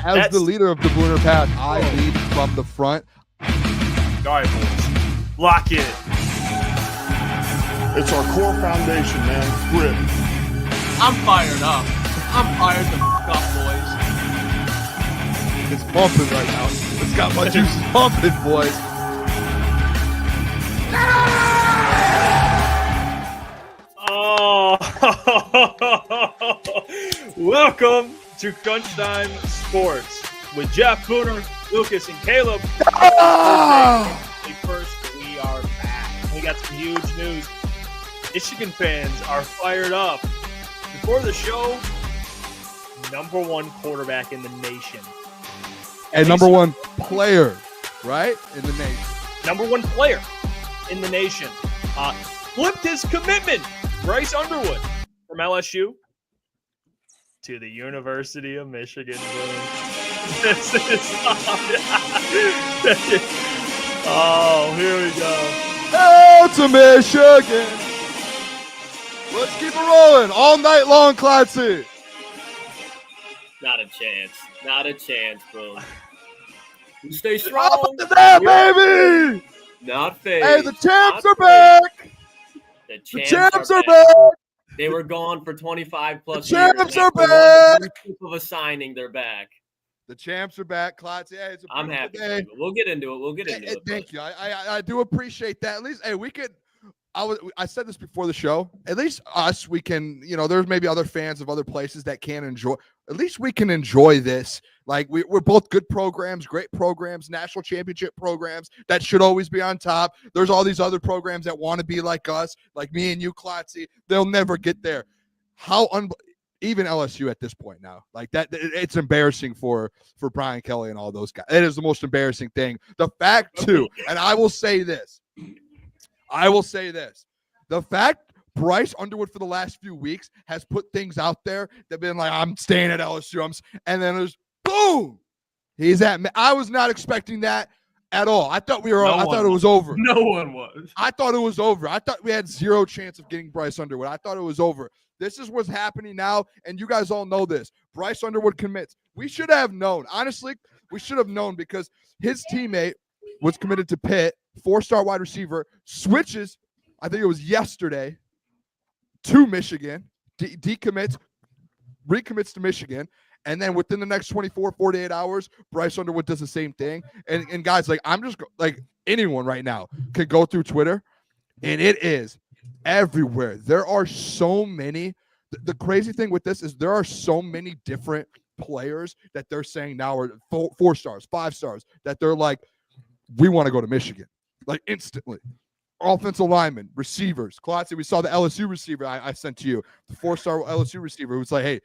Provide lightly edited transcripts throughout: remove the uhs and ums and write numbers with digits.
As the leader of the Booner Path, I lead from the front. All right, boys. Lock in. It's our core foundation, man. Grit. I'm fired up. I'm fired the f*** up, boys. It's pumping right now. It's got my juices pumping, boys. Oh, welcome to Crunch Time Sports with Jeff, Booner, Lucas, and Caleb. First, we are back. We got some huge news. Michigan fans are fired up. Before the show, number one quarterback in the nation. And number one player, right? In the nation. Number one player in the nation. Flipped his commitment. Bryce Underwood from LSU to the University of Michigan. This is oh, here we go. Oh, to Michigan. Let's keep it rolling all night long, Klotzy. Not a chance. Not a chance, bro. You stay strong. Up to that, baby. Not fake. Hey, the champs are back. The champs are back. They were gone for 25 plus the years. Champs are back. Of a signing, they're back. The champs are back, Klotzy. Hey, it's a I'm happy. Day. We'll get into it. Thank you. I do appreciate that. At least, hey, we could. I said this before the show. At least us, we can. There's maybe other fans of other places that can enjoy. At least we can enjoy this. Like we're both good programs, great programs, national championship programs that should always be on top. There's all these other programs that want to be like us, like me and you, Klotzy. They'll never get there. Even LSU at this point now, like that, it's embarrassing for Brian Kelly and all those guys. It is the most embarrassing thing. The fact too, and I will say this. The fact Bryce Underwood for the last few weeks has put things out there that been like, I'm staying at LSU. And then there's boom. He's at me. I was not expecting that at all. I thought it was over. No one was. I thought it was over. I thought we had zero chance of getting Bryce Underwood. I thought it was over. This is what's happening now, and you guys all know this. Bryce Underwood commits. We should have known. Honestly, we should have known because his teammate was committed to Pitt, 4-star wide receiver, switches, I think it was yesterday, to Michigan, decommits, recommits to Michigan, and then within the next 48 hours, Bryce Underwood does the same thing. And guys, anyone right now can go through Twitter, and it is everywhere. There are so many. The crazy thing with this is there are so many different players that they're saying now are 4 stars, 5 stars, that they're like, we want to go to Michigan, like instantly. Offensive linemen, receivers. Klotzy, we saw the LSU receiver I sent to you, the 4-star LSU receiver, who's like, hey,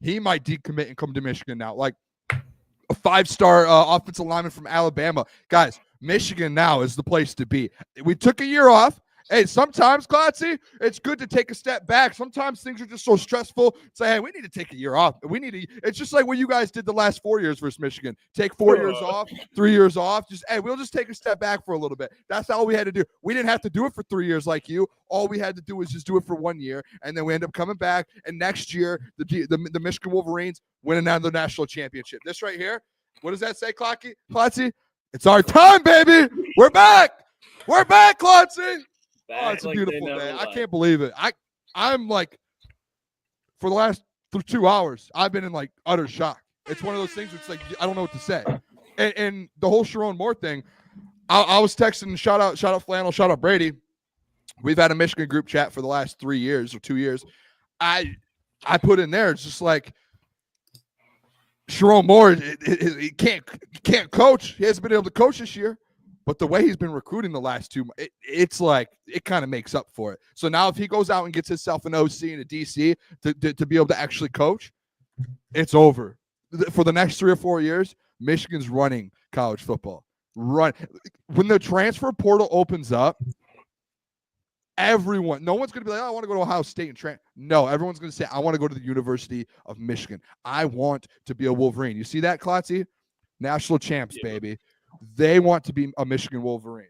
he might decommit and come to Michigan now. Like a 5-star offensive lineman from Alabama. Guys, Michigan now is the place to be. We took a year off. Hey, sometimes, Klotzy, it's good to take a step back. Sometimes things are just so stressful. Say, hey, we need to take a year off. It's just like what you guys did the last 4 years versus Michigan. Take 4 years off, 3 years off. We'll just take a step back for a little bit. That's all we had to do. We didn't have to do it for 3 years like you. All we had to do was just do it for 1 year, and then we end up coming back. And next year, the Michigan Wolverines win another national championship. This right here, what does that say, Klotzy? It's our time, baby. We're back. We're back, Klotzy. Oh, it's a beautiful day. I can't believe it. I'm like, for the last 2 hours, I've been in like utter shock. It's one of those things where it's like, I don't know what to say. And the whole Sharon Moore thing, I was texting, shout out Flannel, shout out Brady. We've had a Michigan group chat for the last 3 years or 2 years. I put in there, it's just like, Sharon Moore, he can't coach. He hasn't been able to coach this year. But the way he's been recruiting the last 2 months, it's like it kind of makes up for it. So now if he goes out and gets himself an OC and a DC to be able to actually coach, it's over. For the next 3 or 4 years, Michigan's running college football. When the transfer portal opens up, no one's going to be like, oh, I want to go to Ohio State and train. No, everyone's going to say, I want to go to the University of Michigan. I want to be a Wolverine. You see that, Klotzy? National champs, baby. They want to be a Michigan Wolverine.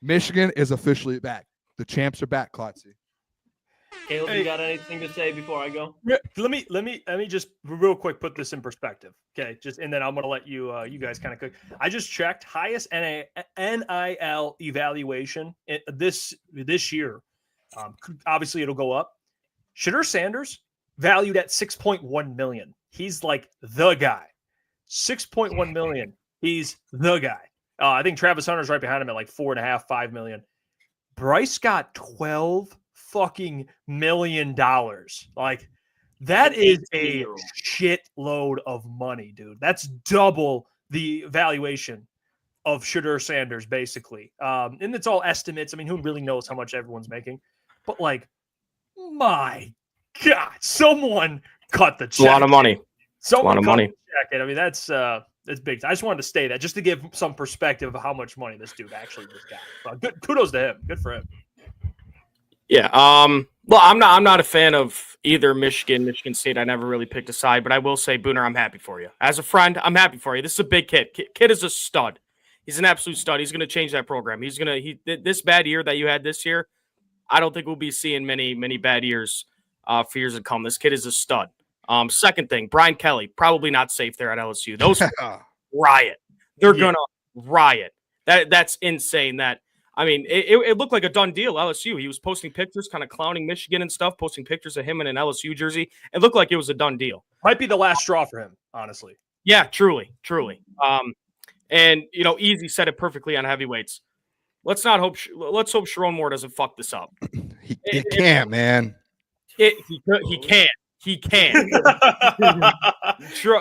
Michigan is officially back. The champs are back, Klotzy. Caleb, you got anything to say before I go? Let me just real quick put this in perspective, okay? And then I'm gonna let you guys kind of cook. I just checked highest NIL evaluation this year. Obviously, it'll go up. Shedeur Sanders valued at $6.1 million. He's like the guy. $6.1 million. He's the guy. I think Travis Hunter's right behind him at like $4.5, $5 million. Bryce got $12 fucking million. Like that is a shitload of money, dude. That's double the valuation of Shedeur Sanders, basically. And it's all estimates. I mean, who really knows how much everyone's making? But like, my God, someone cut the check. A lot of money. Someone a lot of money. I mean, that's big. I just wanted to say that just to give some perspective of how much money this dude actually just got. Good, kudos to him. Good for him. Yeah. Well, I'm not a fan of either Michigan State. I never really picked a side, but I will say, Booner, I'm happy for you. As a friend, I'm happy for you. This is a big kid. Kid is a stud. He's an absolute stud. He's going to change that program. This bad year that you had this year, I don't think we'll be seeing many bad years for years to come. This kid is a stud. Second thing, Brian Kelly, probably not safe there at LSU. Those riot. They're gonna riot. That's insane. I mean, it looked like a done deal. LSU. He was posting pictures, kind of clowning Michigan and stuff, posting pictures of him in an LSU jersey. It looked like it was a done deal. Might be the last straw for him, honestly. Yeah, truly. And Easy said it perfectly on heavyweights. Let's hope Sharon Moore doesn't fuck this up. He can't, man. He can. He can.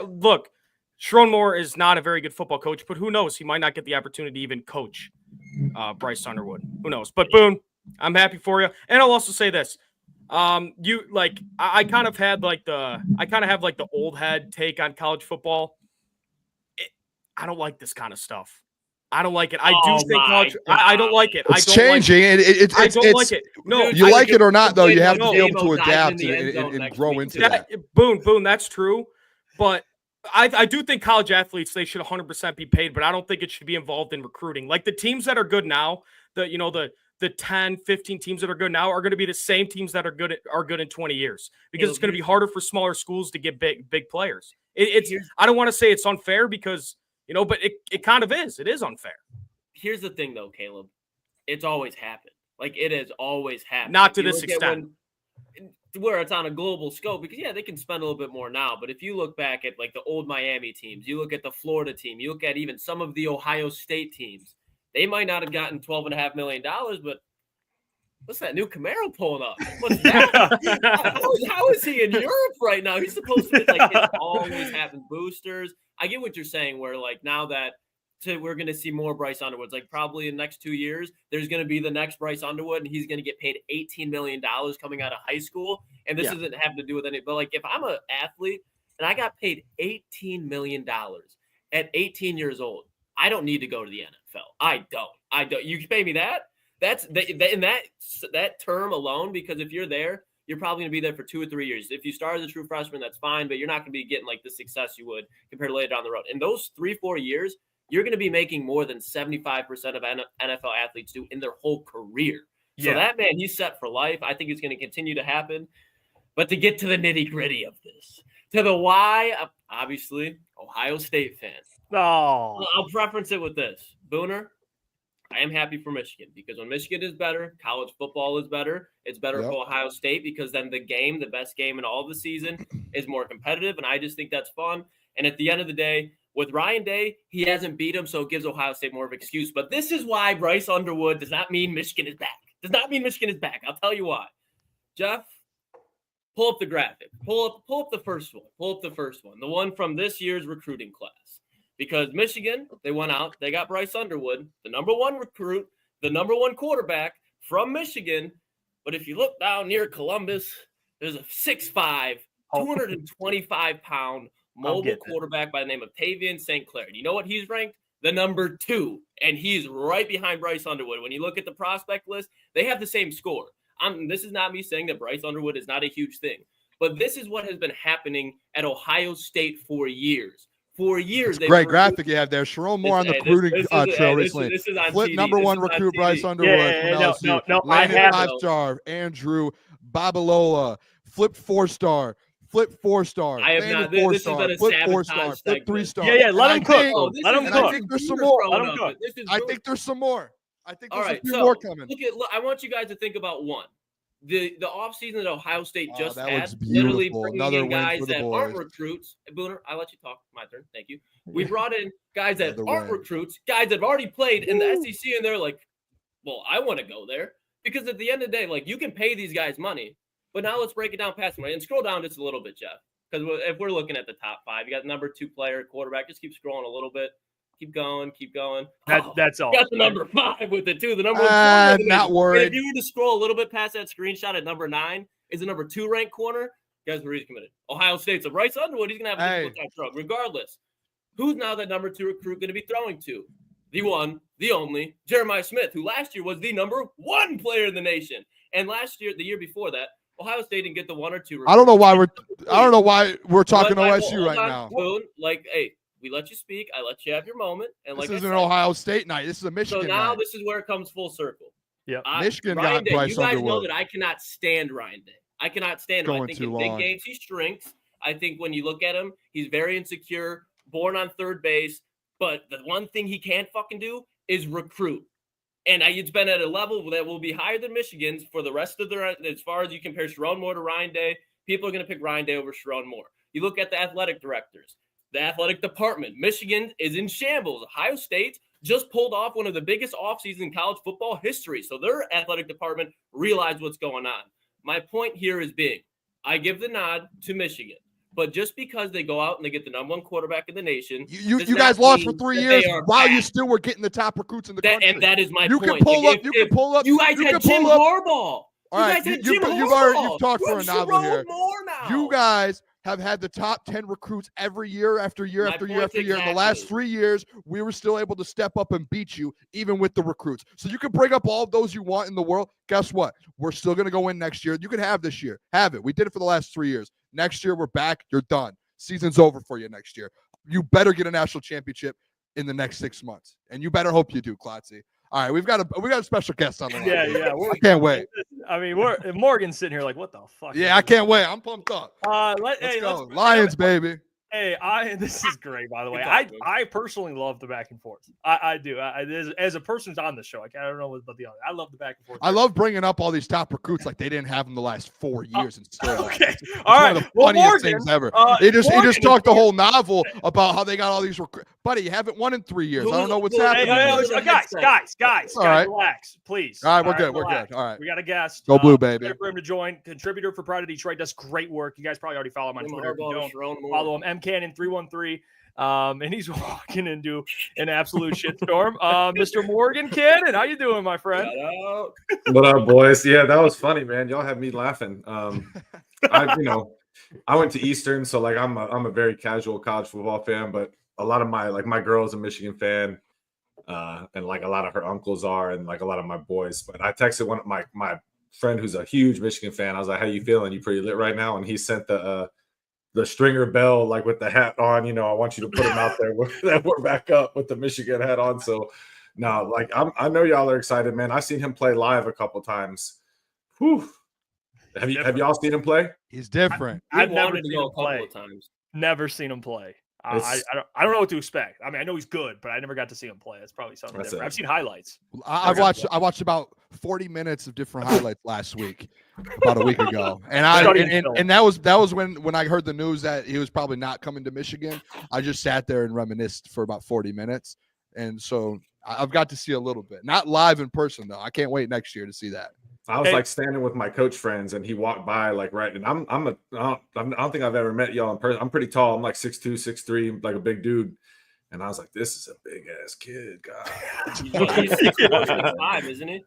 Look, Sharon Moore is not a very good football coach, but who knows? He might not get the opportunity to even coach Bryce Underwood. Who knows? But Boone, I'm happy for you. And I'll also say this. I kind of have like the old head take on college football. I don't like this kind of stuff. I don't like it. I do think college. I don't like it. It's changing. I don't like it. No, you like it or not, though. You have to be able to adapt and grow into that. Boone, that's true. But I do think college athletes, they should 100% be paid, but I don't think it should be involved in recruiting. Like the teams that are good now, the 10, 15 teams that are good now are going to be the same teams that are good in 20 years because it's going to be harder for smaller schools to get big players. I don't want to say it's unfair because but it kind of is. It is unfair. Here's the thing, though, Caleb. It's always happened. Like, it has always happened. Not to this extent. Where it's on a global scope, because, they can spend a little bit more now. But if you look back at, like, the old Miami teams, you look at the Florida team, you look at even some of the Ohio State teams, they might not have gotten $12.5 million, but what's that new Camaro pulling up? What's that? How is he in Europe right now? He's supposed to be like, it's always having boosters. I get what you're saying, where like now that we're going to see more Bryce Underwoods, like probably in the next 2 years, there's going to be the next Bryce Underwood, and he's going to get paid $18 million coming out of high school. And this doesn't have to do with any, but like if I'm an athlete and I got paid $18 million at 18 years old, I don't need to go to the NFL. I don't. You can pay me that. That's in that term alone, because if you're there, you're probably going to be there for 2 or 3 years. If you start as a true freshman, that's fine, but you're not going to be getting like the success you would compared to later down the road. In those 3-4 years, you're going to be making more than 75% of NFL athletes do in their whole career. So that man, he's set for life. I think it's going to continue to happen. But to get to the nitty gritty of this, to the why, obviously, Ohio State fans. Oh, I'll preference it with this. Booner, I am happy for Michigan because when Michigan is better, college football is better. It's better for Ohio State because then the best game in all of the season, is more competitive, and I just think that's fun. And at the end of the day, with Ryan Day, he hasn't beat him, so it gives Ohio State more of an excuse. But this is why Bryce Underwood does not mean Michigan is back. Does not mean Michigan is back. I'll tell you why. Jeff, pull up the graphic. Pull up the first one. Pull up the first one. The one from this year's recruiting class. Because Michigan, they went out, they got Bryce Underwood, the number one recruit, the number one quarterback from Michigan. But if you look down near Columbus, there's a 6'5", 225-pound mobile quarterback by the name of Tavian St. Clair. You know what he's ranked? The number 2. And he's right behind Bryce Underwood. When you look at the prospect list, they have the same score. This is not me saying that Bryce Underwood is not a huge thing. But this is what has been happening at Ohio State for years. For years. Great graphic you have there. Sharon Moore on the recruiting trail recently. Flip number one recruit Bryce Underwood. No. Landon 5-star Andrew Babalola, flip 4-star, flip 4-star. I have Vandal not. This has 4-star, been a flip sabotage 4-star, flip segment. 3-star. Yeah, let him cook. Oh, this Let is- him and I cook. think there's some Booner more. throwing Let him up, cook. but this is I Booner. think there's some more. I think All there's right, a few so more coming. look, I want you guys to think about one. The offseason that Ohio State just that had, looks literally beautiful. bringing Another in win guys for the that aren't boys. recruits. Booner, I'll let you talk. My turn. Thank you. We brought in guys that Another aren't win. recruits, guys that have already played in the SEC, and they're like, well, I want to go there. Because at the end of the day, like, you can pay these guys money, but now let's break it down past money. And scroll down just a little bit, Jeff. Because if we're looking at the top 5, you got number 2 player, quarterback. Just keep scrolling a little bit. Keep going. That's all. Got the number 5 with it too. The number 1 corner. Not worried. And if you were to scroll a little bit past that screenshot at number 9, is the number 2 ranked corner. Guys, where he's committed. Ohio State's a Bryce Underwood. He's gonna have a difficult time throwing. Regardless, who's now that number 2 recruit going to be throwing to? The one, the only Jeremiah Smith, who last year was the number 1 player in the nation, and last year, the year before that, Ohio State didn't get the 1 or 2. I don't know why we're talking But, OSU hold right on, now. Boone, like, hey, we let you speak. I let you have your moment. And This like isn't I an said, Ohio State night. This is a Michigan so now night. this is where it comes full circle. Yep. Michigan Ryan got Day, Bryce you guys know Underwood. that I cannot stand Ryan Day. I cannot stand him. I Going think too in long. big games he shrinks. I think when you look at him, he's very insecure, born on third base. But the one thing he can't fucking do is recruit. And it's been at a level that will be higher than Michigan's for the rest of their, as far as you compare Sharon Moore to Ryan Day, people are going to pick Ryan Day over Sharon Moore. You look at the athletic directors, the athletic department. Michigan is in shambles. Ohio State just pulled off one of the biggest offseasons in college football history. So their athletic department realized what's going on. My point here is big. I give the nod to Michigan. But just because they go out and they get the number 1 quarterback in the nation, You does guys not lost for mean 3 that years they are while you bad. still were getting the top recruits in the country. And that is my You point. can pull up. If- You can pull up. You guys you had can Jim pull up. Harbaugh. All You right, guys had you've Jim already Harbaugh. talked You for have a novel Sharon here. Moore now. You guys have had the top 10 recruits every year after year My after year point's after year. In the last exactly. 3 years, we were still able to step up and beat you, even with the recruits. So you can bring up all of those you want in the world. Guess what? We're still going to go in next year. You can have this year. Have it. We did it for the last 3 years. Next year, we're back. You're done. Season's over for you next year. You better get a national championship in the next 6 months, and you better hope you do, Klotzy. All right, we got a special guest on the line. Yeah. I can't wait. I mean, Morgan's sitting here like, what the fuck? Yeah, I can't wait. I'm pumped up. Let's go. Lions, baby. Hey, this is great, by the way. Good talk, man. I personally love the back and forth. I do. As a person who's on the show, I don't know about the other. I love the back and forth. I love bringing up all these top recruits like they didn't have them the last 4 years and still. Okay. It's All one right. of the Well, funniest Morgan, things ever. Morgan He just is talked the here. whole novel about how they got all these recruits. Buddy, you haven't won in 3 years. I don't know what's Hey, happening. Hey, here. guys, All right. relax, please. All right, we're good. relax. We're good. All right. We got a guest. Go Blue, baby. Excited for him to join. Contributor for Pride of Detroit. Does great work. You guys probably already follow him on Jim Twitter. If you Harbaugh, don't, Sharon Moore. follow him, MCannon313. And he's walking into an absolute shitstorm. Mr. Morgan Cannon, how you doing, my friend? Shout out. What up, boys? Yeah, that was funny, man. Y'all had me laughing. I went to Eastern, so like I'm a very casual college football fan, but a lot of my girl's a Michigan fan, and like a lot of her uncles are, and like a lot of my boys. But I texted one of my friend who's a huge Michigan fan. I was like, "How you feeling? You pretty lit right now?" And he sent the stringer bell, like with the hat on, I want you to put him out there. We're back up with the Michigan hat on. So no, like I know y'all are excited, man. I've seen him play live a couple times. Whew. Have y'all seen him play? He's different. I've We never wanted to seen go him a couple play. of times. Never seen him play. I don't know what to expect. I mean, I know he's good, but I never got to see him play. That's probably something That's different. it. I've seen highlights. I watched about 40 minutes of different highlights last week, about a week ago, and that was when I heard the news that he was probably not coming to Michigan. I just sat there and reminisced for about 40 minutes, and so I've got to see a little bit, not live in person though. I can't wait next year to see that. I was like standing with my coach friends, and he walked by like right, and I don't think I've ever met y'all in person. I'm pretty tall. I'm like 6'2", 6'3", like a big dude. And I was like, this is a big ass kid, God. He's 6'5", isn't he?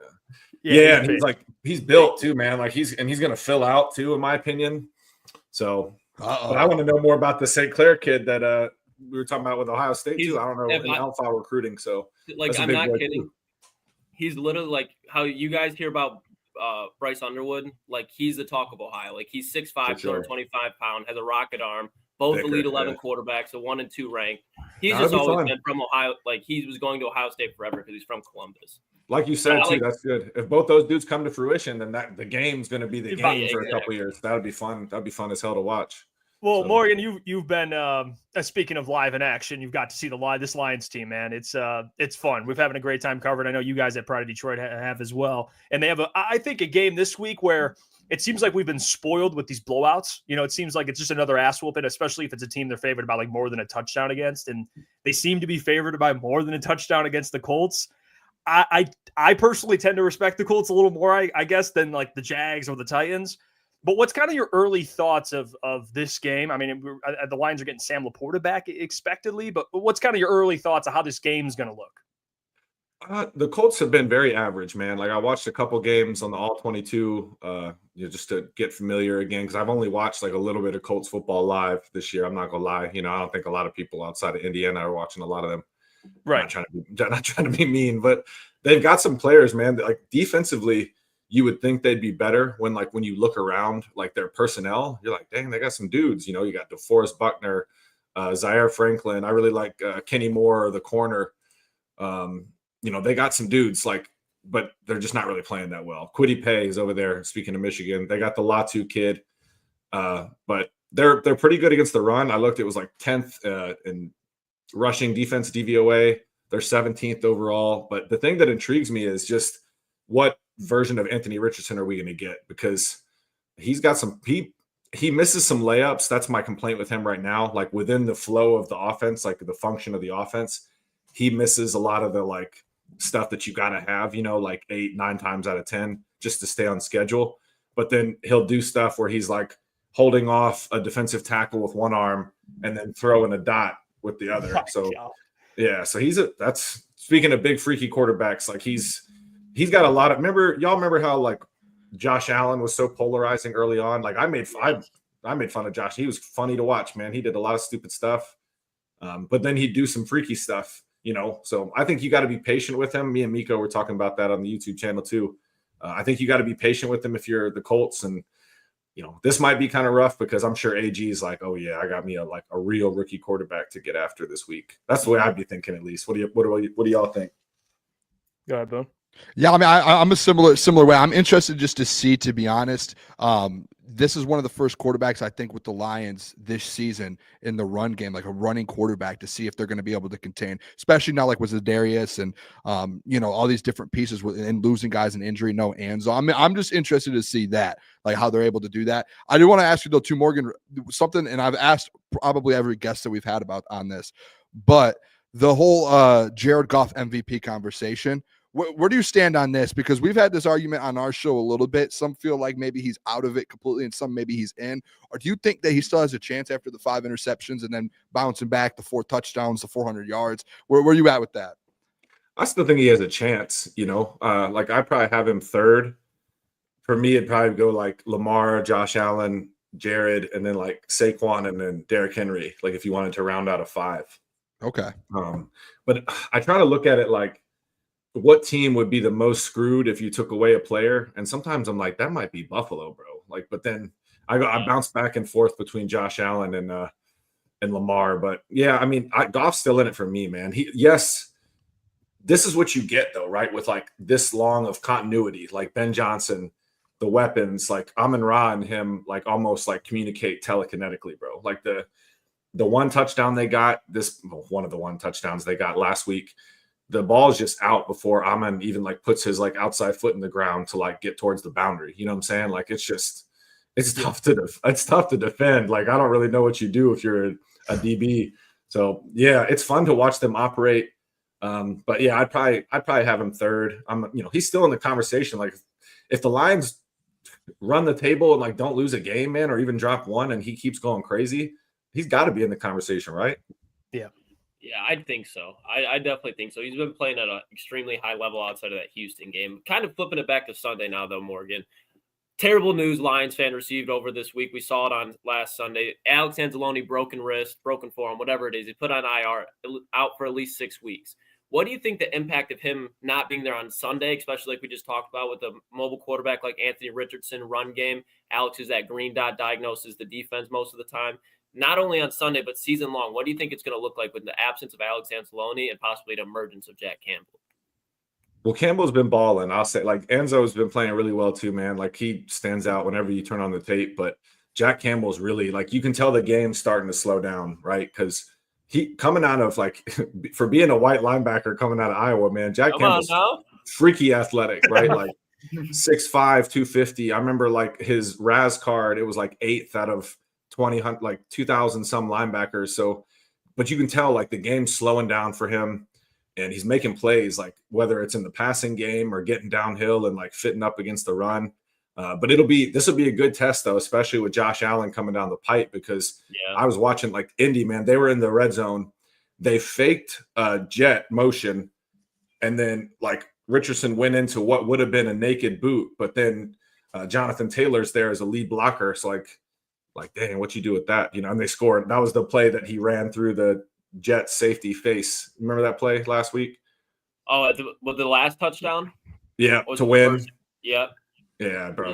Yeah, and he's built too, man. Like he's gonna fill out too, in my opinion. So, but I want to know more about the St. Clair kid that we were talking about with Ohio State too. I don't know in alpha recruiting. So, like, I'm not kidding. He's literally like how you guys hear about Bryce Underwood. Like, he's the talk of Ohio. Like, he's 6'5", 225 pounds, has a rocket arm. Both Elite 11 quarterbacks, a 1 and 2 rank. He's just always been from Ohio. Like, he was going to Ohio State forever because he's from Columbus. Like you said, Yeah, too, that's good. If both those dudes come to fruition, then the game's going to be the game for a couple years. That would be fun. That'd be fun as hell to watch. Well, Morgan, you've been speaking of live in action. You've got to see this Lions team, man. It's fun. We're having a great time covering. I know you guys at Pride of Detroit have as well. And they have I think a game this week where it seems like we've been spoiled with these blowouts. You know, it seems like it's just another ass whooping, especially if it's a team they're favored by like more than a touchdown against, and they seem to be favored by more than a touchdown against the Colts. I personally tend to respect the Colts a little more, I guess, than like the Jags or the Titans. But what's kind of your early thoughts of this game? I mean, the Lions are getting Sam Laporta back expectedly, but what's kind of your early thoughts of how this game's going to look? The Colts have been very average, man. Like I watched a couple games on the All 22, just to get familiar again, because I've only watched like a little bit of Colts football live this year. I'm not gonna lie, I don't think a lot of people outside of Indiana are watching a lot of them. Right. Not trying to be mean, but they've got some players, man. That, like defensively, you would think they'd be better when you look around like their personnel, you're like, dang, they got some dudes. You got DeForest Buckner, Zaire Franklin. I really like Kenny Moore, the corner. They got some dudes but they're just not really playing that well. Kwity Paye is over there. Speaking of Michigan, they got the Latu kid, but they're pretty good against the run. I looked; it was like 10th in rushing defense DVOA. They're 17th overall. But the thing that intrigues me is just what version of Anthony Richardson are we going to get? Because he's got he misses some layups. That's my complaint with him right now. Like within the flow of the offense, like the function of the offense, he misses a lot of the stuff that you got to have, 8-9 times out of 10 just to stay on schedule. But then he'll do stuff where he's like holding off a defensive tackle with one arm and then throwing a dot with the other. So that's speaking of big freaky quarterbacks, like he's got a lot of, remember how Josh Allen was so polarizing early on? Like I made fun of Josh. He was funny to watch, man. He did a lot of stupid stuff. But then he'd do some freaky stuff, So I think you got to be patient with him. Me and Miko were talking about that on the YouTube channel too. I think you got to be patient with him if you're the Colts. And, this might be kind of rough because I'm sure AG is like, oh yeah, I got me a real rookie quarterback to get after this week. That's the way I'd be thinking at least. What do y'all think? Go ahead, Boone. Yeah, I mean, I'm a similar way. I'm interested just to see, to be honest. This is one of the first quarterbacks I think with the Lions this season in the run game, like a running quarterback, to see if they're going to be able to contain, especially now with Zadarius and all these different pieces and losing guys in injury, no Anzo. I'm just interested to see that, like how they're able to do that. I do want to ask you though, too, Morgan, something, and I've asked probably every guest that we've had about on this, but the whole Jared Goff MVP conversation. Where do you stand on this? Because we've had this argument on our show a little bit. Some feel like maybe he's out of it completely and some maybe he's in. Or do you think that he still has a chance after the 5 interceptions and then bouncing back, the 4 touchdowns, the 400 yards? Where are you at with that? I still think he has a chance, I probably have him third. For me, it'd probably go like Lamar, Josh Allen, Jared, and then Saquon and then Derrick Henry, if you wanted to round out a 5. Okay. But I try to look at it what team would be the most screwed if you took away a player? And sometimes I'm like, that might be Buffalo, bro. But then I bounce back and forth between Josh Allen and Lamar. But yeah, I mean, Goff's still in it for me, man. This is what you get though, right? With this long of continuity, Ben Johnson, the weapons, Amon-Ra and him, almost communicate telekinetically, bro. The one touchdown they got one of the one touchdowns they got last week, the ball's just out before Amon even puts his outside foot in the ground to get towards the boundary. You know what I'm saying? It's tough to defend. I don't really know what you do if you're a DB. So yeah, it's fun to watch them operate. But yeah, I'd probably have him third. He's still in the conversation. If the Lions run the table and don't lose a game, man, or even drop one and he keeps going crazy, he's got to be in the conversation, right? Yeah. Yeah, I think so. I definitely think so. He's been playing at an extremely high level outside of that Houston game. Kind of flipping it back to Sunday now, though, Morgan. Terrible news Lions fan received over this week. We saw it on last Sunday. Alex Anzalone, broken wrist, broken forearm, whatever it is. He put on IR, out for at least 6 weeks. What do you think the impact of him not being there on Sunday, especially like we just talked about with a mobile quarterback like Anthony Richardson, run game? Alex is that green dot diagnosis, the defense most of the time. Not only on Sunday, but season long. What do you think it's going to look like with the absence of Alex Anzalone and possibly the emergence of Jack Campbell? Well, Campbell's been balling. I'll say, like, Enzo's been playing really well too, man. Like, he stands out whenever you turn on the tape. But Jack Campbell's really, like, you can tell the game's starting to slow down, right? Because he coming out of, like, for being a white linebacker coming out of Iowa, man, Jack Campbell's freaky athletic, right? Like 6'5", 250. I remember, like, his RAS card, it was like 8th out of 2,000 some linebackers. So, but you can tell, like, the game's slowing down for him. And he's making plays, like whether it's in the passing game or getting downhill and like fitting up against the run. But this will be a good test though, especially with Josh Allen coming down the pipe, because I was watching like Indy, man, they were in the red zone. They faked jet motion. And then like Richardson went into what would have been a naked boot, but then Jonathan Taylor's there as a lead blocker. So like, dang, what you do with that? You know, and they scored. That was the play that he ran through the Jet safety face. Remember that play last week? Oh, with the last touchdown? Yeah, to win. Yep. Yeah, bro.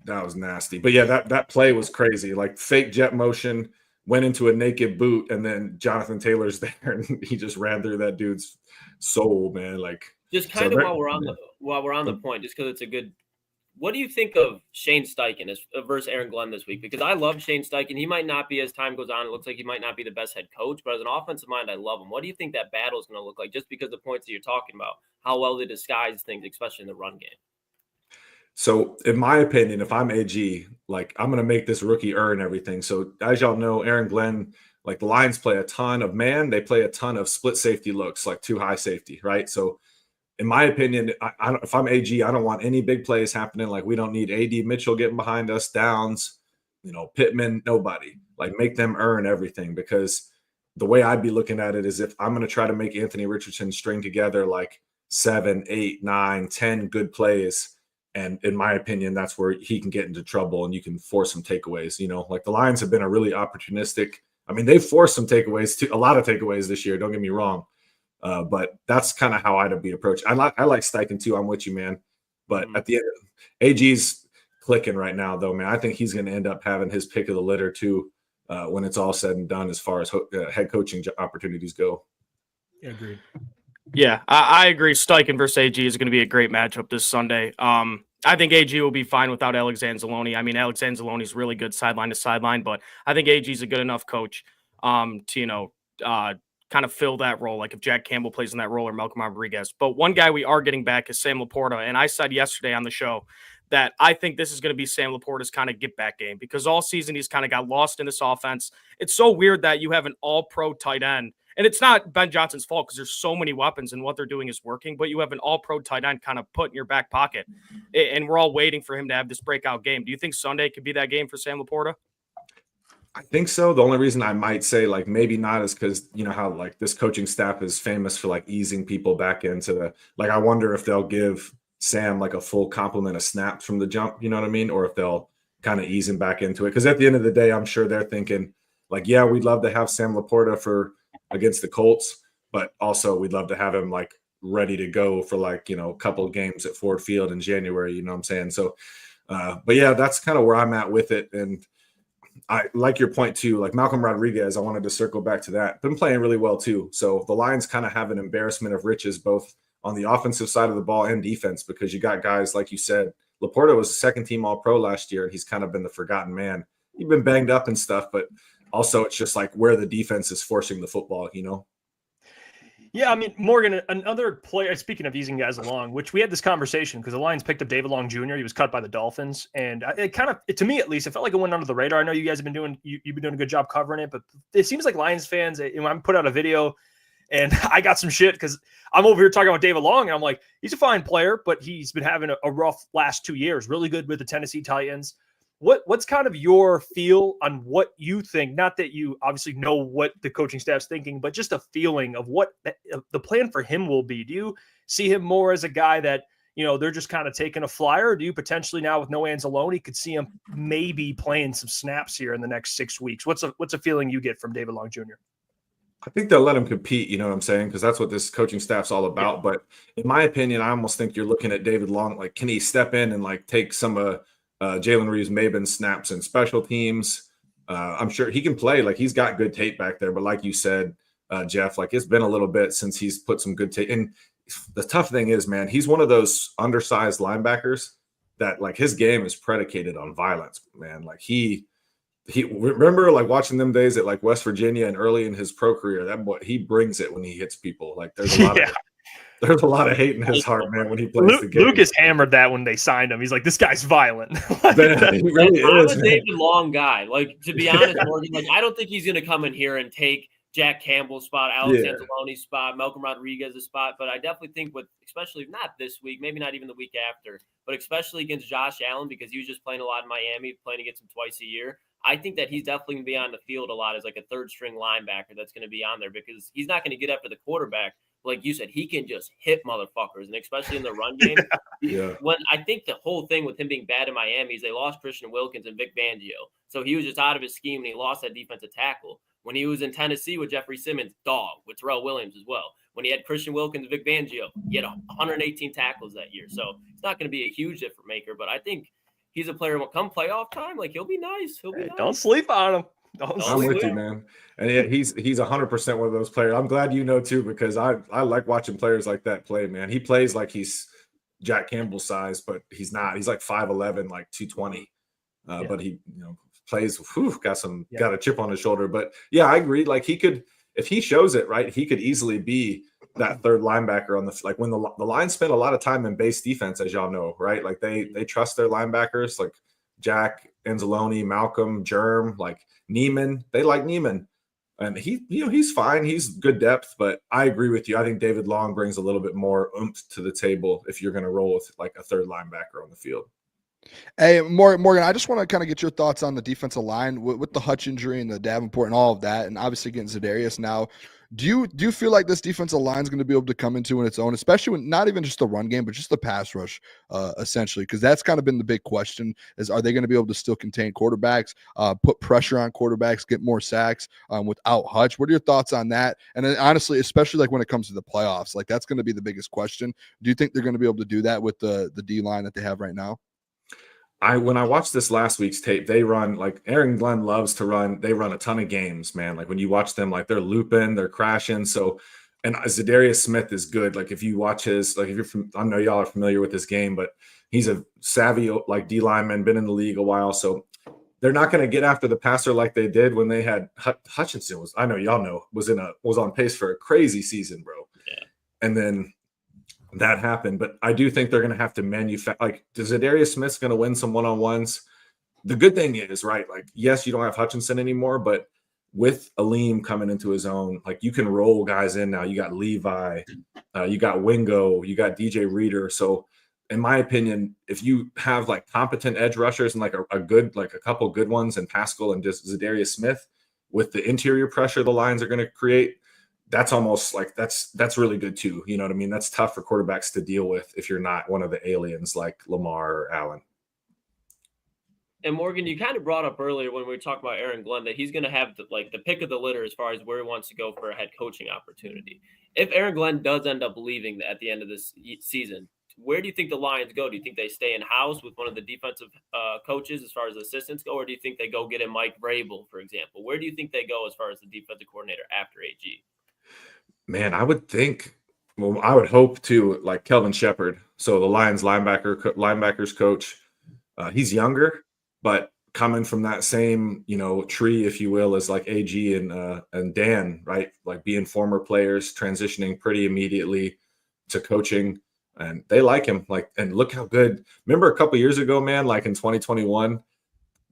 That was nasty. But yeah, that play was crazy. Like fake jet motion, went into a naked boot, and then Jonathan Taylor's there, and he just ran through that dude's soul, man. Like just kind of while we're on the point, just because it's a good. What do you think of Shane Steichen versus Aaron Glenn this week? Because I love Shane Steichen. He might not be, as time goes on, it looks like he might not be the best head coach, but as an offensive mind, I love him. What do you think that battle is going to look like, just because the points that you're talking about, how well they disguise things, especially in the run game? So in my opinion, if I'm AG, like I'm going to make this rookie earn everything. So as y'all know, Aaron Glenn, like the Lions play a ton of man. They play a ton of split safety looks, like too high safety, right? So in my opinion, if I'm AG, I don't want any big plays happening. Like we don't need AD Mitchell getting behind us, Downs, Pittman, nobody. Like make them earn everything, because the way I'd be looking at it is if I'm going to try to make Anthony Richardson string together like 7, 8, 9, 10 good plays. And in my opinion, that's where he can get into trouble and you can force some takeaways. Like the Lions have been a really opportunistic. I mean, they've forced some takeaways, a lot of takeaways this year. Don't get me wrong. But that's kind of how I'd be approached. I like Steichen too. I'm with you, man. But at the end, AG's clicking right now, though, man. I think he's going to end up having his pick of the litter too when it's all said and done as far as head coaching opportunities go. Yeah, agreed. Yeah, I agree. Steichen versus AG is going to be a great matchup this Sunday. I think AG will be fine without Alex Anzalone. I mean, Alex Anzalone is really good sideline to sideline, but I think AG is a good enough coach to kind of fill that role, like if Jack Campbell plays in that role or Malcolm Rodriguez. But one guy we are getting back is Sam Laporta, and I said yesterday on the show that I think this is going to be Sam Laporta's kind of get-back game, because all season he's kind of got lost in this offense. It's so weird that you have an all-pro tight end, and it's not Ben Johnson's fault because there's so many weapons and what they're doing is working, but you have an all-pro tight end kind of put in your back pocket, and we're all waiting for him to have this breakout game. Do you think Sunday could be that game for Sam Laporta? I think so. The only reason I might say like maybe not is because you know how like this coaching staff is famous for like easing people back into the I wonder if they'll give Sam like a full complement of snaps from the jump, you know what I mean? Or if they'll kind of ease him back into it. Because at the end of the day, I'm sure they're thinking like, yeah, we'd love to have Sam Laporta for against the Colts, but also we'd love to have him like ready to go for like, a couple of games at Ford Field in January, you know what I'm saying? So, but yeah, that's kind of where I'm at with it. And I like your point too, like Malcolm Rodriguez, I wanted to circle back to that. Been playing really well too. So the Lions kind of have an embarrassment of riches, both on the offensive side of the ball and defense, because you got guys, like you said, Laporta was a second team All-Pro last year, and he's kind of been the forgotten man. He's been banged up and stuff, but also it's just like where the defense is forcing the football, Yeah, I mean, Morgan, another player, speaking of easing guys along, which we had this conversation because the Lions picked up David Long Jr. He was cut by the Dolphins. And it kind of, to me at least, it felt like it went under the radar. I know you guys have been doing, you've been doing a good job covering it, but it seems like Lions fans, I put out a video and I got some shit because I'm over here talking about David Long. And I'm like, he's a fine player, but he's been having a rough last 2 years, really good with the Tennessee Titans. What's kind of your feel on what you think? Not that you obviously know what the coaching staff's thinking, but just a feeling of what the plan for him will be. Do you see him more as a guy that, they're just kind of taking a flyer? Or do you potentially now with no Anzalone could see him maybe playing some snaps here in the next 6 weeks? What's a feeling you get from David Long Jr.? I think they'll let him compete, you know what I'm saying? Because that's what this coaching staff's all about. Yeah. But in my opinion, I almost think you're looking at David Long, like, can he step in and like take some Jalen Reeves-Maybin snaps and special teams? I'm sure he can play. Like, he's got good tape back there. But like you said, Jeff, like, it's been a little bit since he's put some good tape. And the tough thing is, man, he's one of those undersized linebackers that like his game is predicated on violence, man. Like he remember like watching them days at like West Virginia and early in his pro career, that boy, he brings it when he hits people. Like there's a lot of hate in his heart, man, when he plays the game. Lucas hammered that when they signed him. He's like, this guy's violent. Man, he really I'm is, a man. David Long guy. Like, to be honest, Morgan, like I don't think he's going to come in here and take Jack Campbell's spot, Alex Anzalone's spot, Malcolm Rodriguez's spot. But I definitely think especially not this week, maybe not even the week after, but especially against Josh Allen, because he was just playing a lot in Miami, playing against him twice a year. I think that he's definitely going to be on the field a lot as like a third string linebacker that's going to be on there, because he's not going to get after the quarterback. Like you said, he can just hit motherfuckers, and especially in the run game. When I think the whole thing with him being bad in Miami is they lost Christian Wilkins and Vic Fangio. So he was just out of his scheme, and he lost that defensive tackle. When he was in Tennessee with Jeffrey Simmons, dog, with Terrell Williams as well. When he had Christian Wilkins and Vic Fangio, he had 118 tackles that year. So it's not going to be a huge difference maker, but I think he's a player when come playoff time, like he'll be nice. Nice. Don't sleep on him. I'm with you, man. And yeah, he's 100% one of those players. I'm glad you know too, because I like watching players like that play, man. He plays like he's Jack Campbell size, but he's not. He's like 5'11", like 220. But he, plays. Got a chip on his shoulder. But yeah, I agree. Like he could, if he shows it right, he could easily be that third linebacker on like when the line spent a lot of time in base defense, as y'all know, right? Like they trust their linebackers, like Jack, Anzalone, Malcolm, Germ, like Neiman. They like Neiman, and he's fine. He's good depth, but I agree with you. I think David Long brings a little bit more oomph to the table if you're going to roll with like a third linebacker on the field. Hey, Morgan, I just want to kind of get your thoughts on the defensive line with the Hutch injury and the Davenport and all of that, and obviously getting Za'Darius now. Do you feel like this defensive line is going to be able to come into in its own, especially when not even just the run game, but just the pass rush, essentially? Because that's kind of been the big question: is are they going to be able to still contain quarterbacks, put pressure on quarterbacks, get more sacks without Hutch? What are your thoughts on that? And then honestly, especially like when it comes to the playoffs, like that's going to be the biggest question. Do you think they're going to be able to do that with the D line that they have right now? When I watched this last week's tape, they run like Aaron Glenn loves to run. They run a ton of games, man. Like when you watch them, like they're looping, they're crashing. So, and Za'Darius Smith is good. Like if you watch his, like if you're from, I know y'all are familiar with this game, but he's a savvy like D lineman, been in the league a while. So they're not going to get after the passer like they did when they had Hutchinson was. I know y'all know was on pace for a crazy season, bro. Yeah, and then that happened, but I do think they're going to have to manufacture. Like, Za'Darius Smith's going to win some one-on-ones. The good thing is, right, like, yes, you don't have Hutchinson anymore, but with Aleem coming into his own, like, you can roll guys in now. You got Levi, you got Wingo, you got DJ Reader. So, in my opinion, if you have, like, competent edge rushers and, like, a good, like, a couple good ones and Pascal and just Za'Darius Smith with the interior pressure the lines are going to create, that's almost like that's really good too. You know what I mean? That's tough for quarterbacks to deal with if you're not one of the aliens like Lamar or Allen. And Morgan, you kind of brought up earlier when we were talking about Aaron Glenn that he's going to have the pick of the litter as far as where he wants to go for a head coaching opportunity. If Aaron Glenn does end up leaving at the end of this season, where do you think the Lions go? Do you think they stay in-house with one of the defensive coaches as far as assistants go, or do you think they go get in Mike Vrabel, for example? Where do you think they go as far as the defensive coordinator after AG? Man, I would think, well, I would hope too, like Kelvin Shepard. So the Lions linebackers coach, he's younger, but coming from that same, tree, if you will, as like AG and Dan, right? Like being former players, transitioning pretty immediately to coaching, and they like him. Like, and look how good. Remember a couple years ago, man, like in 2021,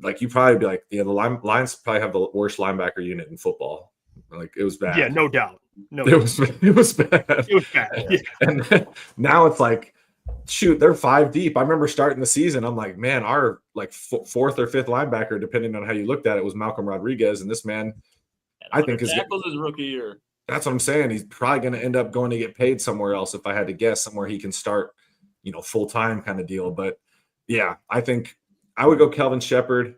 like you probably be like, yeah, the Lions probably have the worst linebacker unit in football. Like it was bad. Yeah, no doubt. No, it was bad. It was bad. Yeah. And now it's like, shoot, they're 5 deep. I remember starting the season. I'm like, man, our like fourth or fifth linebacker, depending on how you looked at it, was Malcolm Rodriguez, and this man, I think, tackles his rookie year. That's what I'm saying. He's probably going to end up going to get paid somewhere else. If I had to guess, somewhere he can start, full time kind of deal. But yeah, I think I would go Kelvin Shepard.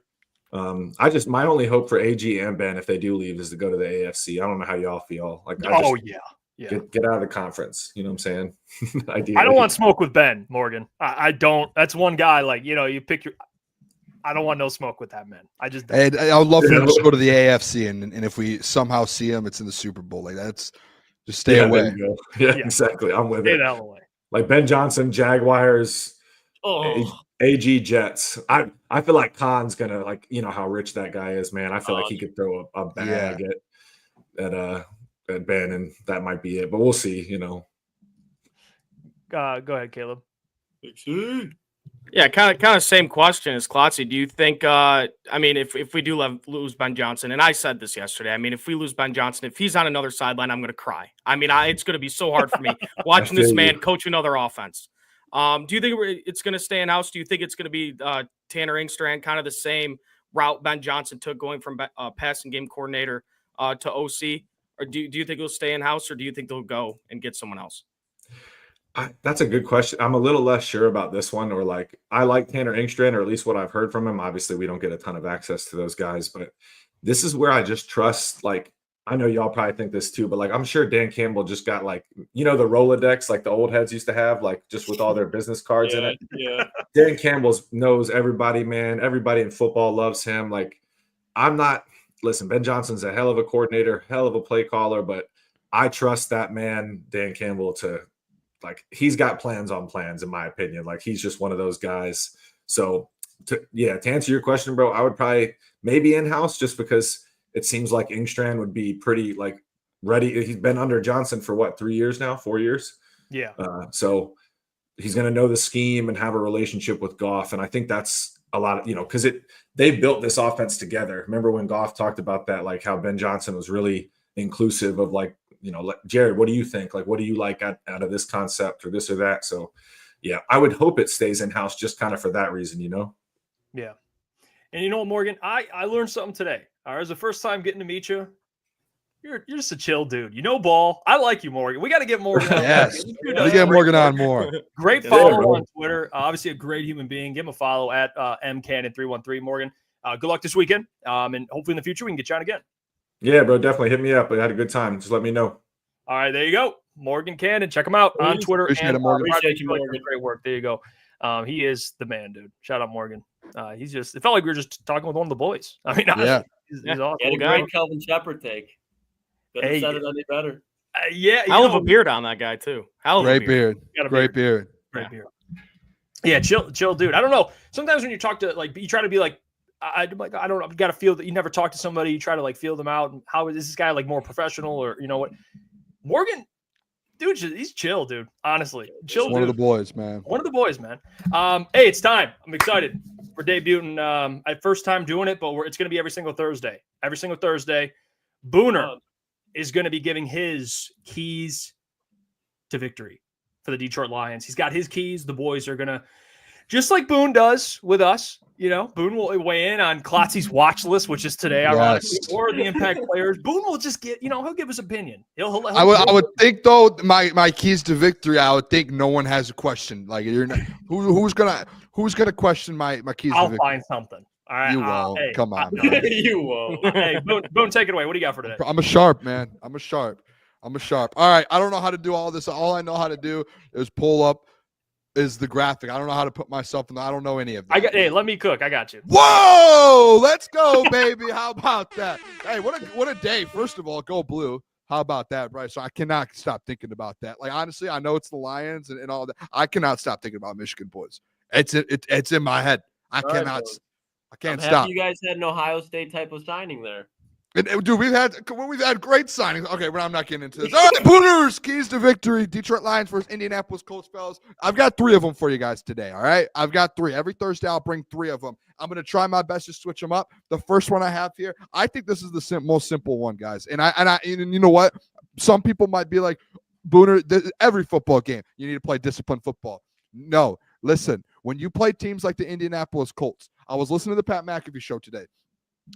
My only hope for AG and Ben, if they do leave, is to go to the AFC. I don't know how y'all feel. Like, get out of the conference. You know what I'm saying? I don't want smoke with Ben, Morgan. I don't. That's one guy. Like, you pick your. I don't want no smoke with that man. I just. I would love for him to go to the AFC, and if we somehow see him, it's in the Super Bowl. Like that's Just stay away. There you go. Yeah, Yeah. exactly. I'm with Stay it. the hell away. Like Ben Johnson, Jaguars, Oh, AG Jets. I feel like Khan's gonna, like, you know how rich that guy is, man. I feel like he could throw a bag at Ben, and that might be it. But we'll see. You know. Go ahead, Caleb. Yeah, kind of same question as Klotzy. Do you think? I mean, if we do lose Ben Johnson, and I said this yesterday. I mean, if we lose Ben Johnson, if he's on another sideline, I'm going to cry. I mean, it's going to be so hard for me watching this man coach another offense. Do you think it's going to stay in house? Do you think it's going to be Tanner Engstrand, kind of the same route Ben Johnson took, going from passing game coordinator to OC, or do you think it'll stay in house, or do you think they'll go and get someone else? That's a good question. I'm a little less sure about this one. Or like, I like Tanner Engstrand, or at least what I've heard from him. Obviously, we don't get a ton of access to those guys, but this is where I just trust. Like, I know y'all probably think this too, but like, I'm sure Dan Campbell just got, like, you know, the Rolodex, like the old heads used to have, like just with all their business cards in it. yeah. Dan Campbell knows everybody, man. Everybody in football loves him. Like, listen, Ben Johnson's a hell of a coordinator, hell of a play caller, but I trust that man, Dan Campbell, to, like, he's got plans on plans, in my opinion. Like, he's just one of those guys. So, to answer your question, bro, I would probably maybe in-house, just because it seems like Engstrand would be pretty, like, ready. He's been under Johnson for what, 3 years now, 4 years? Yeah. So he's going to know the scheme and have a relationship with Goff. And I think that's a lot of, you know, because they built this offense together. Remember when Goff talked about that, like how Ben Johnson was really inclusive of, like, you know, Jared, what do you think? Like, what do you like out of this concept or this or that? So, yeah, I would hope it stays in-house just kind of for that reason, you know? Yeah. And you know what, Morgan? I learned something today. All right, it was the first time getting to meet you. You're just a chill dude. You know ball. I like you, Morgan. We got to get Morgan on. Yes. We get Morgan on more. Great follow on Twitter. Obviously a great human being. Give him a follow at mcannon313. Morgan, good luck this weekend. And hopefully in the future we can get you on again. Yeah, bro, definitely hit me up. I had a good time. Just let me know. All right, there you go. Morgan Cannon. Check him out on Twitter. Appreciate it, Morgan. Appreciate you, Morgan. Great work. There you go. He is the man, dude. Shout out Morgan. It felt like we were just talking with one of the boys. I mean, yeah. He's awesome. He had a great Kelvin Shepard take. Couldn't have said it any better. Hell of a beard on that guy too. Great beard. Great beard. Great beard. Yeah, chill, dude. I don't know. Sometimes when you talk to, like, you try to be like, I don't know. I've got to feel that you never talk to somebody. You try to, like, feel them out. And how is this guy, like, more professional, or, you know what? Morgan, dude, he's chill, dude. Honestly, chill. One of the boys, man. One of the boys, man. Hey, it's time. I'm excited. We're debuting. First time doing it, but it's going to be every single Thursday. Every single Thursday, Booner is going to be giving his keys to victory for the Detroit Lions. He's got his keys. The boys are going to, just like Boone does with us, you know, Boone will weigh in on Klotzy's watch list, which is today, ironically, or the impact players. Boone will just get, you know, he'll give his opinion. I would think, though, my keys to victory, I would think no one has a question. Like, you're not, who's gonna question my keys to victory? I'll find something. All right, you won't. Hey, come on. You won't. Hey, Boone, take it away. What do you got for today? I'm a sharp, man. I'm a sharp. All right, I don't know how to do all this. All I know how to do is pull up is the graphic. I don't know how to put myself in. I don't know any of that. Hey, let me cook. I got you. Whoa, let's go, baby. How about that? Hey, what a day. First of all, go blue. How about that, Bryce? So I cannot stop thinking about that. Like, honestly, I know it's the Lions and all that. I cannot stop thinking about Michigan boys. It's in my head. I can't stop. You guys had an Ohio State type of signing there. Dude, we've had great signings. Okay, but I'm not getting into this. All right, Booners, keys to victory. Detroit Lions versus Indianapolis Colts, fellas. I've got 3 of them for you guys today, all right? I've got 3. Every Thursday, I'll bring 3 of them. I'm going to try my best to switch them up. The first one I have here, I think this is the most simple one, guys. And you know what? Some people might be like, Booner, every football game, you need to play disciplined football. No, listen, when you play teams like the Indianapolis Colts, I was listening to the Pat McAfee show today.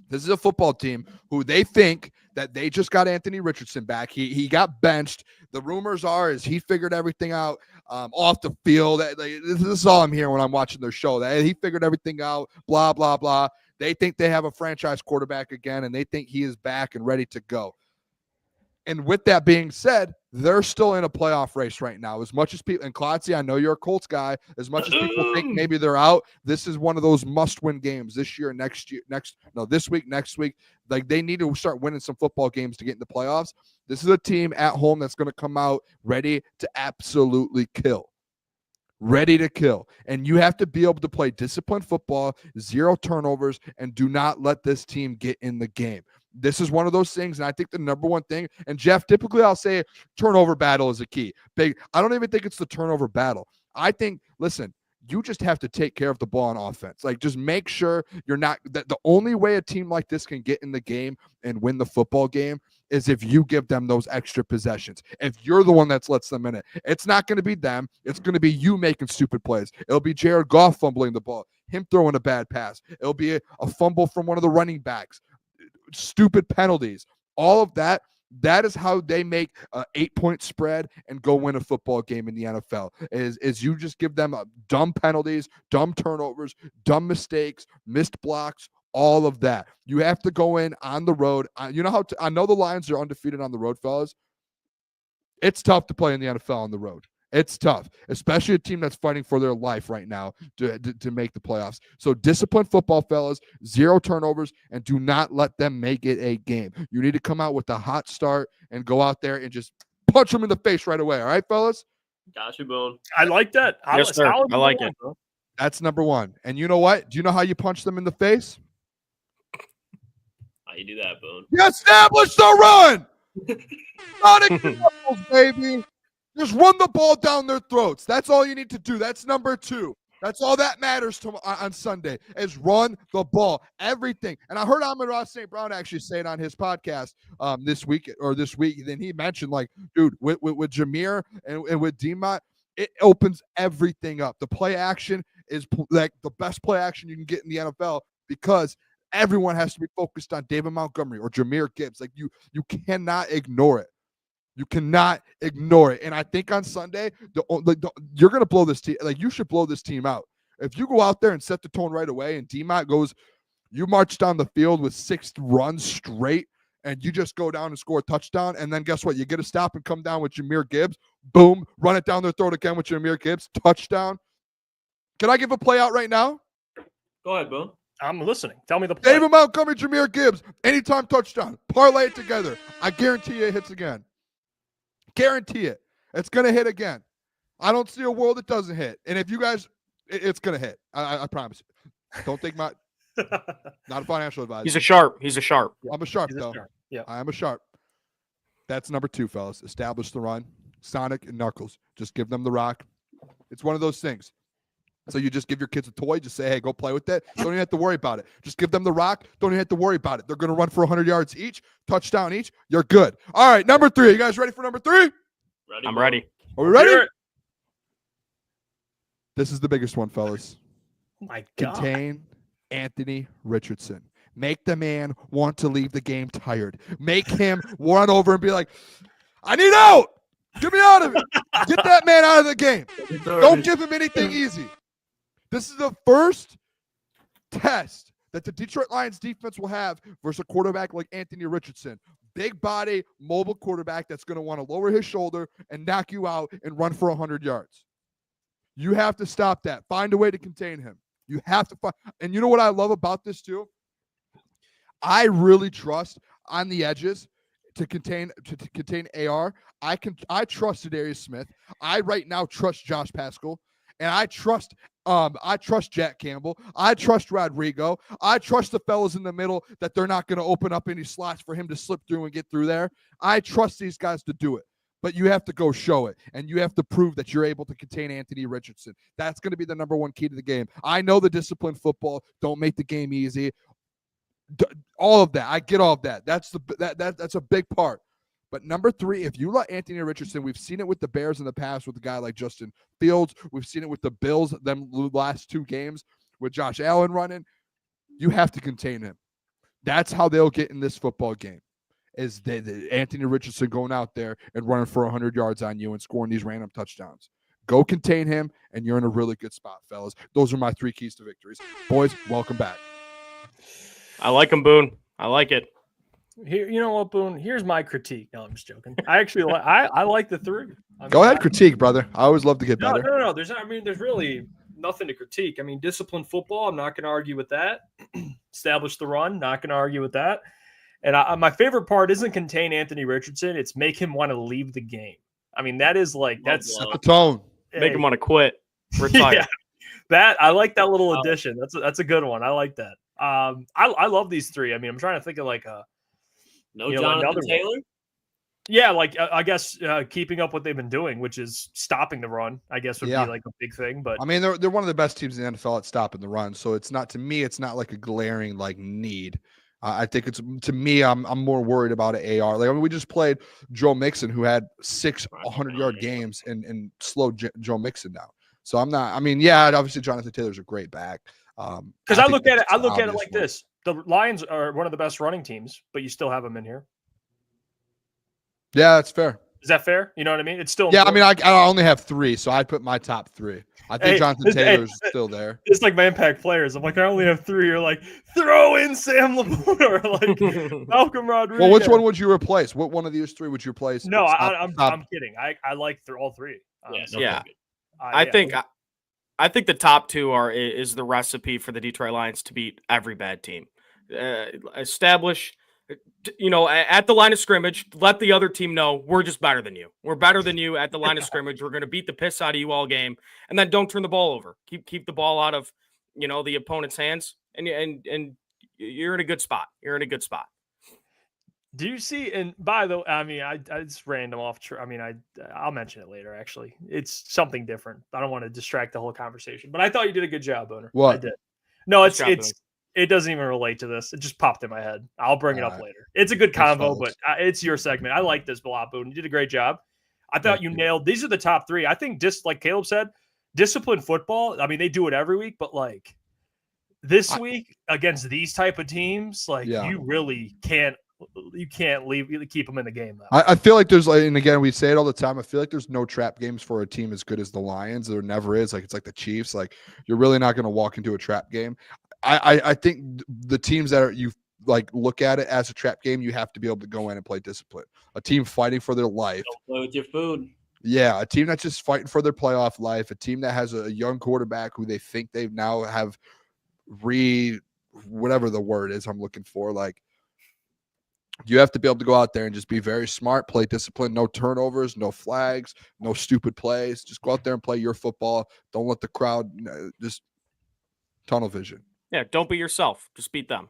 This is a football team who they think that they just got Anthony Richardson back. He got benched. The rumors are he figured everything out off the field. This is all I'm hearing when I'm watching their show. That he figured everything out, blah, blah, blah. They think they have a franchise quarterback again, and they think he is back and ready to go. And with that being said, they're still in a playoff race right now. As much as people, and Klotz, I know you're a Colts guy. As much as people think maybe they're out, this is one of those must-win games this year, this week, next week. Like, they need to start winning some football games to get in the playoffs. This is a team at home that's going to come out ready to absolutely kill. Ready to kill. And you have to be able to play disciplined football, 0 turnovers, and do not let this team get in the game. This is one of those things, and I think the number one thing, and Jeff, typically I'll say turnover battle is a key. I don't even think it's the turnover battle. I think, listen, you just have to take care of the ball on offense. Like, just make sure you're not – that the only way a team like this can get in the game and win the football game is if you give them those extra possessions. If you're the one that lets them in it. It's not going to be them. It's going to be you making stupid plays. It'll be Jared Goff fumbling the ball, him throwing a bad pass. It'll be a fumble from one of the running backs. Stupid penalties, all of that. That is how they make an 8-point spread and go win a football game in the NFL. Is you just give them dumb penalties, dumb turnovers, dumb mistakes, missed blocks, all of that. You have to go in on the road. You know how I know the Lions are undefeated on the road, fellas. It's tough to play in the NFL on the road. It's tough, especially a team that's fighting for their life right now to make the playoffs. So disciplined football, fellas, 0 turnovers, and do not let them make it a game. You need to come out with a hot start and go out there and just punch them in the face right away. All right, fellas? Gotcha, Boone. I like that. Yes, sir. I like it. Bro. That's number one. And you know what? Do you know how you punch them in the face? How you do that, Boone? You establish the run! Not examples, baby. Just run the ball down their throats. That's all you need to do. That's number 2. That's all that matters on Sunday is run the ball. Everything. And I heard Amon-Ra St. Brown actually say it on his podcast this week. Then he mentioned, like, dude, with Jameer and with D-Mont, it opens everything up. The play action is like the best play action you can get in the NFL because everyone has to be focused on David Montgomery or Jahmyr Gibbs. Like, you cannot ignore it. You cannot ignore it. And I think on Sunday, you're going to blow this team. Like, you should blow this team out. If you go out there and set the tone right away and D-Mont goes, you march down the field with 6 runs straight and you just go down and score a touchdown. And then guess what? You get a stop and come down with Jahmyr Gibbs. Boom. Run it down their throat again with Jahmyr Gibbs. Touchdown. Can I give a play out right now? Go ahead, Boone. I'm listening. Tell me the play. David Montgomery, Jahmyr Gibbs. Anytime touchdown. Parlay it together. I guarantee you it hits again. Guarantee it. It's going to hit again. I don't see a world it doesn't hit. And if you guys, it's going to hit. I promise you. Don't think not a financial advisor. He's a sharp. I'm a sharp, He's though. a sharp. Yeah. I am a sharp. That's number 2, fellas. Establish the run. Sonic and Knuckles. Just give them the rock. It's one of those things. So you just give your kids a toy. Just say, hey, go play with it. Don't even have to worry about it. Just give them the rock. Don't even have to worry about it. They're going to run for 100 yards each, touchdown each. You're good. All right, number 3. You guys ready for number 3? Ready, I'm Boone? ready. Are we ready? Sure. This is the biggest one, fellas. Oh my God. Contain Anthony Richardson. Make the man want to leave the game tired. Make him run over and be like, I need out. Get me out of it. Get that man out of the game. Don't give him anything easy. This is the first test that the Detroit Lions defense will have versus a quarterback like Anthony Richardson. Big body, mobile quarterback that's going to want to lower his shoulder and knock you out and run for 100 yards. You have to stop that. Find a way to contain him. You have to find. And you know what I love about this too? I really trust on the edges to contain AR. I trust Zadarius Smith. I right now trust Josh Pascal. And I trust Jack Campbell. I trust Rodrigo. I trust the fellas in the middle that they're not going to open up any slots for him to slip through and get through there. I trust these guys to do it. But you have to go show it, and you have to prove that you're able to contain Anthony Richardson. That's going to be the number 1 key to the game. I know the disciplined football don't make the game easy. All of that. I get all of that. That's a big part. But number 3, if you let Anthony Richardson, we've seen it with the Bears in the past with a guy like Justin Fields. We've seen it with the Bills, them last 2 games with Josh Allen running. You have to contain him. That's how they'll get in this football game, is Anthony Richardson going out there and running for 100 yards on you and scoring these random touchdowns. Go contain him, and you're in a really good spot, fellas. Those are my 3 keys to victories. Boys, welcome back. I like him, Boone. I like it. Here, you know what, Boone? Here's my critique. No, I'm just joking. I actually I like the 3. Go ahead, critique, brother. I always love to get No, better. no. There's really nothing to critique. I mean, disciplined football. I'm not going to argue with that. Establish the run. Not going to argue with that. And my favorite part isn't contain Anthony Richardson. It's make him want to leave the game. I mean, that is like that's Set the tone. Make him want to quit, retire. Yeah, that I like that little addition. That's a good one. I like that. I love these 3. I mean, I'm trying to think of like a Jonathan Taylor. Yeah, like I guess keeping up what they've been doing, which is stopping the run, I guess would be like a big thing. But I mean, they're one of the best teams in the NFL at stopping the run. So it's not, to me, it's not like a glaring like need. I think it's, to me, I'm more worried about an AR. Like, I mean, we just played Joe Mixon, who had 6 100-yard games and slowed Joe Mixon down. So I'm not. I mean, yeah, obviously Jonathan Taylor's a great back. Because I look at it like this: the Lions are one of the best running teams, but you still have them in here. Yeah, that's fair. Is that fair? You know what I mean? It's still important. I mean, I only have 3, so I'd put my top 3. I think Jonathan Taylor's still there. It's like my impact players. I'm like, I only have 3. You're like, throw in Sam LaPorta or like Malcolm Rodriguez. Well, which one would you replace? What one of these 3 would you replace? No, I'm kidding. I like all 3. I think the top 2 is the recipe for the Detroit Lions to beat every bad team. Establish, at the line of scrimmage, let the other team know we're just better than you. We're better than you at the line of scrimmage. We're going to beat the piss out of you all game, and then don't turn the ball over. Keep the ball out of the opponent's hands, and you're in a good spot. You're in a good spot. Do you see? And by the way, I mean, it's random off. I mean, I'll mention it later. Actually, it's something different. I don't want to distract the whole conversation, but I thought you did a good job, Booner. What? I did. No, it doesn't even relate to this. It just popped in my head. I'll bring it up later. It's a good convo, but it's your segment. I like this a lot, Boone. You did a great job. I thought you nailed. These are the top 3. I think just like Caleb said, disciplined football. I mean, they do it every week, but like this week against these type of teams, like you really can't. You can't keep them in the game. I feel like there's and again, we say it all the time. I feel like there's no trap games for a team as good as the Lions. There never is. Like, it's like the Chiefs. Like, you're really not going to walk into a trap game. I think the teams that you like look at it as a trap game, you have to be able to go in and play discipline. A team fighting for their life. Don't play with your food. Yeah, a team that's just fighting for their playoff life. A team that has a young quarterback who they think they now have whatever the word is I'm looking for. Like, you have to be able to go out there and just be very smart, play discipline, no turnovers, no flags, no stupid plays. Just go out there and play your football. Don't let the crowd just tunnel vision. Yeah, don't beat yourself. Just beat them.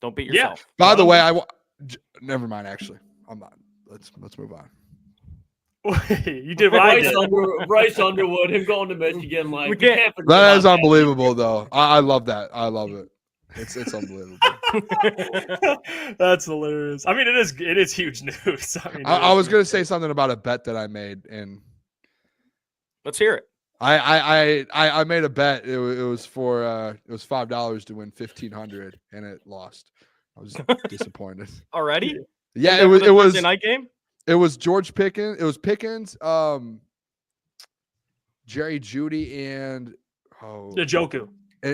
Don't beat yourself. By the way, never mind. Actually, I'm not. Let's move on. You did what I did. Bryce Underwood, him going to Michigan, like that is unbelievable, though. I love that. I love it. It's unbelievable. That's hilarious. I mean, it is huge news. I mean, I was gonna say something about a bet that I made, and let's hear it. I made a bet. It was for it was $5 to win $1,500, and it lost. I was disappointed. Already? Yeah, it was Thursday night game. It was George Pickens. It was Pickens, Jerry Jeudy, and Njoku.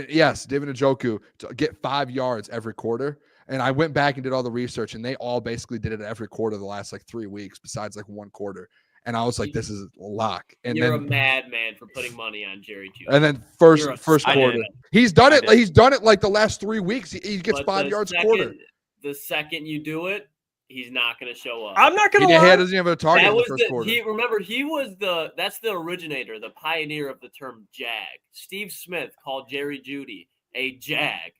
Yes, David Njoku to get 5 yards every quarter. And I went back and did all the research, and they all basically did it every quarter the last 3 weeks, besides one quarter. And I was like, this is a lock. And you're a madman for putting money on Jerry Jeudy. And then first quarter, he's done it. He's done it like the last 3 weeks. He gets 5 yards a quarter. The second you do it, he's not going to show up. I'm not going to lie. He doesn't have a target in the first quarter. He was that's the originator, the pioneer of the term jag. Steve Smith called Jerry Jeudy a jag.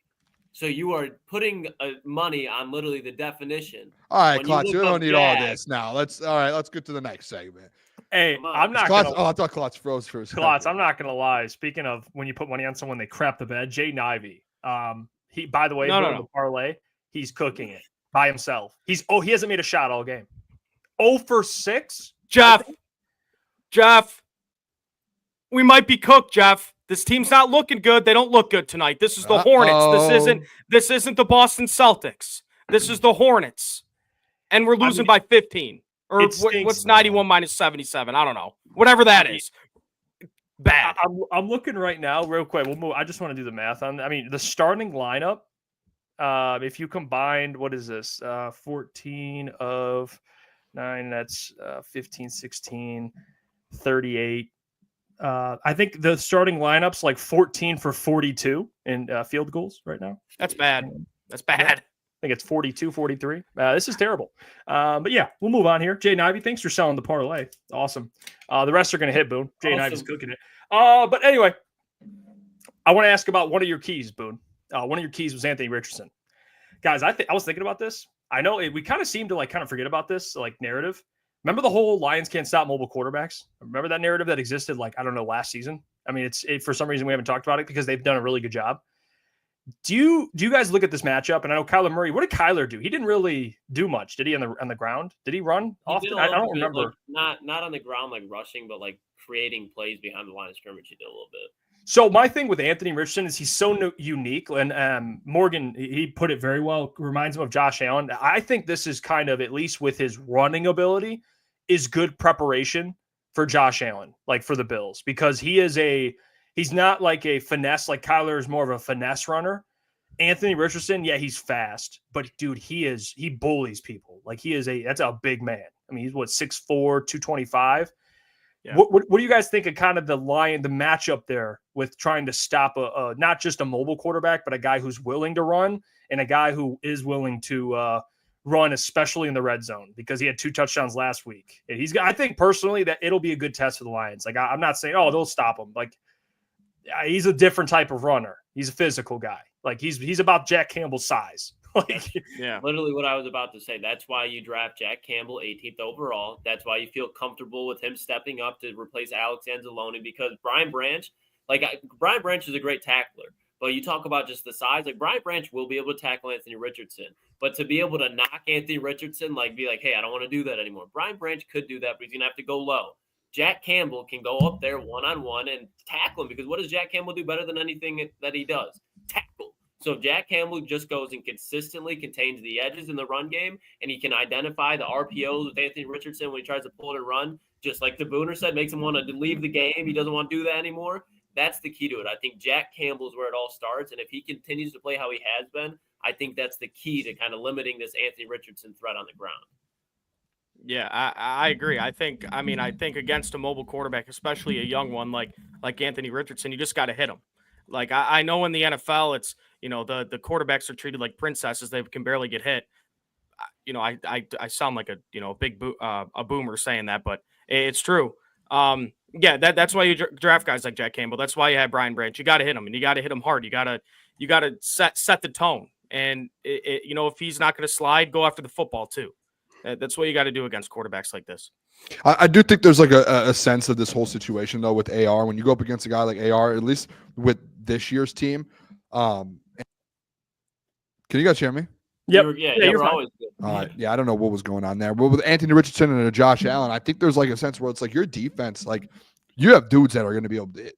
So you are putting money on literally the definition. All right, Klotz, you don't need all this now. Let's get to the next segment. Hey, I'm not Klotz, I thought Klotz froze for a second. Klotz, I'm not going to lie. Speaking of when you put money on someone, they crap the bed. Jay Ivey. He, by the way, the parlay, he's cooking it by himself. He hasn't made a shot all game. 0 for 6. Jeff, we might be cooked, Jeff. This team's not looking good. They don't look good tonight. This is the Hornets. This isn't the Boston Celtics. This is the Hornets. And we're losing by 15. Or what's 91 minus 77? I don't know. Whatever that is. Bad. I'm looking right now real quick. We'll move. I just want to do the math on that. I mean, the starting lineup If you combined, what is this? 14 of 9, that's 15, 16, 38. I think the starting lineup's like 14 for 42 in field goals right now. That's bad. That's bad. I think it's 42, 43. This is terrible. But yeah, we'll move on here. Jay Ivey, thanks for selling the parlay. Awesome. The rest are going to hit, Boone. Jay Ivey's cooking it. But anyway, I want to ask about one of your keys, Boone. One of your keys was Anthony Richardson. Guys, I was thinking about this. I know we kind of seem to kind of forget about this narrative. Remember the whole Lions can't stop mobile quarterbacks? Remember that narrative that existed last season? I mean, for some reason we haven't talked about it because they've done a really good job. Do you guys look at this matchup? And I know Kyler Murray. What did Kyler do? He didn't really do much, did he? On the ground, did he run often? I don't remember. Not on the ground rushing, but creating plays behind the line of scrimmage. He did a little bit. So my thing with Anthony Richardson is he's so unique, and Morgan, he put it very well. Reminds him of Josh Allen. I think this is kind of, at least with his running ability, is good preparation for Josh Allen, for the Bills, because he's not like a finesse, like Kyler is more of a finesse runner. Anthony Richardson, yeah, he's fast, but dude, he bullies people. That's a big man. I mean, he's 6'4", 225. Yeah. What do you guys think of kind of the matchup there with trying to stop not just a mobile quarterback, but a guy who's willing to run and a guy who is willing to run, especially in the red zone, because he had 2 touchdowns last week. And I think personally that it'll be a good test for the Lions. I'm not saying, they'll stop him. He's a different type of runner. He's a physical guy. He's about Jack Campbell's size. Yeah, literally what I was about to say. That's why you draft Jack Campbell 18th overall. That's why you feel comfortable with him stepping up to replace Alex Anzalone, because Brian Branch is a great tackler. But you talk about just the size. Brian Branch will be able to tackle Anthony Richardson. But to be able to knock Anthony Richardson, hey, I don't want to do that anymore. Brian Branch could do that, but he's going to have to go low. Jack Campbell can go up there one-on-one and tackle him, because what does Jack Campbell do better than anything that he does? Tackle. So if Jack Campbell just goes and consistently contains the edges in the run game, and he can identify the RPOs with Anthony Richardson when he tries to pull it and run, just like the Booner said, makes him want to leave the game. He doesn't want to do that anymore. That's the key to it. I think Jack Campbell is where it all starts. And if he continues to play how he has been, I think that's the key to kind of limiting this Anthony Richardson threat on the ground. Yeah, I agree. I think against a mobile quarterback, especially a young one like Anthony Richardson, you just got to hit him. I know in the NFL, it's, the quarterbacks are treated like princesses. They can barely get hit. I sound like a big boomer saying that, but it's true. Yeah, that's why you draft guys like Jack Campbell. That's why you have Brian Branch. You got to hit him, and you got to hit him hard. You got to set the tone. And if he's not going to slide, go after the football too. That's what you got to do against quarterbacks like this. I do think there's a sense of this whole situation though with AR. When you go up against a guy like AR, at least with this year's team. Can you guys hear me? Yep. You're always good. All right. Yeah, I don't know what was going on there. But with Anthony Richardson and Josh Allen, I think there's a sense where it's your defense, you have dudes that are going to be able to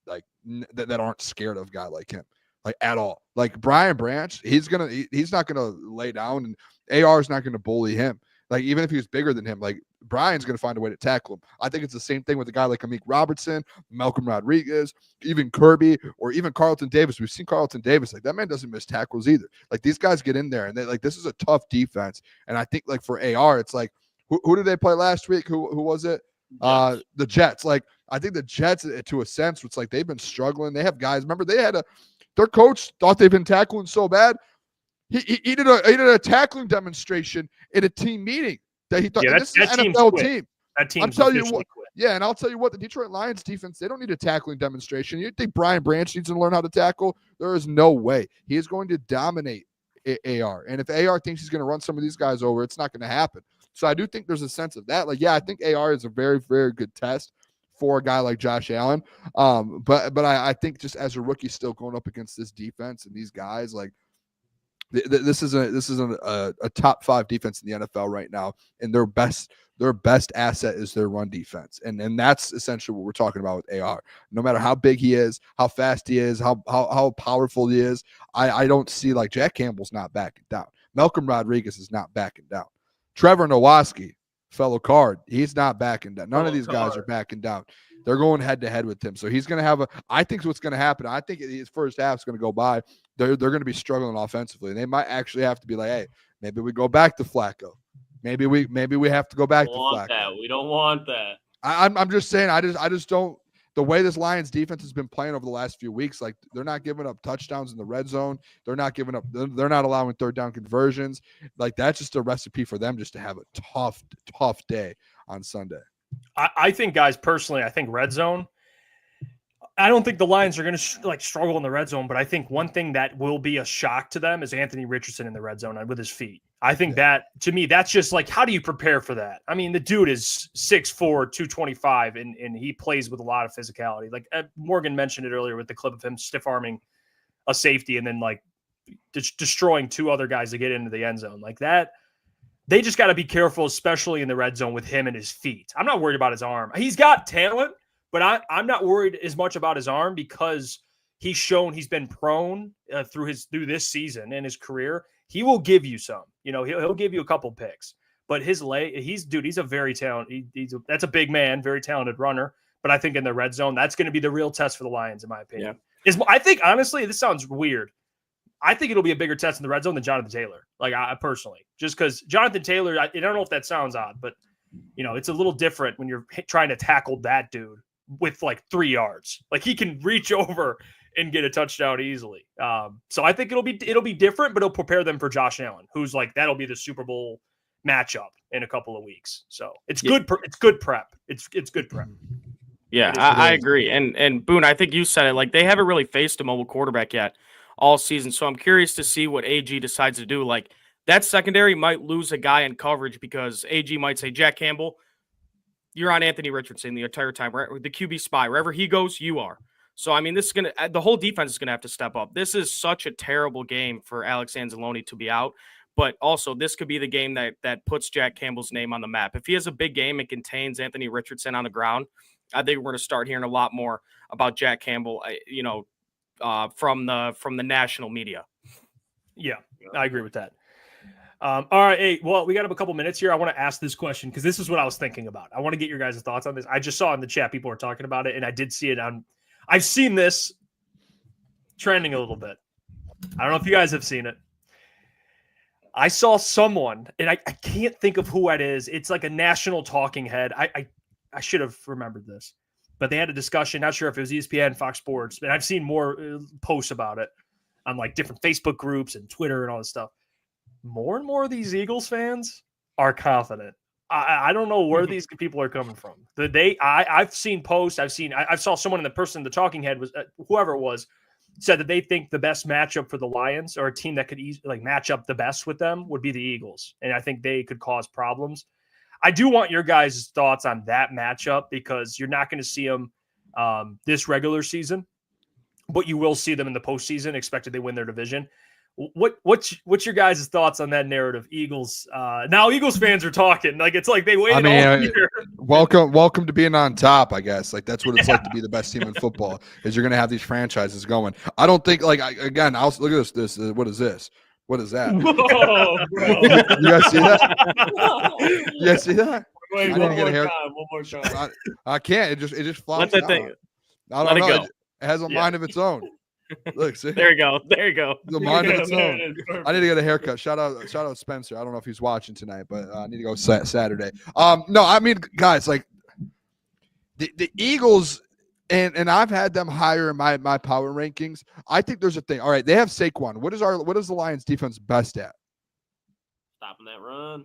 that aren't scared of a guy like him, at all. Brian Branch, he's not gonna lay down, and AR is not gonna bully him. Even if he was bigger than him, Brian's going to find a way to tackle him. I think it's the same thing with a guy like Amik Robertson, Malcolm Rodriguez, even Kirby, or even Carlton Davis. We've seen Carlton Davis. That man doesn't miss tackles either. These guys get in there, and they this is a tough defense. And I think for AR, it's who did they play last week? Who was it? The Jets. I think the Jets, to a sense, it's they've been struggling. They have guys. Remember, their coach thought they've been tackling so bad. He did a tackling demonstration in a team meeting that he thought this is an NFL team. That team. I'm telling you what. Yeah, and I'll tell you what, the Detroit Lions defense, they don't need a tackling demonstration. You think Brian Branch needs to learn how to tackle? There is no way. He is going to dominate AR. And if AR thinks he's going to run some of these guys over, it's not going to happen. So I do think there's a sense of that. I think AR is a very, very good test for a guy like Josh Allen. But I think just as a rookie still going up against this defense and these guys, this is a top 5 defense in the NFL right now, and their best asset is their run defense, and that's essentially what we're talking about with AR. No matter how big he is, how fast he is, how powerful he is, I don't see Jack Campbell's not backing down. Malcolm Rodriguez is not backing down. Trevor Nowatzki, fellow Card. He's not backing down. None of these guys are backing down. They're going head to head with him. So he's going to have I think what's going to happen. I think his first half is going to go by. They're going to be struggling offensively. They might actually have to be like, hey, maybe we go back to Flacco. Maybe we have to go back to Flacco. We don't want that. I'm just saying. I just don't. The way this Lions defense has been playing over the last few weeks, like they're not giving up touchdowns in the red zone. They're not giving up. They're not allowing third down conversions. Like that's just a recipe for them just to have a tough day on Sunday. I think, guys, personally, I think red zone. I don't think the Lions are going to struggle in the red zone, but I think one thing that will be a shock to them is Anthony Richardson in the red zone with his feet. I think that, to me, that's just like, how do you prepare for that? I mean, the dude is 6'4", 225, and he plays with a lot of physicality. Like Morgan mentioned it earlier with the clip of him stiff-arming a safety and then like destroying two other guys to get into the end zone. Like that, they just got to be careful, especially in the red zone with him and his feet. I'm not worried about his arm. He's got talent, but I'm not worried as much about his arm because he's shown he's been prone through this season and his career. He will give you some, he'll give you a couple picks, but his leg, he's a very talented, that's a big man, very talented runner. But I think in the red zone, that's going to be the real test for the Lions, in my opinion. Yeah. I think, honestly, this sounds weird. I think it'll be a bigger test in the red zone than Jonathan Taylor. Like I personally, just because Jonathan Taylor, I don't know if that sounds odd, but it's a little different when you're trying to tackle that dude with like 3 yards. Like he can reach over and get a touchdown easily. So I think it'll be different, but it'll prepare them for Josh Allen, who's like, that'll be the Super Bowl matchup in a couple of weeks. So it's good. It's good prep. It's good prep. Yeah, I agree. And Boone, I think you said it, like they haven't really faced a mobile quarterback yet all season. So I'm curious to see what AG decides to do. Like that secondary might lose a guy in coverage because AG might say, Jack Campbell, you're on Anthony Richardson the entire time, right? The QB spy, wherever he goes, you are. So, I mean, the whole defense is going to have to step up. This is such a terrible game for Alex Anzalone to be out, but also this could be the game that puts Jack Campbell's name on the map. If he has a big game and contains Anthony Richardson on the ground, I think we're going to start hearing a lot more about Jack Campbell, from the national media. Yeah, I agree with that. All right. Hey, well, we got a couple minutes here. I want to ask this question because this is what I was thinking about. I want to get your guys' thoughts on this. I just saw in the chat people were talking about it, and I did see it I've seen this trending a little bit. I don't know if you guys have seen it. I saw someone, and I can't think of who it is. It's like a national talking head. I should have remembered this, but they had a discussion. Not sure if it was ESPN, Fox Sports, and I've seen more posts about it on like different Facebook groups and Twitter and all this stuff. More and more of these Eagles fans are confident. I don't know where these people are coming from. I've seen posts. I saw someone the talking head was whoever it was said that they think the best matchup for the Lions or a team that could match up the best with them would be the Eagles. And I think they could cause problems. I do want your guys' thoughts on that matchup because you're not going to see them this regular season, but you will see them in the postseason, expected they win their division. What's your guys' thoughts on that narrative? Eagles. Now Eagles fans are talking. Like it's like they waited all year. Welcome to being on top, I guess. Like that's what it's like to be the best team in football. Is you're gonna have these franchises going. I don't think look at this. What is this? What is that? Whoa, you guys see that? You guys see that? Wait, one more time. I can't. It just flops. Let that thing. I don't know. It has a mind of its own. Look, see? There you go. The mind of its own. I need to get a haircut. Shout out Spencer. I don't know if he's watching tonight, but I need to go Saturday. No, I mean, guys, like the Eagles, and I've had them higher in my power rankings. I think there's a thing. All right, they have Saquon. What is the Lions defense best at?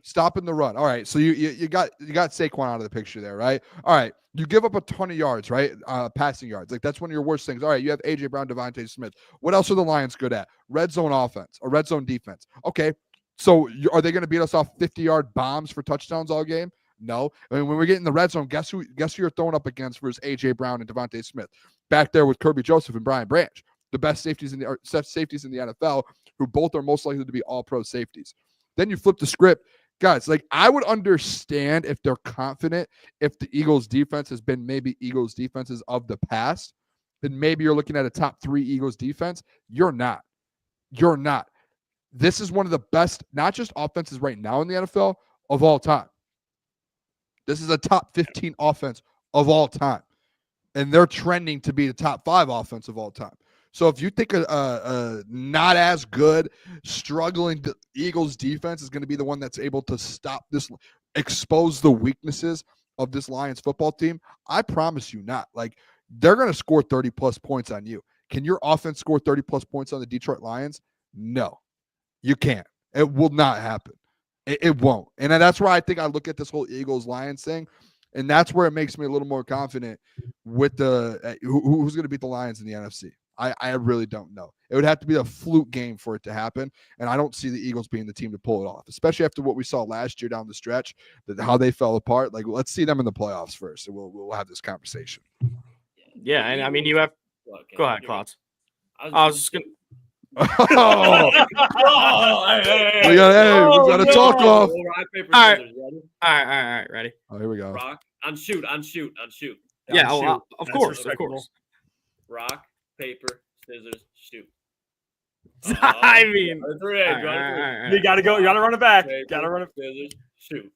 Stopping the run. All right, so you got Saquon out of the picture there, right? All right. You give up a ton of yards, right? Passing yards. Like, that's one of your worst things. All right, you have A.J. Brown, Devontae Smith. What else are the Lions good at? Red zone offense or red zone defense. Okay, so are they going to beat us off 50-yard bombs for touchdowns all game? No. I mean, when we're getting the red zone, guess who you're throwing up against versus A.J. Brown and Devontae Smith? Back there with Kirby Joseph and Brian Branch, the best safeties in the NFL, who both are most likely to be all-pro safeties. Then you flip the script. Guys, like I would understand if they're confident if the Eagles defense has been maybe Eagles defenses of the past, then maybe you're looking at a top 3 Eagles defense. You're not. This is one of the best, not just offenses right now in the NFL, of all time. This is a top 15 offense of all time. And they're trending to be the top 5 offense of all time. So if you think a not as good, struggling Eagles defense is going to be the one that's able to stop this, expose the weaknesses of this Lions football team, I promise you not. Like, they're going to score 30-plus points on you. Can your offense score 30-plus points on the Detroit Lions? No, you can't. It will not happen. It won't. And that's why I think I look at this whole Eagles-Lions thing, and that's where it makes me a little more confident with the who's going to beat the Lions in the NFC. I really don't know. It would have to be a fluke game for it to happen, and I don't see the Eagles being the team to pull it off, especially after what we saw last year down the stretch, how they fell apart. Like, let's see them in the playoffs first, and we'll have this conversation. Yeah, and I mean, you have – go ahead, Klotz. I I was just going to Oh, we got to talk off. Rock, paper, All right. scissors. Ready? All right, ready? Oh, here we go. Rock. On shoot. Yeah, shoot. of That's course. respectable. Rock, paper, scissors, shoot. I mean, Three. all right. You got to go. You got to run it back. Paper, Got to run it. scissors, shoot.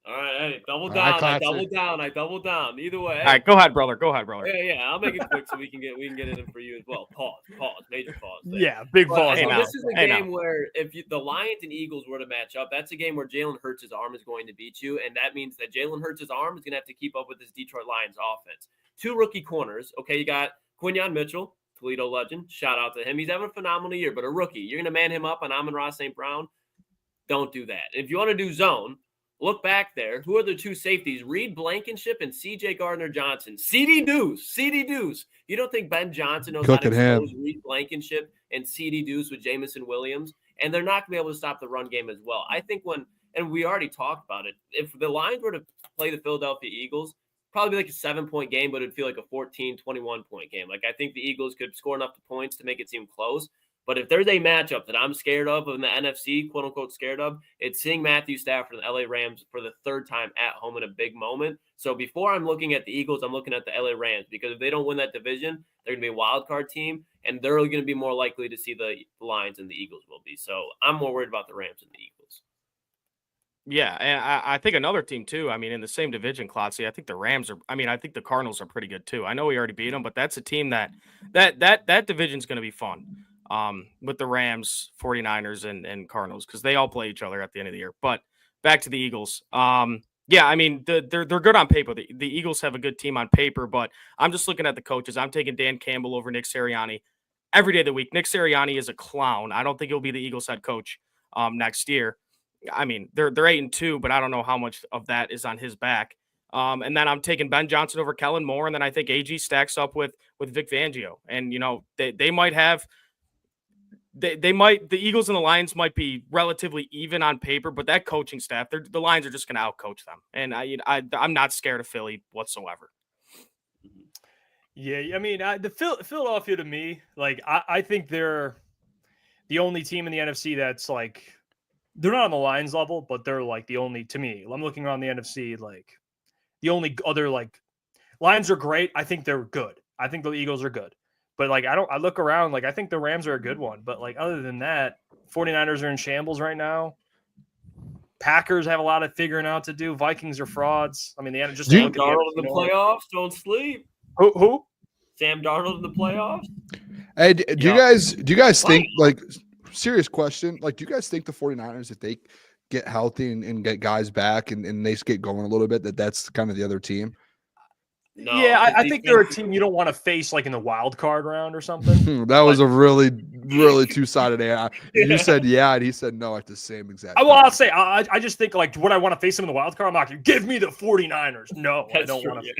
All right, hey, double All down. right, I double classic. down. I double down. Either way. All right, go ahead, brother. Yeah. I'll make it quick so we can get it in for you as well. Pause. Major pause. there. Yeah, big But, pause. Hey, so now. this is a Hey, game now. where if the Lions and Eagles were to match up, that's a game where Jalen Hurts' arm is going to beat you, and that means that Jalen Hurts' arm is going to have to keep up with this Detroit Lions offense. 2 rookie corners. Okay, you got Quinyon Mitchell, Toledo legend. Shout out to him. He's having a phenomenal year, but a rookie. You're going to man him up on Amon-Ra St. Brown? Don't do that. If you want to do zone, look back there. Who are the 2 safeties? Reed Blankenship and C.J. Gardner-Johnson. CD Deuce. You don't think Ben Johnson knows Cooking how to him. expose Reed Blankenship and CD Deuce with Jamison Williams? And they're not going to be able to stop the run game as well. I think and we already talked about it, if the Lions were to play the Philadelphia Eagles, probably be like a 7-point game, but it'd feel like a 14, 21-point game. Like, I think the Eagles could score enough points to make it seem close. But if there's a matchup that I'm scared of in the NFC, quote unquote scared of, it's seeing Matthew Stafford and the LA Rams for the 3rd time at home in a big moment. So before I'm looking at the Eagles, I'm looking at the LA Rams, because if they don't win that division, they're going to be a wild card team, and they're going to be more likely to see the Lions than the Eagles will be. So I'm more worried about the Rams than the Eagles. Yeah, and I think another team too. I mean, in the same division, Klotzy, I think the Rams are. I mean, I think the Cardinals are pretty good too. I know we already beat them, but that's a team that division's going to be fun. With the Rams, 49ers, and Cardinals, because they all play each other at the end of the year. But back to the Eagles. Yeah, I mean, they're good on paper. The Eagles have a good team on paper, but I'm just looking at the coaches. I'm taking Dan Campbell over Nick Sirianni every day of the week. Nick Sirianni is a clown. I don't think he'll be the Eagles head coach next year. I mean, they're 8-2, but I don't know how much of that is on his back. And then I'm taking Ben Johnson over Kellen Moore, and then I think AG stacks up with Vic Fangio. And, you know, they might have – the Eagles and the Lions might be relatively even on paper, but that coaching staff, the Lions are just going to outcoach them. And I'm not scared of Philly whatsoever. Yeah, I mean, the Philadelphia to me, like I think they're the only team in the NFC that's like, they're not on the Lions level, but they're like the only, to me, I'm looking around the NFC, like the only other, like, Lions are great. I think they're good. I think the Eagles are good. But, like, I look around, like, I think the Rams are a good one. But, like, other than that, 49ers are in shambles right now. Packers have a lot of figuring out to do. Vikings are frauds. I mean, they had just Sam Darnold in the playoffs. Don't sleep. Who? Sam Darnold in the playoffs. Hey, do you guys think, like, serious question, like, do you guys think the 49ers, if they get healthy and get guys back and they get going a little bit, that's kind of the other team? No, yeah, I think they're a team you don't want to face like in the wild card round or something. That was a really, really two-sided answer. You said yeah, and he said no at the same exact time. Well, I'll say I just think, like, would I want to face them in the wild card? I'm not going to give me the 49ers. No, I don't want to.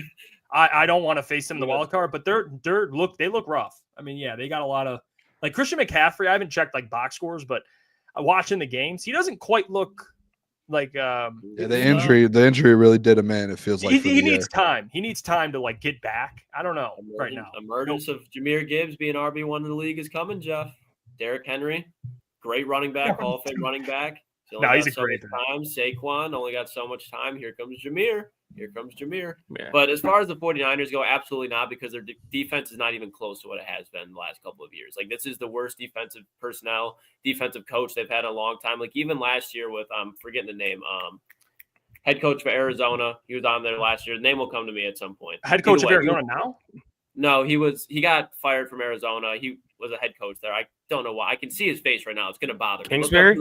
I don't want to face them in the wild card, but they look rough. I mean, yeah, they got a lot of, like, Christian McCaffrey. I haven't checked like box scores, but watching the games, he doesn't quite look like the injury really did him in. It feels like he needs time. He needs time to, like, get back. I don't know right now. Emergence of Jahmyr Gibbs being RB1 in the league is coming, Jeff. Derrick Henry, great running back, Hall of Fame running back. He's a great time. Saquon only got so much time. Here comes Jahmyr. Yeah. But as far as the 49ers go, absolutely not, because their defense is not even close to what it has been the last couple of years. Like, this is the worst defensive personnel, defensive coach they've had in a long time. Like, even last year with, I'm forgetting the name, head coach for Arizona. He was on there last year. The name will come to me at some point. Head coach of Either way, Arizona now? No, he got fired from Arizona. He was a head coach there. I don't know why. I can see his face right now. It's going to bother me. Kingsbury?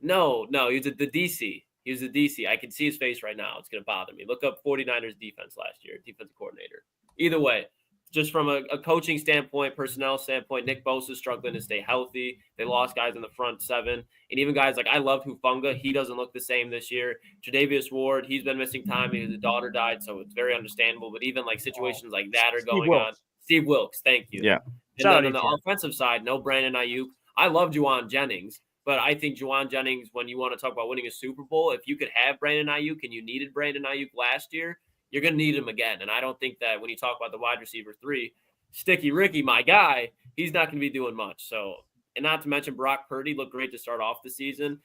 No, he was at the DC. He was the DC. I can see his face right now. It's going to bother me. Look up 49ers defense last year, defensive coordinator. Either way, just from a coaching standpoint, personnel standpoint, Nick Bosa's struggling to stay healthy. They lost guys in the front seven. And even guys like I love Hufanga. He doesn't look the same this year. Tre'Davious Ward, he's been missing time because his daughter died, so it's very understandable. But even like situations like that are going on. Steve Wilkes, thank you. Yeah. And then on the offensive side, no Brandon Ayuk. I love Juwan Jennings, but I think Juwan Jennings, when you want to talk about winning a Super Bowl, if you could have Brandon Ayuk and you needed Brandon Ayuk last year, you're going to need him again. And I don't think that when you talk about the wide receiver 3, Sticky Ricky, my guy, he's not going to be doing much. So, and not to mention Brock Purdy looked great to start off the season.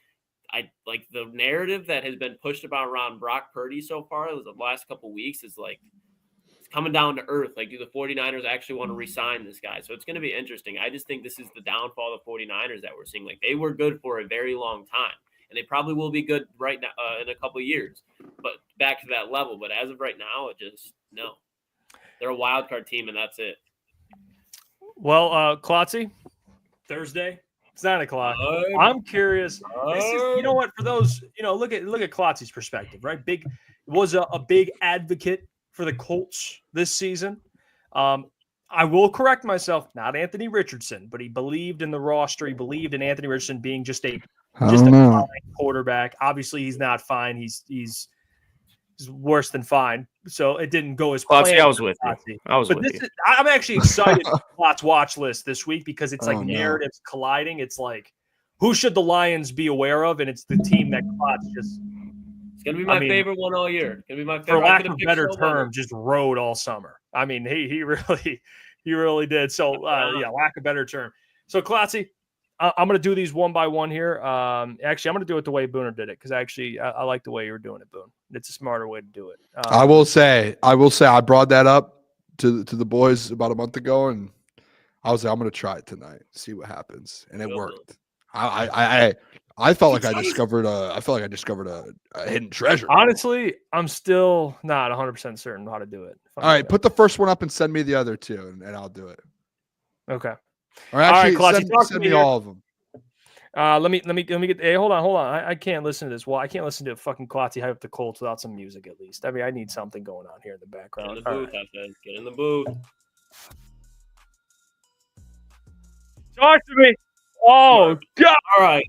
I like the narrative that has been pushed around Brock Purdy so far the last couple of weeks is like it's coming down to earth. Like, do the 49ers actually want to re-sign this guy? So it's going to be interesting. I just think this is the downfall of the 49ers that we're seeing. Like, they were good for a very long time, and they probably will be good right now in a couple of years, but back to that level. But as of right now, no. They're a wild card team, and that's it. Well, Klotzy, Thursday, it's 9 o'clock. I'm curious. You know what? For those, look at Klotzy's perspective, right? Was a big advocate for the Colts this season. I will correct myself, not Anthony Richardson, but he believed in the roster. He believed in Anthony Richardson being just a fine quarterback. Obviously, he's not fine. He's worse than fine. So it didn't go as planned. I was with you. I'm actually excited for Klotz watch list this week because it's narratives colliding. It's like, who should the Lions be aware of? And it's the team that Klotz just. It's gonna be my favorite one all year. It's gonna be my favorite. For lack of a better term, just rode all summer. I mean, he really did. So lack of better term. So Klotzy, I'm going to do these one by one here. Actually, I'm going to do it the way Booner did it because I like the way you were doing it, Boone. It's a smarter way to do it. I will say, I brought that up to the boys about a month ago, and I was like, I'm going to try it tonight, see what happens, and it worked. I felt like I discovered a hidden treasure. Honestly, I'm still not 100% certain how to do it. All right, put the first one up and send me the other two, and I'll do it. Okay. Or actually, all right, send me all of them. Let me get. Hey, hold on. I can't listen to this. Well, I can't listen to fucking Klotzy hype up the Colts without some music at least. I mean, I need something going on here in the background. Get in the booth, Get in the booth. Talk to me. Oh God! All right.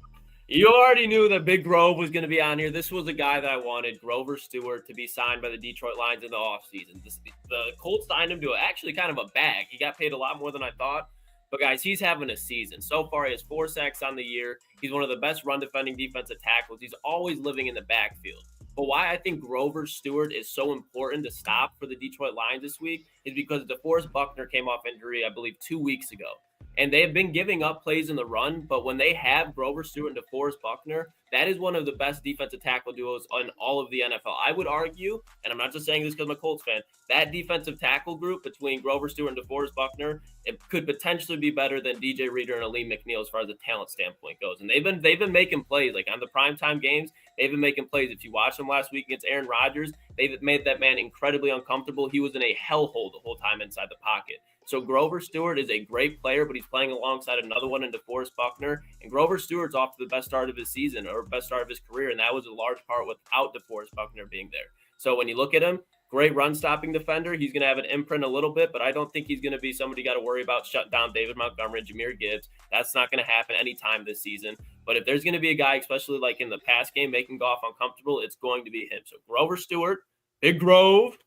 You already knew that Big Grove was going to be on here. This was a guy that I wanted, Grover Stewart, to be signed by the Detroit Lions in the offseason. The Colts signed him to actually kind of a bag. He got paid a lot more than I thought. But, guys, he's having a season. So far, he has 4 sacks on the year. He's one of the best run-defending defensive tackles. He's always living in the backfield. But why I think Grover Stewart is so important to stop for the Detroit Lions this week is because DeForest Buckner came off injury, I believe, 2 weeks ago. And they have been giving up plays in the run, but when they have Grover Stewart and DeForest Buckner, that is one of the best defensive tackle duos in all of the NFL. I would argue, and I'm not just saying this because I'm a Colts fan, that defensive tackle group between Grover Stewart and DeForest Buckner, it could potentially be better than DJ Reader and Aleem McNeil as far as the talent standpoint goes. And they've been making plays. Like on the primetime games, they've been making plays. If you watched them last week against Aaron Rodgers, they've made that man incredibly uncomfortable. He was in a hellhole the whole time inside the pocket. So Grover Stewart is a great player, but he's playing alongside another one in DeForest Buckner. And Grover Stewart's off to the best start of his season or best start of his career, and that was a large part without DeForest Buckner being there. So when you look at him, great run-stopping defender. He's going to have an imprint a little bit, but I don't think he's going to be somebody you got to worry about shutting down David Montgomery and Jahmyr Gibbs. That's not going to happen anytime this season. But if there's going to be a guy, especially like in the pass game, making Goff uncomfortable, it's going to be him. So Grover Stewart, Big Grove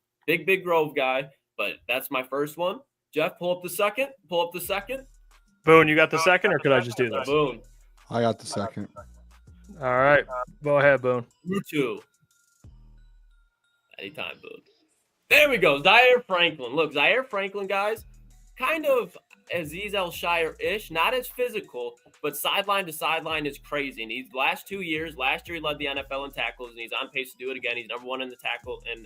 guy, but that's my first one. Jeff, pull up the second. Boone, you got the second, or could I just do this? Boone. I got the second. All right. Go ahead, Boone. You too. Anytime, Boone. There we go. Zaire Franklin. Look, Zaire Franklin, guys, kind of Azeez Al-Shire-ish, not as physical, but sideline to sideline is crazy. And he's last year he led the NFL in tackles, and he's on pace to do it again. He's number one in the NFL in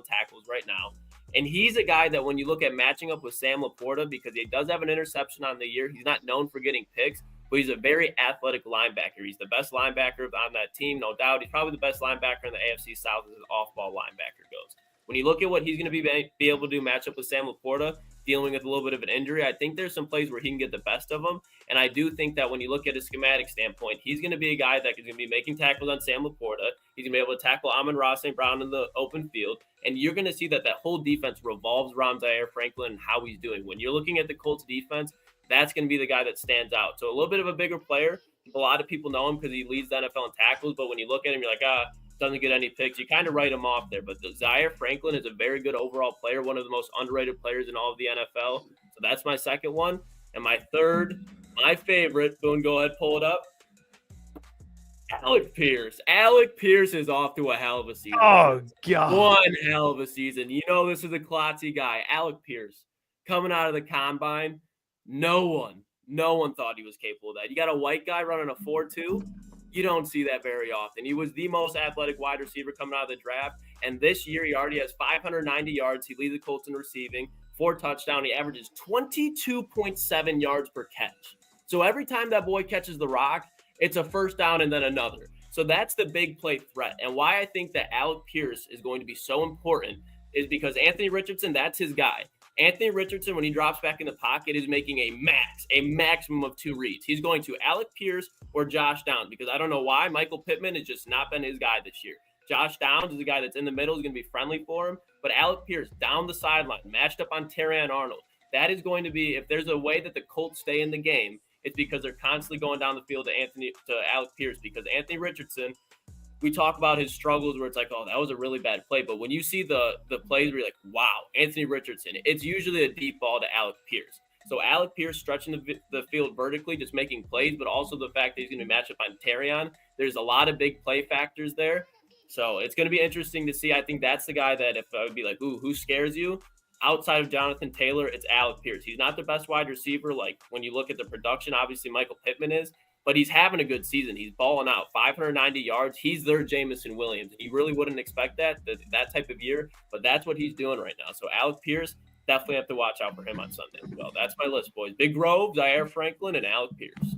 tackles right now. And he's a guy that when you look at matching up with Sam Laporta, because he does have an interception on the year, he's not known for getting picks, but he's a very athletic linebacker. He's the best linebacker on that team, no doubt. He's probably the best linebacker in the AFC South as an off-ball linebacker goes. When you look at what he's going to be able to do match up with Sam Laporta, dealing with a little bit of an injury, I think there's some plays where he can get the best of them. And I do think that when you look at a schematic standpoint, he's going to be a guy that is going to be making tackles on Sam Laporta. He's going to be able to tackle Amon-Ra St. Brown in the open field. And you're going to see that whole defense revolves around Zaire Franklin and how he's doing. When you're looking at the Colts defense, that's going to be the guy that stands out. So a little bit of a bigger player. A lot of people know him because he leads the NFL in tackles. But when you look at him, you're like, doesn't get any picks. You kind of write him off there. But Zaire Franklin is a very good overall player, one of the most underrated players in all of the NFL. So that's my second one. And my third, my favorite, Boone, go ahead, pull it up. Alec Pierce. Alec Pierce is off to a hell of a season. Oh, God. One hell of a season. You know this is a klotzy guy. Alec Pierce coming out of the combine. No one thought he was capable of that. You got a white guy running a 4.2. You don't see that very often. He was the most athletic wide receiver coming out of the draft. And this year, he already has 590 yards. He leads the Colts in receiving, 4 touchdowns. He averages 22.7 yards per catch. So every time that boy catches the rock, it's a first down and then another. So that's the big play threat. And why I think that Alec Pierce is going to be so important is because Anthony Richardson, that's his guy. Anthony Richardson, when he drops back in the pocket, is making a maximum of 2 reads. He's going to Alec Pierce or Josh Downs because I don't know why Michael Pittman has just not been his guy this year. Josh Downs is a guy that's in the middle, is going to be friendly for him. But Alec Pierce down the sideline, matched up on Terrion Arnold. That is going to be, if there's a way that the Colts stay in the game, it's because they're constantly going down the field to Alec Pierce because Anthony Richardson, we talk about his struggles where it's like, oh, that was a really bad play. But when you see the plays where you're like, wow, Anthony Richardson, it's usually a deep ball to Alec Pierce. So Alec Pierce stretching the field vertically, just making plays, but also the fact that he's going to match up on Terrion. There's a lot of big play factors there. So it's going to be interesting to see. I think that's the guy that if I would be like, ooh, who scares you? Outside of Jonathan Taylor, it's Alec Pierce. He's not the best wide receiver. Like when you look at the production, obviously Michael Pittman is. But he's having a good season. He's balling out 590 yards. He's their Jamison Williams. You really wouldn't expect that type of year, but that's what he's doing right now. So Alec Pierce, definitely have to watch out for him on Sunday as well. That's my list, boys. Big Grove, Zaire Franklin, and Alec Pierce.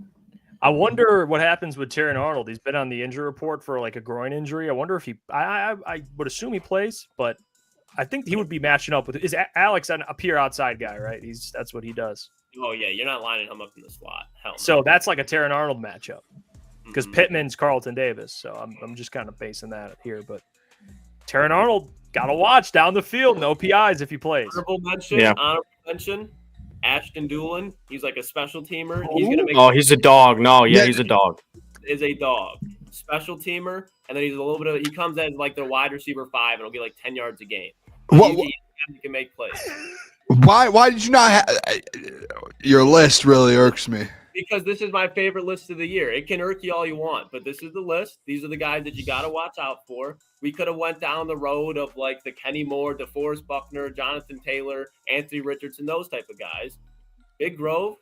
I wonder what happens with Terrion Arnold. He's been on the injury report for like a groin injury. I wonder if I would assume he plays, but I think he would be matching up with. Is Alex a pure outside guy, right? That's what he does. Oh, yeah, you're not lining him up in the slot. Hell no. So that's like a Terrion Arnold matchup because Pittman's Carlton Davis. So I'm just kind of basing that here. But Terrion Arnold, got to watch down the field. No PIs if he plays. Honorable mention, Ashton Doolin. He's like a special teamer. He's gonna make he's a dog. No, he's a dog. Is a dog. Special teamer. And then he's a little bit of, he comes as like their wide receiver 5 and he'll get like 10 yards a game. He can make plays. Why did you not have your list? Really irks me because this is my favorite list of the year. It can irk you all you want, but this is the list. These are the guys that you got to watch out for. We could have went down the road of like the Kenny Moore, DeForest Buckner, Jonathan Taylor, Anthony Richardson, those type of guys. Big Grove,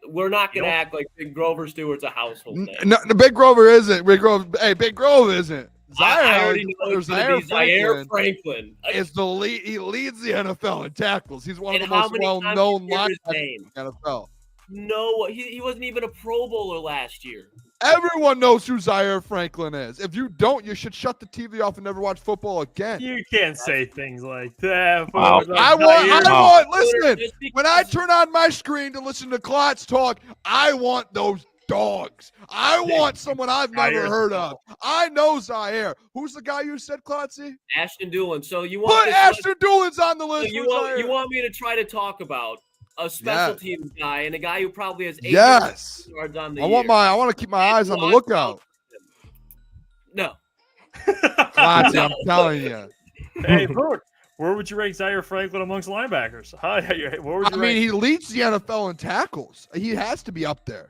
we're not going to act like Big Grover Stewart's a household name. No, Big Grover isn't. Big Grove isn't. I already know it's going to be Zaire Franklin. Is the lead. He leads the NFL in tackles. He's one of the most well-known linebackers in the NFL. No, he wasn't even a Pro Bowler last year. Everyone knows who Zaire Franklin is. If you don't, you should shut the TV off and never watch football again. You can't say things like that. Wow. I want. Listen, when I turn on my screen to listen to Klotz talk, I want those dogs. I want someone I've never heard of. I know Zaire. Who's the guy you said, Klotzy? Ashton Doolin. So you want put Ashton Doolin's on the list. So you want me to try to talk about a special teams guy and a guy who probably has 8 yards on the year. I want to keep my eyes on the lookout. No. Klotzy, I'm telling you. Hey, Boone, where would you rank Zaire Franklin amongst linebackers? He leads the NFL in tackles. He has to be up there.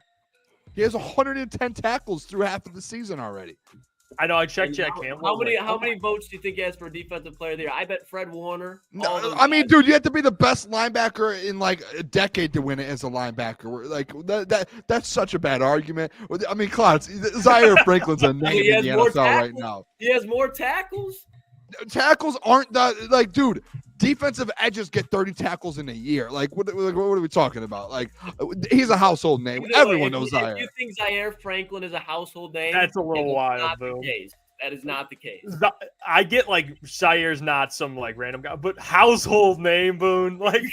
He has 110 tackles through half of the season already. I know. I checked Jack Campbell. How many votes do you think he has for defensive player of the year? I bet Fred Warner. No, I mean, dude, you have to be the best linebacker in like a decade to win it as a linebacker. Like that's such a bad argument. I mean, Klotz, Zaire Franklin's a name in the NFL right now. He has more tackles. Tackles aren't that like, dude. defensive edges get 30 tackles in a year. Like, what are we talking about? Like, he's a household name. Everyone knows Zaire. If you think Zaire Franklin is a household name, That's a little it is wild, not the Boom. case. That is not the case. I get like Zaire's not some like random guy, but household name, Boone. Like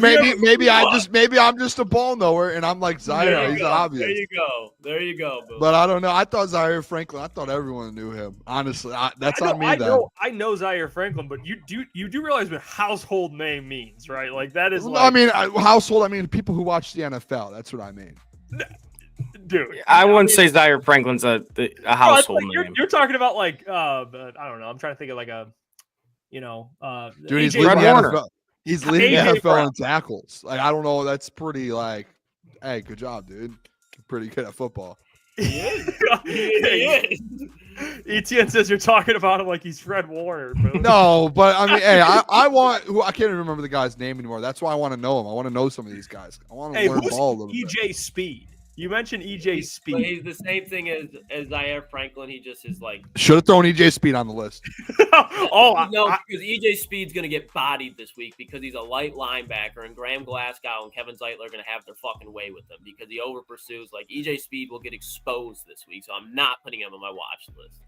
maybe I'm just a ball knower and I'm like Zaire. He's obvious. There you go. Boone. But I don't know. I thought Zaire Franklin. I thought everyone knew him. Honestly, that's on me. I know Zaire Franklin, but you do realize what household name means, right? Like that is. I mean, household. I mean, people who watch the NFL. That's what I mean. Dude, I wouldn't say Zaire Franklin's a household name. You're talking about like I don't know. I'm trying to think of like a, dude, he's leading the NFL. He's leading the NFL in tackles. Like I don't know. That's pretty like, hey, good job, dude. You're pretty good at football. He is. ETN says you're talking about him like he's Fred Warner. Bro. No, but I mean, hey, I can't even remember the guy's name anymore. That's why I want to know him. I want to know some of these guys. I want to learn ball a little bit. EJ Speed. You mentioned EJ Speed. He's the same thing as Zaire Franklin. He just is like should have thrown EJ Speed on the list. Because EJ Speed's going to get bodied this week because he's a light linebacker, and Graham Glasgow and Kevin Zeitler are going to have their fucking way with him because he over pursues. Like EJ Speed will get exposed this week, so I'm not putting him on my watch list.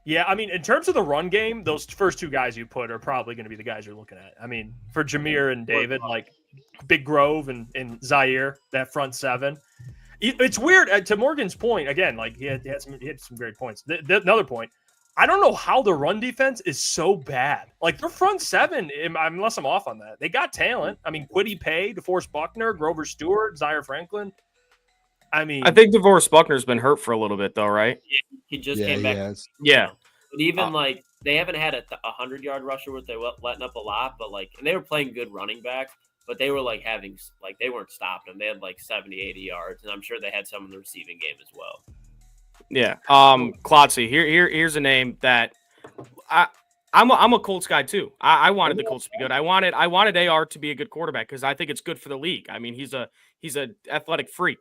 Yeah, I mean, in terms of the run game, those first two guys you put are probably going to be the guys you're looking at. I mean, for Jameer and David, like Big Grove and Zaire, that front seven. It's weird. To Morgan's point, again, like he had some great points. Another point, I don't know how the run defense is so bad. Like their front seven, unless I'm off on that, they got talent. I mean, Kwity Paye, DeForest Buckner, Grover Stewart, Zaire Franklin. I mean, I think DeForest Buckner's been hurt for a little bit though, right? Yeah, he just came back. Yeah. But even like they haven't had a 100-yard rusher where they're letting up a lot, but like, and they were playing good running back. But they were like they weren't stopping them. They had like 70, 80 yards, and I'm sure they had some in the receiving game as well. Yeah. Klotzy, here's a name that I'm a Colts guy too. I wanted the Colts to be good. I wanted AR to be a good quarterback because I think it's good for the league. I mean, he's an athletic freak.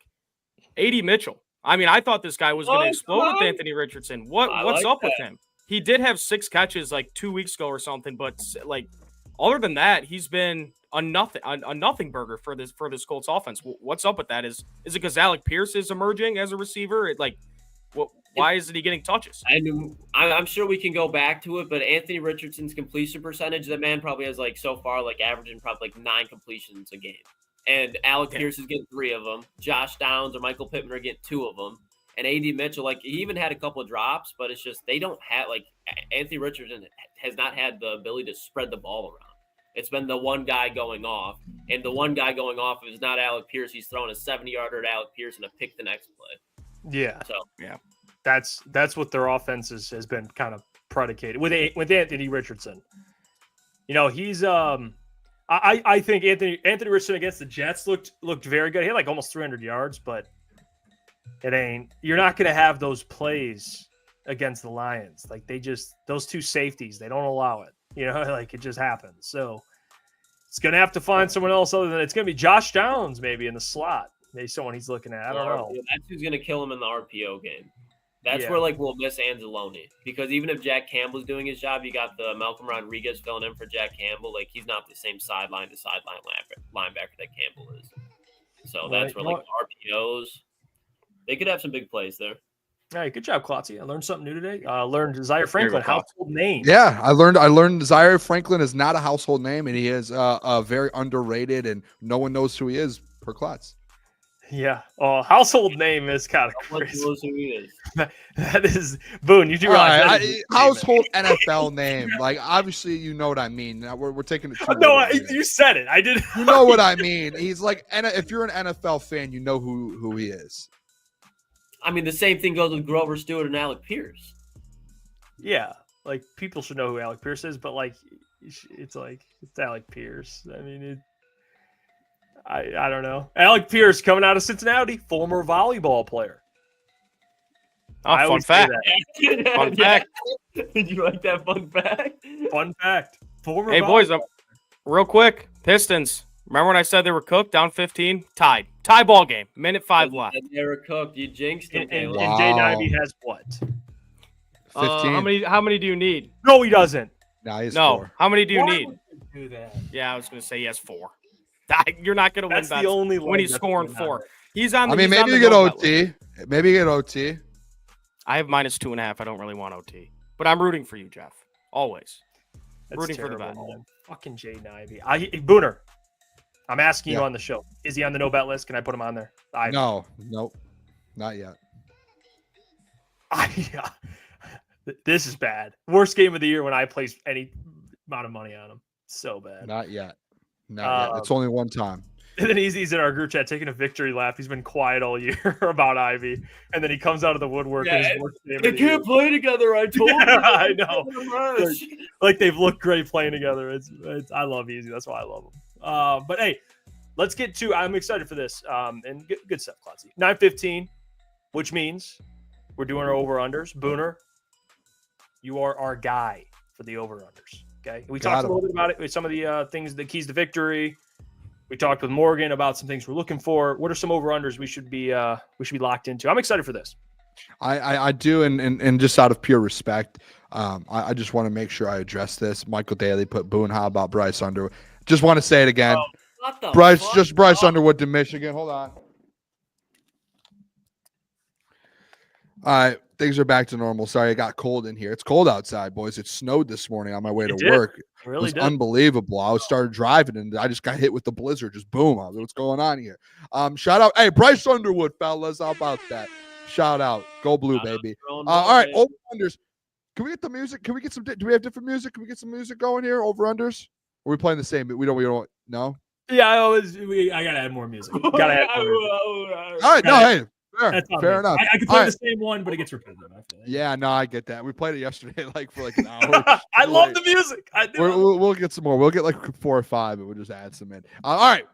A.D. Mitchell. I mean, I thought this guy was going to explode with Anthony Richardson. What's up with him? He did have 6 catches like 2 weeks ago or something, but like other than that, he's been a nothing burger for this Colts offense. What's up with that? Is it because Alec Pierce is emerging as a receiver? Why isn't he getting touches? I'm sure we can go back to it, but Anthony Richardson's completion percentage, that man probably has like so far like averaging probably like 9 completions a game. And Alec Pierce is getting 3 of them. Josh Downs or Michael Pittman are getting 2 of them. And A.D. Mitchell, like he even had a couple of drops, but it's just they don't have like Anthony Richardson has not had the ability to spread the ball around. It's been the one guy going off, and the one guy going off is not Alec Pierce. He's throwing a 70-yarder at Alec Pierce and a pick the next play. Yeah. So yeah, that's what their offense has been kind of predicated with Anthony Richardson. He's I think Anthony Richardson against the Jets looked very good. He had like almost 300 yards, but you're not going to have those plays against the Lions. Like those 2 safeties, they don't allow it. Like it just happens. So it's going to have to find someone else other than it's going to be Josh Downs maybe in the slot. Maybe someone he's looking at. I don't know. That's who's going to kill him in the RPO game. That's where like we'll miss Anzalone because even if Jack Campbell's doing his job, you got the Malcolm Rodriguez filling in for Jack Campbell. Like he's not the same sideline to sideline linebacker that Campbell is. So that's where like RPOs, they could have some big plays there. All right, good job, Klotzy. I learned something new today. Learned Zaire Franklin, household name. Yeah, I learned Zaire Franklin is not a household name, and he is very underrated, and no one knows who he is per Klotz. Yeah. Oh, household name is kind of crazy. Knows who he is. That is Boone. You do realize household NFL name. Like obviously, you know what I mean. Now we're taking it. You said it. I did. You know what I mean. He's like, if you're an NFL fan, you know who he is. I mean, the same thing goes with Grover Stewart and Alec Pierce. Yeah, like people should know who Alec Pierce is, but like it's Alec Pierce. I mean, I don't know. Alec Pierce coming out of Cincinnati, former volleyball player. Oh, fun fact. Fun fact. Did you like that fun fact? Fun fact. Former. Hey boys, real quick, Pistons. Remember when I said they were cooked, down 15? Tie ball game. Minute 5 left. They were cooked. You jinxed them. And J90 has what? 15. How many do you need? No, he doesn't. Nah, he's no. 4. How many do you need? do that. Yeah, I was going to say he has 4. You're not going to win That's bets the only when leg he's that's scoring gonna 4. matter. He's on. I mean, he's on maybe the you get no bet list. OT. Maybe you get OT. I have -2.5. I don't really want OT, but I'm rooting for you, Jeff. Always. That's Rooting for the terrible, bet. man. Fucking Jaden Ivey. Booner, I'm asking you Yeah. on the show. Is he on the no bet list? Can I put him on there? No, nope, not yet. Yeah. This is bad. Worst game of the year when I place any amount of money on him. So bad. Not yet. Not yet. It's only one time. And then he's in our group chat taking a victory lap. He's been quiet all year about Ivy. And then he comes out of the woodwork. and his worst game of They the year. can't play together. I told you. I know. Like they've looked great playing together. It's I love Easy. That's why I love them. But hey, let's get to. I'm excited for this. And good stuff, Klotzy. 9:15, which means we're doing our over unders. Booner, you are our guy for the over unders. Okay, we talked a little bit about it with some of the things, the keys to victory. We talked with Morgan about some things we're looking for. What are some over unders we should be locked into? I'm excited for this. I do, and just out of pure respect, I just want to make sure I address this. Michael Daly put Boone. How about Bryce Underwood? Just want to say it again. What the Bryce fuck? Underwood to Michigan. Hold on. All right, things are back to normal. Sorry, it got cold in here. It's cold outside, boys. It snowed this morning on my way to work. It really was did. unbelievable. I started driving and I just got hit with the blizzard. Just boom. What's going on here? Shout out. Hey, Bryce Underwood, fellas. How about that? Shout out. Go blue, baby. All right. Over unders. Can we get the music? Can we get some? Do we have different music? Can we get some music going here? Over unders? Or are we playing the same? We don't. No. Yeah, I gotta add more music. Gotta add more music. All right. No. Hey. Fair enough. I could play the same one, but it gets repetitive. I feel like. Yeah, no, I get that. We played it yesterday, for an hour. I love the music. We'll get some more. We'll get 4 or 5, and we'll just add some in. All right,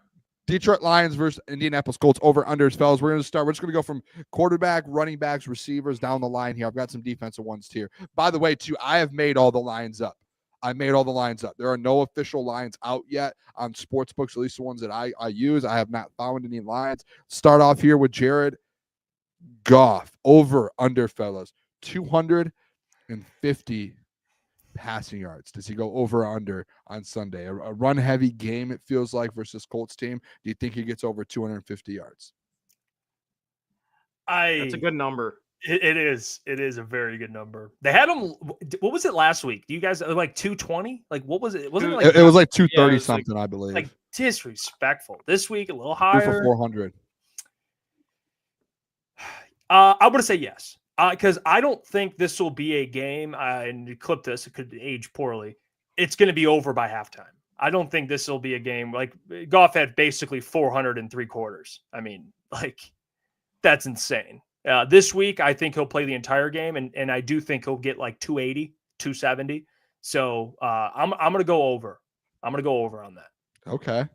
Detroit Lions versus Indianapolis Colts. Over unders, fellas. We're gonna start. We're just gonna go from quarterback, running backs, receivers down the line here. I've got some defensive ones here. By the way, too, I have made all the lines up. There are no official lines out yet on sports books, at least the ones that I use. I have not found any lines. Start off here with Jared Goff. Over under, fellas. 250 passing yards. Does he go over or under on Sunday? A run heavy game, it feels like, versus Colts team. Do you think he gets over 250 yards? That's a good number. It is. It is a very good number. They had him. What was it last week? Do you guys like 220? Like what was it? Wasn't it like it was like 230 yeah, something, I believe. like disrespectful. This week a little Two higher. for 400. I'm going to say yes, because I don't think this will be a game, and you clip this, it could age poorly. It's going to be over by halftime. I don't think this will be a game. Like, Goff had basically 400 in 3 quarters. I mean, that's insane. This week, I think he'll play the entire game, and I do think he'll get 280, 270. So I'm going to go over. I'm going to go over on that. Okay.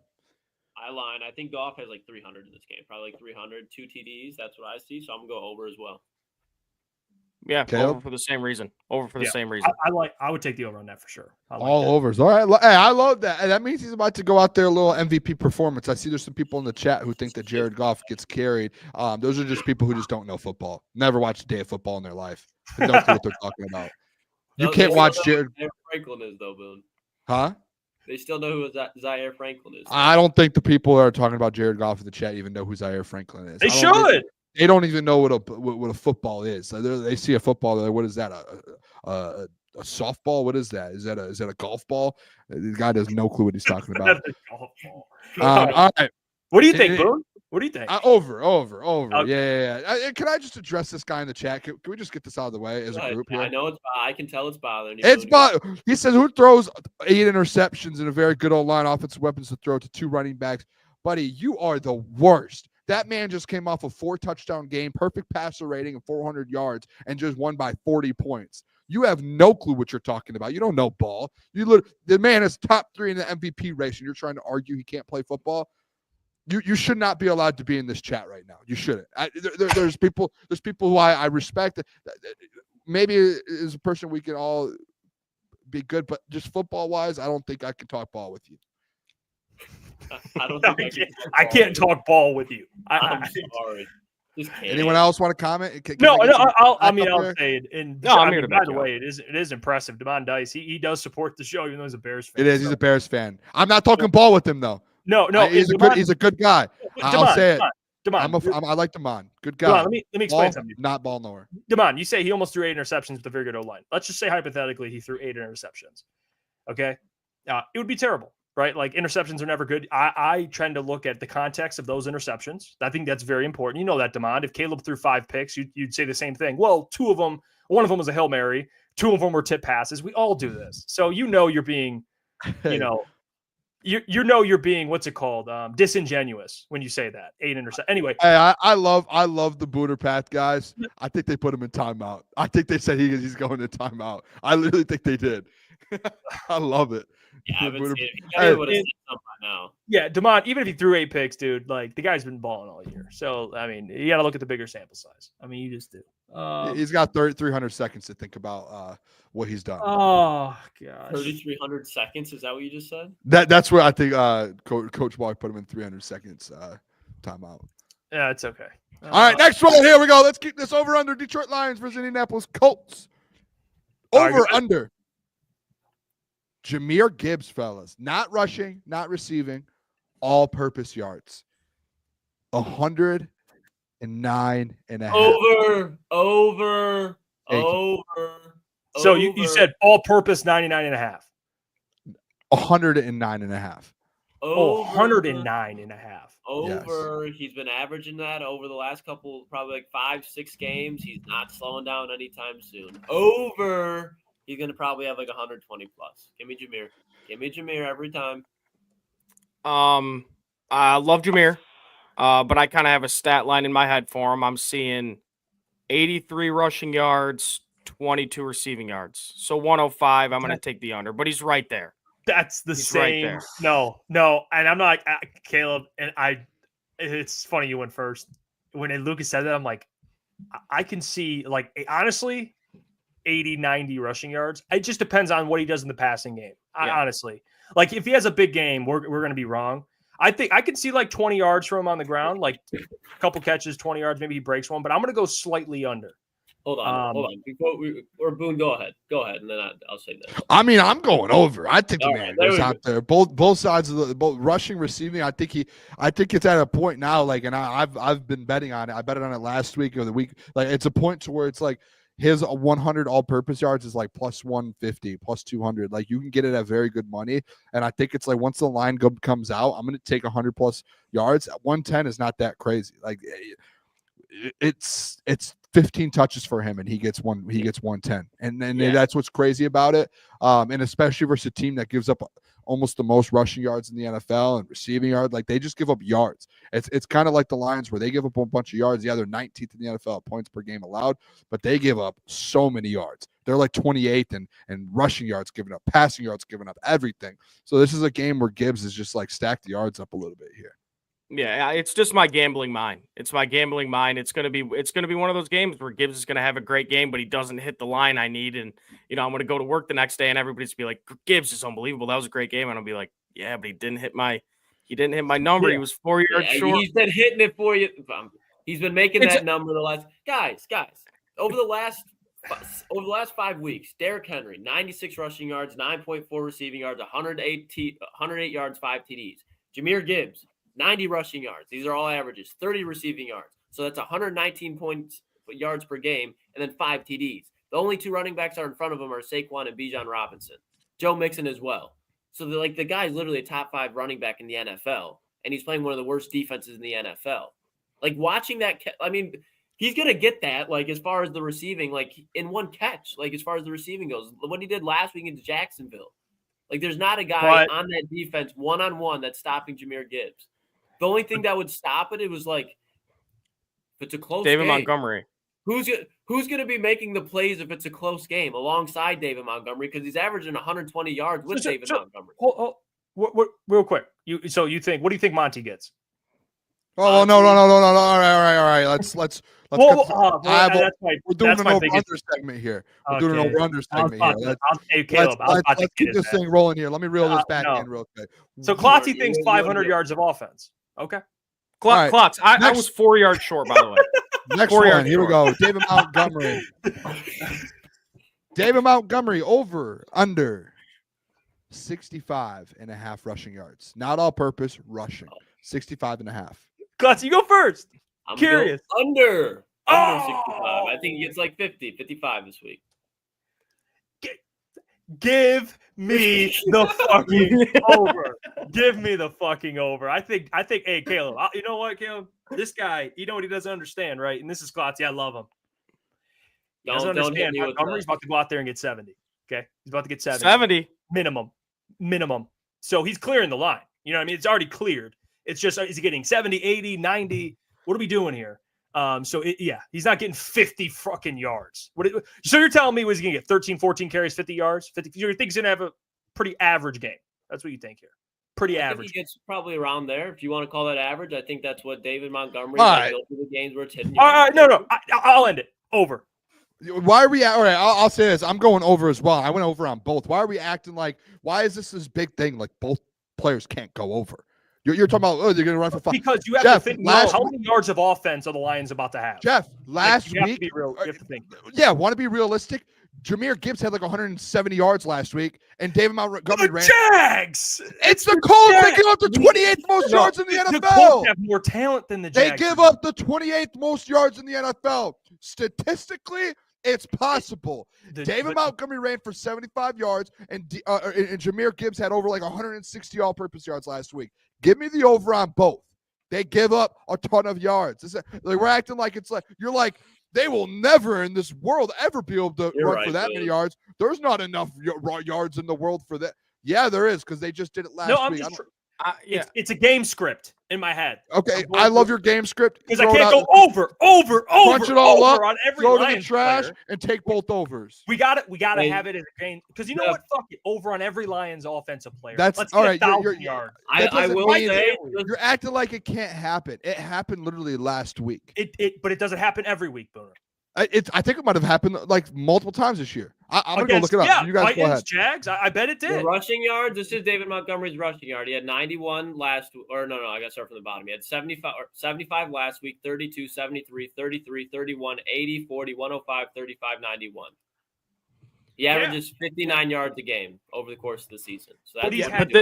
I lied. I think Goff has 300 in this game. Probably 300, 2 TDs. That's what I see. So I'm going to go over as well. Yeah, Caleb? over for the same reason. I would take the over on that for sure. All overs. All right. Hey, I love that. That means he's about to go out there a little MVP performance. I see there's some people in the chat who think that Jared Goff gets carried. Those are just people who just don't know football. Never watched a day of football in their life. They don't know what they're talking about. You can't watch Jared. Zaire Franklin is though, Boone. Huh? They still know who Zaire Franklin is. I don't think the people that are talking about Jared Goff in the chat even know who Zaire Franklin is. They should. They don't even know what a football is. They see a football. They're like, what is that? A softball? What is that? Is that a golf ball? The guy has no clue what he's talking about. That's a golf ball. All right. What do you think, Boone? What do you think? Over. Okay. Yeah. Can I just address this guy in the chat? Can we just get this out of the way as a group here? I know I can tell it's bothering you. He says, who throws 8 interceptions and a very good O-line, offensive weapons to throw to 2 running backs? Buddy, you are the worst. That man just came off a 4-touchdown game, perfect passer rating of 400 yards, and just won by 40 points. You have no clue what you're talking about. You don't know ball. The man is top 3 in the MVP race, and you're trying to argue he can't play football. You should not be allowed to be in this chat right now. You shouldn't. There's people who I respect. Maybe as a person we can all be good, but just football wise, I don't think I can talk ball with you. I don't think I can't talk ball with you. I'm sorry. Just kidding. Anyone else want to comment? I'll say it. And I'm here to by back the you way, it is impressive. Demond Dice, he does support the show, even though he's a Bears fan. It is. He's a Bears fan. I'm not talking ball with him though. No. He's a good guy. I'll say it. Demond, I like Demond. Good guy. Let me explain something. Not ball nowhere. Demond, you say he almost threw 8 interceptions with a very good O-line. Let's just say hypothetically he threw 8 interceptions. Okay, it would be terrible, right? Like interceptions are never good. I tend to look at the context of those interceptions. I think that's very important. You know that, Demond. If Caleb threw 5 picks, you'd say the same thing. Well, one of them was a Hail Mary. 2 of them were tip passes. We all do this. So you're being, you're being, what's it called? Disingenuous when you say that. 8 interceptions. Anyway. Hey, I love the Booner Path guys. I think they put him in timeout. I think they said he's going to timeout. I literally think they did. I love it. Yeah, I haven't seen it. I would have seen something by now. Yeah, Demond, even if he threw 8 picks, dude, like the guy's been balling all year. So, I mean, you got to look at the bigger sample size. I mean, you just do. He's got 300 seconds to think about what he's done. Oh, gosh. 3,300 seconds. Is that what you just said? That's where I think Coach Ball put him in 300 seconds timeout. Yeah, it's okay. All right, next one. Here we go. Let's keep this over under. Detroit Lions versus Indianapolis Colts. Over under. Jahmyr Gibbs, fellas. Not rushing, not receiving, all-purpose yards. 109.5. Over. So you said all-purpose 99.5. 109.5. Oh, 109.5. Over. Yes. He's been averaging that over the last couple, probably like 5-6 games. He's not slowing down anytime soon. Over. He's going to probably have like 120 plus. Give me Jahmyr. Give me Jahmyr every time. I love Jahmyr, but I kind of have a stat line in my head for him. I'm seeing 83 rushing yards, 22 receiving yards. So 105, I'm going to take the under, but he's right there. That's the same. Right, no. And I'm not Caleb. And it's funny you went first. When Lucas said that, I'm like, I can see, like, honestly, 80, 90 rushing yards. It just depends on what he does in the passing game. Honestly, like if he has a big game, we're going to be wrong. I think I can see like 20 yards from him on the ground, like a couple catches, 20 yards. Maybe he breaks one, but I'm going to go slightly under. Hold on. Or Boone, go ahead, and then I'll say this. I mean, I'm going over. I think the man goes out there. Both sides of both rushing, receiving. I think it's at a point now. Like, and I've been betting on it. I bet it on it last week or the week. Like, it's a point to where it's like his 100 all-purpose yards is like plus 150, plus 200. Like, you can get it at very good money. And I think it's like once the line comes out, I'm going to take 100 plus yards. At 110 is not that crazy. Like, it's 15 touches for him, and he gets 110. And that's what's crazy about it. And especially versus a team that gives up almost the most rushing yards in the NFL and receiving yards. Like, they just give up yards. It's kind of like the Lions where they give up a bunch of yards. Yeah, they're 19th in the NFL points per game allowed, but they give up so many yards. They're like 28th and rushing yards given up, passing yards given up, everything. So this is a game where Gibbs is just like stack the yards up a little bit here. Yeah, it's just my gambling mind. It's my gambling mind. It's gonna be one of those games where Gibbs is gonna have a great game, but he doesn't hit the line I need. And I'm gonna go to work the next day and everybody's be like, Gibbs is unbelievable. That was a great game. And I'll be like, yeah, but he didn't hit my number. Yeah. He was 4 yards short. He's been hitting it for you. He's been making that number the last guys. Over the last 5 weeks, Derrick Henry, 96 rushing yards, 9.4 receiving yards, 108 yards, 5 TDs. Jahmyr Gibbs, 90 rushing yards. These are all averages. 30 receiving yards. So that's 119 yards per game, and then 5 TDs. The only 2 running backs are in front of him are Saquon and Bijan Robinson. Joe Mixon as well. So the guy's literally a top 5 running back in the NFL, and he's playing one of the worst defenses in the NFL. Like, watching that, I mean, he's going to get that, like, as far as the receiving, like, in one catch, like, as far as the receiving goes. What he did last week against Jacksonville. Like, there's not a guy on that defense one-on-one that's stopping Jahmyr Gibbs. The only thing that would stop it was like, if it's a close David game, Montgomery. Who's going to be making the plays if it's a close game alongside David Montgomery? Because he's averaging 120 yards with David Montgomery. Real quick. What do you think Monty gets? Oh, no. All right. Let's we're doing an over-under segment here. We're doing an over-under segment here. Let's keep this thing rolling here. Let me reel this back in real quick. So Klotz thinks 500 yards of offense. Okay. Klotz, I was 4 yards short, by the way. Next 4 one. yards Here we short. go. David Montgomery. David Montgomery over under 65.5 rushing yards. Not all purpose, rushing. 65.5. Klotz, you go first. I'm Curious. going under Oh! 65. I think it's like 50, 55 this week. Give me the fucking over. Give me the fucking over. I think, hey, Caleb, you know what, Caleb? This guy, you know what he doesn't understand, right? And this is Klotz. I love him. He doesn't Don't hit understand. me with Montgomery's that. about to go out there and get 70. Okay? He's about to get 70. 70. Minimum. So he's clearing the line. You know what I mean? It's already cleared. It's just, is he getting 70, 80, 90? What are we doing here? He's not getting 50 fucking yards. So you're telling me he's going to get 13, 14 carries, 50 yards? 50? You think he's going to have a pretty average game? That's what you think here. Pretty I average. think he gets probably around there. If you want to call that average, I think that's what David Montgomery. All Like, right. those are the games where it's hitting. All right, no. I'll end it. Over. Why are we all right? I'll say this. I'm going over as well. I went over on both. Why are we acting like? Why is this big thing? Like both players can't go over. You're talking about they're going to run for 5. Because you have Jeff, to think. last How many yards of offense are the Lions about to have? Jeff, last you have week. to be real. You have to think. Yeah, want to be realistic? Jameer Gibbs had like 170 yards last week, and David Montgomery ran. Jags. It's the Colts. They Jags. give up the 28th most yards in the The NFL. Colts have more talent than the They Jags. give up the 28th most yards in the NFL. Statistically, it's possible. David Montgomery ran for 75 yards, and Jameer Gibbs had over like 160 all-purpose yards last week. Give me the over on both. They give up a ton of yards. We're acting like it's like you're like they will never in this world ever be able to run for that many yards. There's not enough yards in the world for that. Yeah, there is because they just did it last week. It's a game script in my head. Okay, I love your game script Because I can't go over, crunch it all up, on every throw it in the Lions trash, player. and take both overs. We got to have it as a game because you know what? Fuck it, over on every Lions offensive player. That's Let's all get right. 1,000 yards. I will say You're acting like it can't happen. It happened literally last week. But it doesn't happen every week, Booner. I think it might have happened like multiple times this year. I'm gonna go look it up. Yeah, You guys go ahead. Jags. I bet it the did. rushing yards. This is David Montgomery's rushing yard. He had 91 last, or no, I got to start from the bottom. He had 75 last week, 32, 73, 33, 31, 80, 40, 105, 35, 91. He averages 59 yards a game over the course of the season. So that's But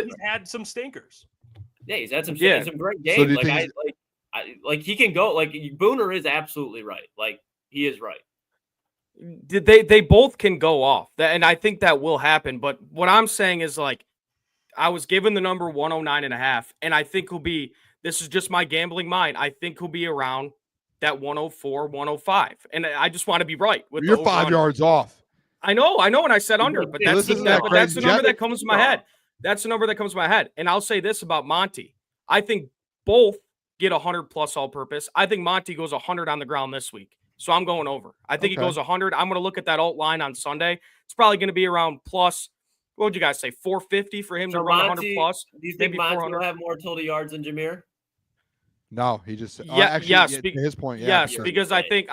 he's had some stinkers. Yeah, he's had some great So games. do you think like he can go. Like Booner is absolutely right. Like he is right. They both can go off, and I think that will happen. But what I'm saying is, like, I was given the number 109.5, and I think he'll be. This is just my gambling mind. I think he'll be around that 104, 105, and I just want to be right with. You're 5 yards off. I know, and I said under, but that's the number that comes to my head. That's the number that comes to my head. And I'll say this about Monty: I think both get 100 plus all-purpose. I think Monty goes 100 on the ground this week. So I'm going over. I think he goes 100. I'm going to look at that alt line on Sunday. It's probably going to be around plus, what would you guys say, 450 for him to run 100 plus? Do you think Monty will have more total yards than Jameer? No, he just to his point. Yes, sure. because I think,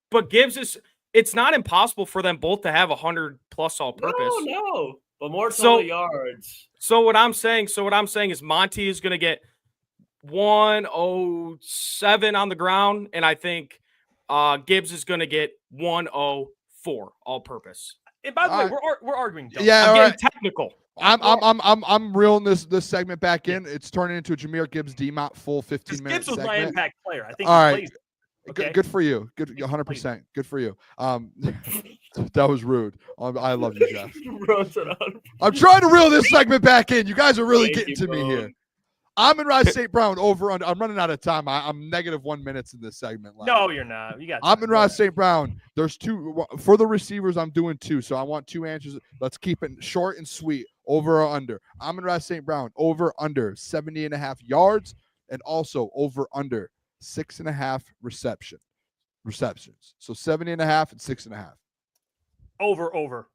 but Gibbs is. It's not impossible for them both to have 100 plus all purpose. No, but more total yards. So what I'm saying is Monty is going to get 107 on the ground, and I think Gibbs is going to get 104 all purpose. And by the way, we're arguing. Yeah, I'm getting technical. I'm reeling this segment back in. It's turning into a Jameer Gibbs D-Mont full 15 minutes. Gibbs was my impact player. I think. All he right. plays it. Okay. Good for you. Good, 100%. Good for you. That was rude. I love you, Jeff. I'm trying to reel this segment back in. You guys are really getting to me here. Amon-Ra St. Brown over under. I'm running out of time. I'm negative 1 minute in this segment. No, you're not. You got Amon-Ra St. Brown. There's two for the receivers. I'm doing two, so I want two answers. Let's keep it short and sweet. Over or under? Amon-Ra St. Brown over under 70.5 yards, and also over under 6.5 receptions. So 70.5 and 6.5. Over.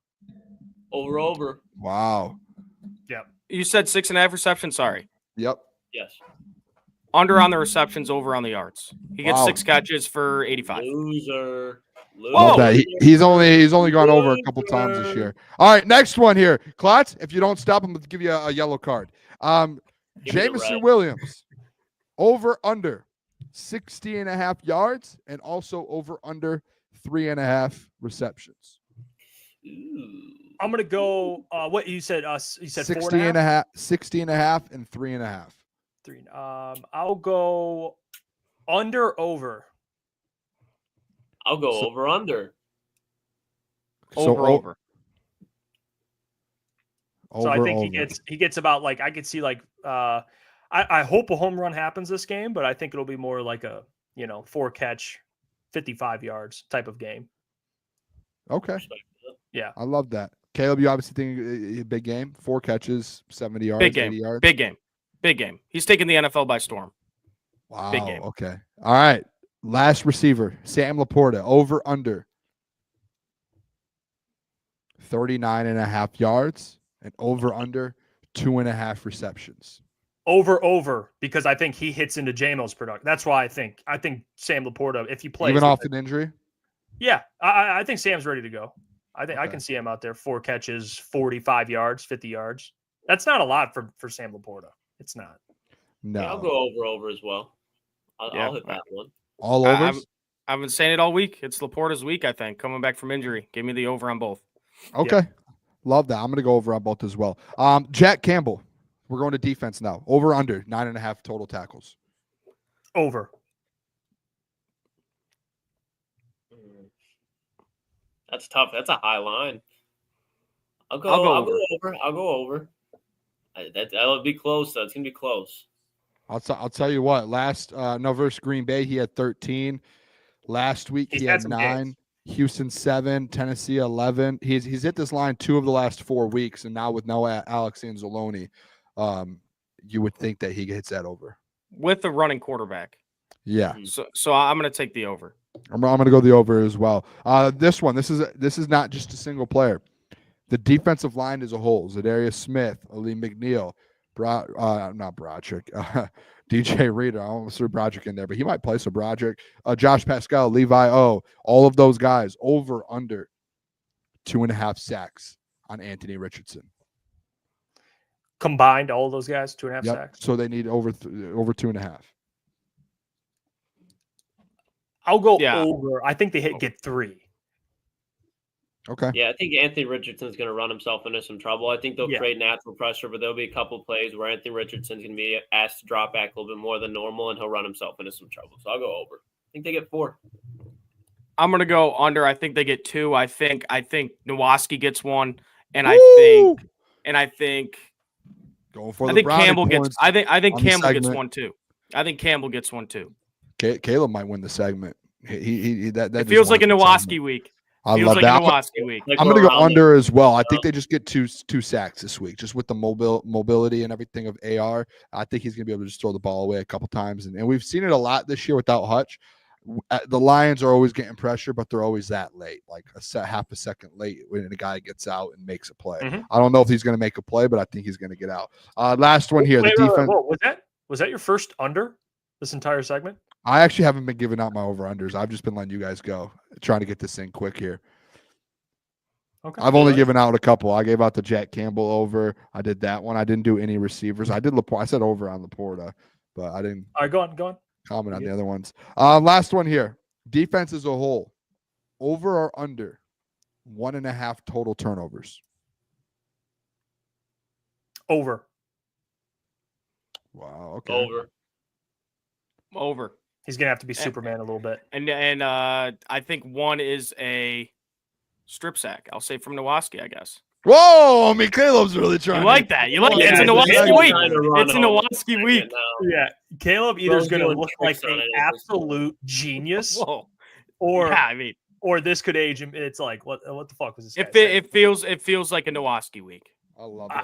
Wow. Yep. You said 6.5 receptions. Sorry. Yep. Yes. Under on the receptions, over on the yards. He gets 6 catches for 85. Loser. Love that. He's only gone over a couple times this year. All right, next one here. Klotz, if you don't stop, I'm going to give you a yellow card. Jameson Williams, over under 60.5 yards, and also over under 3.5 receptions. I'm gonna go. What you said? You said 60.5, 60.5, and 3.5. 3. I'll go under over. I'll go over under. Over. So I think he gets about like I could see like I hope a home run happens this game, but I think it'll be more like a 4 catch, 55 yards type of game. Okay. Yeah. I love that. Caleb, you obviously think a big game. 4 catches, 70 yards, Big game. 80 yards. Big game. He's taking the NFL by storm. Wow. Big game. Okay. All right. Last receiver, Sam Laporta, over under 39.5 yards and over under 2.5 receptions. Over, because I think he hits into J-Mo's production. That's why I think Sam Laporta, if he plays even off an injury. Yeah, I think Sam's ready to go. I think I can see him out there, 4 catches, 45 yards, 50 yards. That's not a lot for Sam Laporta. It's not. No. Yeah, I'll go over as well. I'll hit that one. All over. I've been saying it all week. It's Laporta's week, I think, coming back from injury. Give me the over on both. Okay. Yeah. Love that. I'm going to go over on both as well. Jack Campbell. We're going to defense now. Over under 9.5 total tackles. Over. That's tough. That's a high line. I'll go over. That'll be close though. It's gonna be close. I'll tell you what. Versus Green Bay, he had 13. Last week he had 9. Games. Houston 7. Tennessee 11. He's hit this line 2 of the last 4 weeks, and now with no Alex Anzalone, you would think that he hits that over with the running quarterback. Yeah. So I'm going to take the over. I'm going to go the over as well. This is not just a single player. The defensive line as a whole: Zadarius Smith, Ali McNeil, not Broderick, DJ Reader. I almost threw Broderick in there, but he might play. So Broderick, Josh Pascal, Levi O, all of those guys over under 2.5 sacks on Anthony Richardson. Combined, all of those guys, 2.5 sacks. So they need over 2.5. I'll go over. I think they get 3. Okay. Yeah, I think Anthony Richardson's going to run himself into some trouble. I think they'll create natural pressure, but there'll be a couple plays where Anthony Richardson's going to be asked to drop back a little bit more than normal, and he'll run himself into some trouble. So I'll go over. I think they get 4. I'm going to go under. I think they get 2. I think Nowaski gets 1, and I think going for I the think brownie Campbell points gets. I think Campbell gets segment. 1 too. I think Campbell gets 1 too. Caleb might win the segment. That feels like a Nowaski week. I feels love like that. a Nowaski week. I'm going to go under as well. I think they just get two sacks this week, just with the mobility and everything of AR. I think he's going to be able to just throw the ball away a couple times, and we've seen it a lot this year without Hutch. The Lions are always getting pressure, but they're always that late, like half a second late when a guy gets out and makes a play. Mm-hmm. I don't know if he's going to make a play, but I think he's going to get out. Last one here. The defense. Was that your first under this entire segment? I actually haven't been giving out my over-unders. I've just been letting you guys go, trying to get this thing quick here. Okay. I've only given out a couple. I gave out the Jack Campbell over. I did that one. I didn't do any receivers. I did Laporta. I said over on Laporta, but I didn't. All right, go on. Comment on the other ones. Last one here. Defense as a whole, over or under 1.5 total turnovers. Over. Wow. Okay. Over. He's gonna have to be Superman a little bit. And I think 1 is a strip sack. I'll say from Nowaski, I guess. Whoa! I mean, Caleb's really trying. You like that? You like it? It's a Nowaski week. It's a Nowaski week. Yeah, Caleb either's going to look like an absolute genius, or this could age him. It's like what the fuck was this? It feels like a Nowaski week. I love it.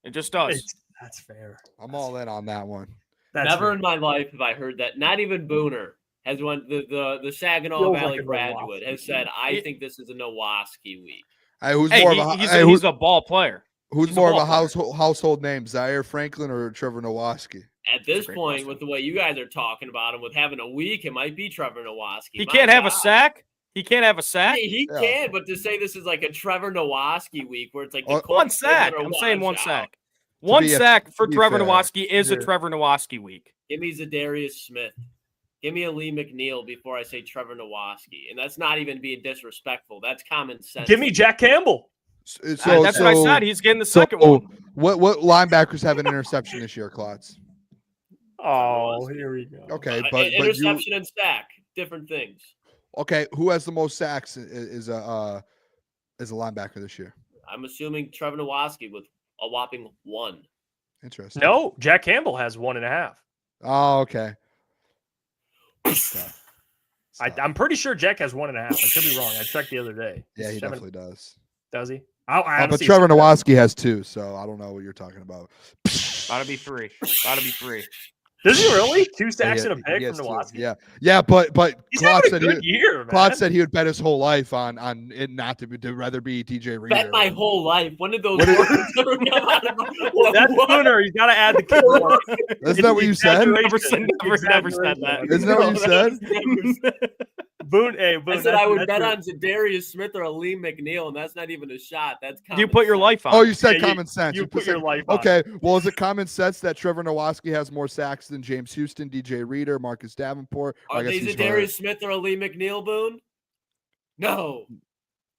It just does. That's fair. I'm all in on that one. Never in my life have I heard that. Not even Booner has one. The Saginaw Valley graduate has said, "I think this is a Nowaski week." He's a ball player. Who's more of a household name, Zaire Franklin or Trevor Nowaski? At this point, with the way you guys are talking about him, with having a week, it might be Trevor Nowaski. He can't have a sack. He can't have a sack. He can, but to say this is like a Trevor Nowaski week, where it's like the 1 sack. I'm saying 1 sack. 1 sack for Trevor Nowaski is a Trevor Nowaski week. Give me Zadarius Smith. Give me a Lee McNeil before I say Trevor Nowatzki. And that's not even being disrespectful. That's common sense. Give me Jack Campbell. That's what I said. He's getting the second one. What linebackers have an interception this year, Klotz? Oh, here we go. Okay, but interception and sack, different things. Okay, who has the most sacks is a linebacker this year? I'm assuming Trevor Nowatzki with a whopping 1. Interesting. No, Jack Campbell has 1.5. Oh, okay. I'm pretty sure Jack has 1.5. I could be wrong. I checked the other day. Yeah, he definitely does. Does he? But Trevor Nowatzki has 2, so I don't know what you're talking about. Gotta be 3. Gotta be 3. Does he really? 2 sacks and a pick from Nowatzki? Yeah, but he's Klotz having a good year, man. Klotz said he would bet his whole life on it not to rather be DJ Reader. Bet my whole life. When did those words ever come out of my mouth? That's Booner. You got to add the kid. Isn't that what you said? Never said that. Isn't that what you said? Boone, I said I would bet on Zadarius Smith or a Lee McNeil, and that's not even a shot. That's common You put your sense. life on. Oh, you said Yeah, common sense. You put your life on. Okay, well, is it common sense that Trevor Nowatzki has more sacks than James Houston, DJ Reader, Marcus Davenport? Are they Zadarius Smith or a Lee McNeil, Boone? No.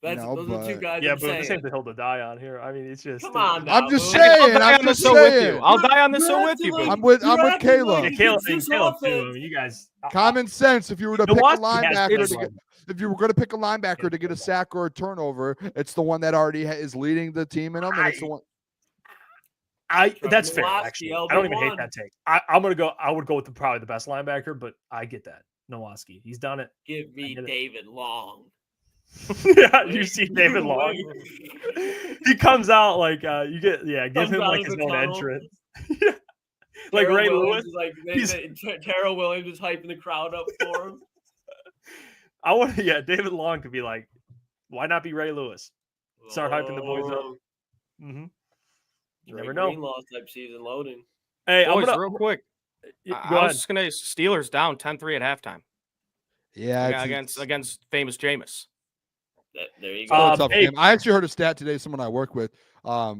Those are 2 guys. Yeah, I'm Boone, this saying. ain't the hill to die on here. I mean, it's just. Come on now. I'm just Boone. saying. I'll die on this one with you. I'm with Caleb. Yeah, Caleb too. I mean, you guys. Common sense. If you were to pick a Nowatzki has linebacker this to get, one. if you were going to pick a linebacker to get a sack or a turnover, it's the one that already is leading the team in them, and it's the one. That's fair. Nowatzki, Actually, I don't even hate LB1. that take. I would go with probably the best linebacker, but I get that. Nowatzki, he's done it. Give me David Long. Yeah, you see David Long. He comes out like give him like his own entrance. Like Terrell Ray Williams Lewis. is Terrell Williams is hyping the crowd up for him. David Long could be like, why not be Ray Lewis? Start hyping the boys up. Mm-hmm. You never know. Greenlaw type season loading. Hey, Boys, real quick. I was just gonna Steelers down 10-3 at halftime. Yeah, against famous Jameis. There you Still go. a tough game. I actually heard a stat today. Someone I work with,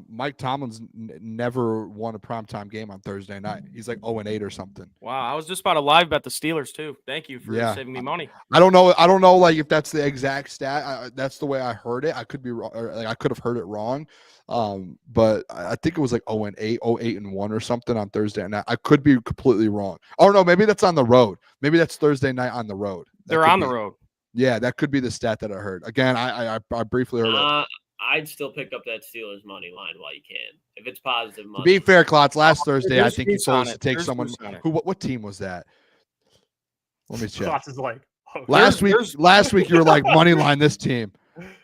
Mike Tomlin's never won a primetime game on Thursday night. He's like 0-8 or something. Wow, I was just about to live bet the Steelers too. Thank you for saving me money. I don't know, like if that's the exact stat. That's the way I heard it. I could be wrong, or like I could have heard it wrong. But I think it was like 0-8, 0-8-1 or something on Thursday night. I could be completely wrong. Oh no, maybe that's on the road. Maybe that's Thursday night on the road. They're on the road. Yeah, that could be the stat that I heard. Again, I briefly heard it. I'd still pick up that Steelers money line while you can, if it's positive money. To be fair, Klotz, last Thursday, I There's think you juice told on us to it. take There's someone juice on it. who. What team was that? Let me check. Klotz is like, Last week you were like money line this team,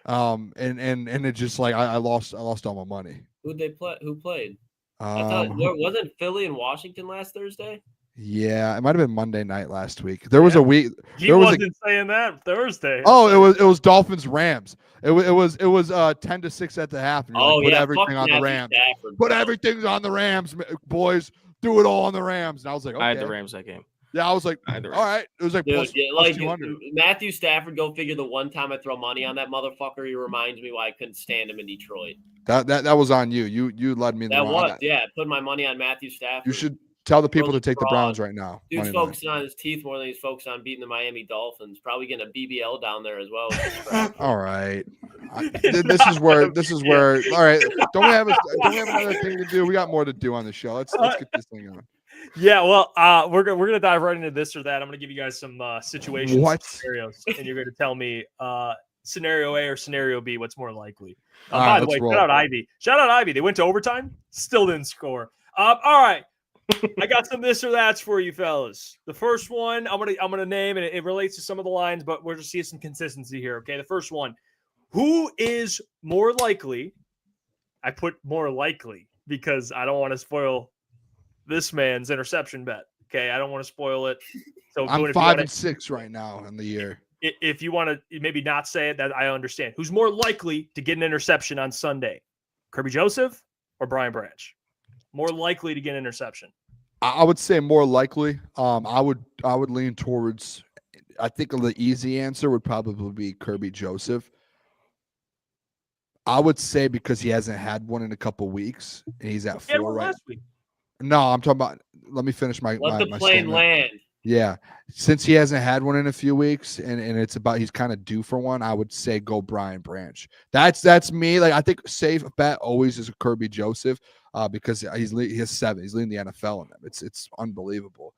and it just like I lost all my money. Who'd they play? Who played? I thought wasn't Philly and Washington last Thursday? Yeah, it might have been Monday night last week. There was a week. He wasn't saying that Thursday. Oh, it was Dolphins Rams. It was 10-6 at the half. And you're like, put everything on the Rams. Put everything on the Rams, boys. Do it all on the Rams. And I was like, okay. I had the Rams that game. Yeah, I was like, all right. It was like plus 200. Matthew Stafford. Go figure. The one time I throw money on that motherfucker, he reminds me why I couldn't stand him in Detroit. That was on you. You led me. Put my money on Matthew Stafford. You should tell the people to take the Browns right now. Dude's focusing on his teeth more than he's focused on beating the Miami Dolphins. Probably getting a BBL down there as well. All right. This is where. All right. Don't we have another thing to do? We got more to do on the show. Let's get this thing on. Yeah, well, we're gonna dive right into this or that. I'm gonna give you guys some situations, scenarios, and you're gonna tell me scenario A or scenario B, what's more likely. By the way, shout out Ivy. They went to overtime, still didn't score. All right. I got some this or that's for you fellas. The first one I'm gonna name, and it relates to some of the lines, but we're just seeing some consistency here. Okay, the first one: who is more likely? I put more likely because I don't want to spoil this man's interception bet. Okay, I don't want to spoil it. So I'm 5-6 right now in the year. If you want to maybe not say it, that I understand. Who's more likely to get an interception on Sunday? Kirby Joseph or Brian Branch? More likely to get an interception. I would say more likely. I would lean towards. I think the easy answer would probably be Kirby Joseph. I would say because he hasn't had one in a couple weeks and he's at 4 right. Last week. No, I'm talking about. Let me finish my. Let my the plane statement. land. Yeah. Since he hasn't had one in a few weeks and it's about he's kind of due for one, I would say go Brian Branch. That's me. Like I think safe bet always is Kirby Joseph because he has 7. He's leading the NFL in them. It's unbelievable.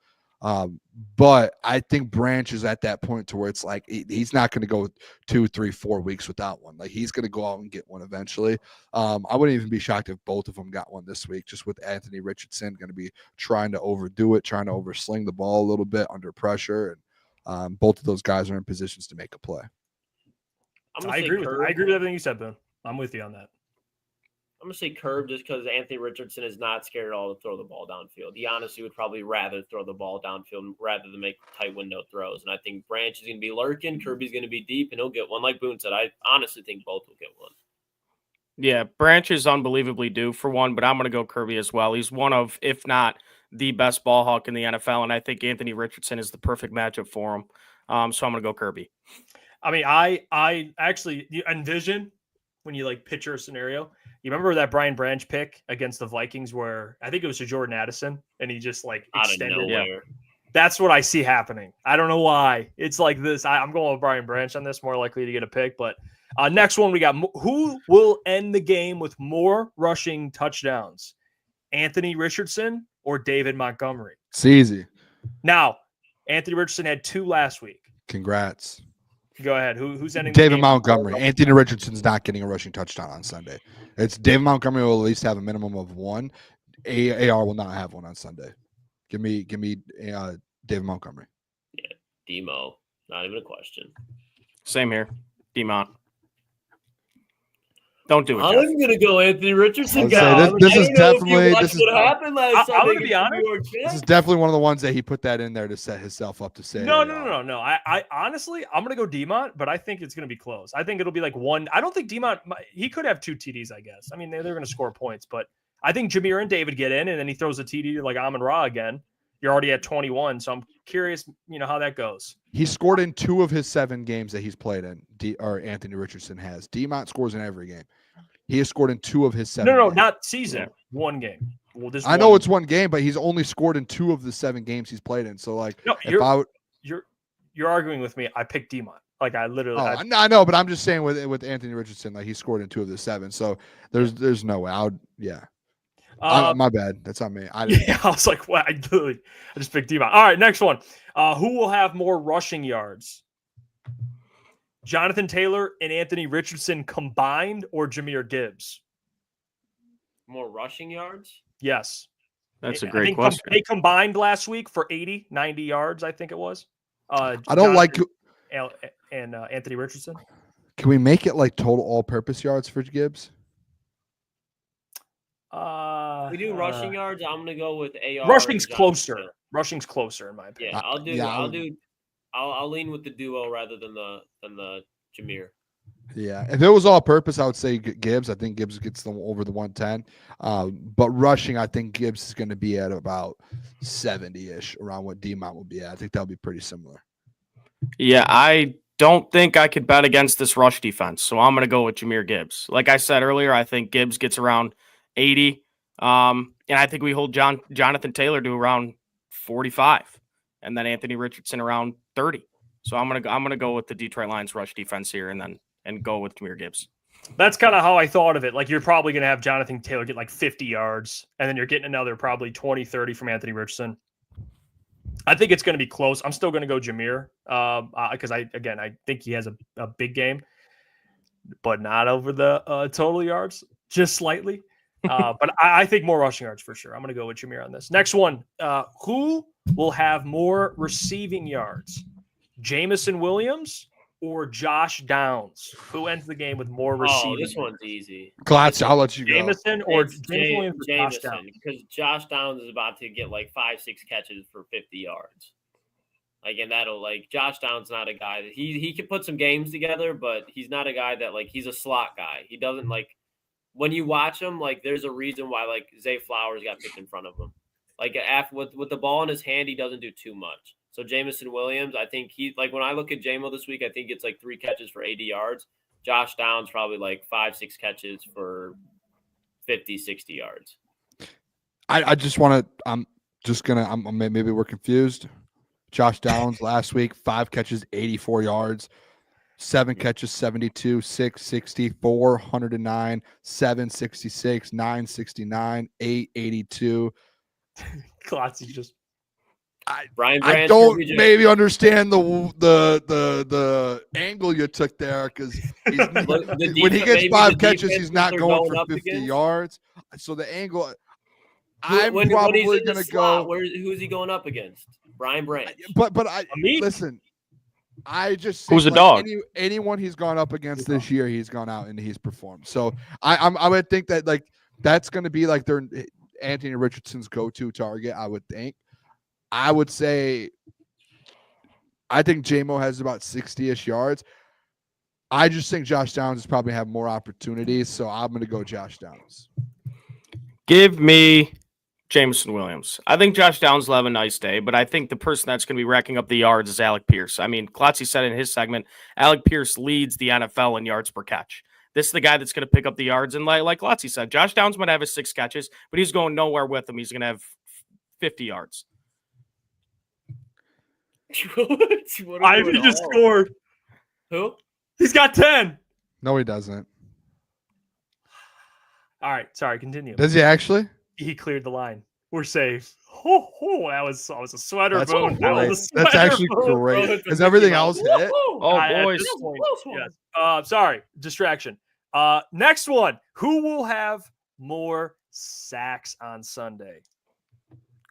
But I think Branch is at that point to where it's like he's not going to go 2, 3, 4 weeks without one. Like he's going to go out and get one eventually. I wouldn't even be shocked if both of them got one this week, just with Anthony Richardson going to be trying to overdo it, trying to oversling the ball a little bit under pressure. And both of those guys are in positions to make a play. I agree with everything you said, Boone. I'm with you on that. I'm going to say Curb just because Anthony Richardson is not scared at all to throw the ball downfield. He honestly would probably rather throw the ball downfield rather than make tight window throws. And I think Branch is going to be lurking. Kirby's going to be deep, and he'll get one. Like Boone said, I honestly think both will get one. Yeah, Branch is unbelievably due for one, but I'm going to go Kirby as well. He's one of, if not the best ball hawk in the NFL, and I think Anthony Richardson is the perfect matchup for him. So I'm going to go Kirby. I mean, I actually envision when you like picture a scenario. You remember that Brian Branch pick against the Vikings where I think it was to Jordan Addison and he just like extended. Out of nowhere. That's what I see happening. I don't know why. It's like this. I'm going with Brian Branch on this, more likely to get a pick. But next one, we got who will end the game with more rushing touchdowns? Anthony Richardson or David Montgomery? It's easy. Now, Anthony Richardson had 2 last week. Congrats. Go ahead. Who's ending? David Montgomery. Anthony Richardson's not getting a rushing touchdown on Sunday. It's David Montgomery will at least have a minimum of 1. AR will not have one on Sunday. Give me David Montgomery. Yeah, Demo. Not even a question. Same here. D-Mont. Don't do it, I'm Jeff. going to go Anthony Richardson. This is definitely what happened last Sunday. I'm going to be honest. This is definitely one of the ones that he put that in there to set himself up to say. No. I honestly, I'm going to go D-Mont, but I think it's going to be close. I think it'll be like 1. I don't think D-Mont, he could have 2 TDs, I guess. I mean, they're going to score points, but I think Jameer and David get in, and then he throws a TD to like Amon-Ra again. You're already at 21, so I'm curious, how that goes. He scored in 2 of his 7 games that he's played in. Anthony Richardson has. D-Mont scores in every game. He has scored in 2 of his 7. No, games. not season. 1 game. Well, I know it's 1 game, but he's only scored in 2 of the 7 games he's played in. So, like, no, you're arguing with me. I picked D-Mont. Like, I literally. I know, but I'm just saying with Anthony Richardson, like he scored in 2 of the 7. So there's no way. My bad. That's on me. I was like, what? I just picked D-Mont. All right, next one. Who will have more rushing yards? Jonathan Taylor and Anthony Richardson combined or Jahmyr Gibbs? More rushing yards? Yes. That's a great question. They combined last week for 80, 90 yards, I think it was. I don't like and Anthony Richardson. Can we make it like total all-purpose yards for Gibbs? We do rushing yards. I'm gonna go with AR. Rushing's closer. Rushing's closer in my opinion. Yeah, I'll lean with the duo rather than the Jahmyr. Yeah, if it was all purpose, I would say Gibbs. I think Gibbs gets them over the 110. But rushing, I think Gibbs is going to be at about 70-ish, around what D-Mont will be at. I think that'll be pretty similar. Yeah, I don't think I could bet against this rush defense, so I'm going to go with Jahmyr Gibbs. Like I said earlier, I think Gibbs gets around 80, and I think we hold Jonathan Taylor to around 45, and then Anthony Richardson around 30. So I'm gonna go with the Detroit Lions rush defense here, and go with Jahmyr Gibbs. That's kind of how I thought of it. Like, you're probably going to have Jonathan Taylor get like 50 yards, and then you're getting another probably 20, 30 from Anthony Richardson. I think it's going to be close. I'm still going to go Jahmyr because I think he has a big game, but not over the total yards, just slightly. But I think more rushing yards for sure. I'm going to go with Jahmyr on this. Next one. Who will have more receiving yards? Jamison Williams or Josh Downs? Who ends the game with more receiving? Oh, this one's easy. Klotz, I'll let you go. Jamison or Jamison, because Josh Downs is about to get like 5-6 catches for 50 yards. Like, and that'll like Josh Downs not a guy that he can put some games together, but he's not a guy that like he's a slot guy. He doesn't like when you watch him, like there's a reason why like Zay Flowers got picked in front of him. Like with the ball in his hand, he doesn't do too much. So Jamison Williams, I think he like when I look at JMO this week, I think it's like 3 catches for 80 yards. Josh Downs probably like 5-6 catches for 50, 60 yards. I just want to. Maybe we're confused. Josh Downs last week, 5 catches, 84 yards, 7 catches, 72, 6, 64, 109, 7, 66, 9, 69, 8, 82. Klotz is just Brian I Branch, don't OBJ. maybe understand the angle you took there because when he gets 5 catches, he's not going for 50 yards. So the angle, I'm when probably he's in the going to slot, go. who's he going up against? Brian Branch. But I me? listen. I just Who's think, the dog? Anyone he's gone up against this year, he's gone out and he's performed. So I would think that like that's going to be like their Anthony Richardson's go-to target. I would think. I would say. I think J-Mo has about 60-ish yards. I just think Josh Downs is probably have more opportunities, so I'm going to go Josh Downs. Give me Jameson Williams. I think Josh Downs will have a nice day, but I think the person that's going to be racking up the yards is Alec Pierce. I mean, Klotzy said in his segment, Alec Pierce leads the NFL in yards per catch. This is the guy that's going to pick up the yards. And like Klotzy said, Josh Downs might have his 6 catches, but he's going nowhere with them. He's going to have 50 yards. Ivy just scored. Who? He's got 10. No, he doesn't. All right, sorry, continue. Does he actually? He cleared the line. We're safe. That was a sweater That's bone. great. Was a That's sweater actually bone. great. Is everything else hit? Oh, At boys. this point, yes. Sorry, distraction. Next one. Who will have more sacks on Sunday?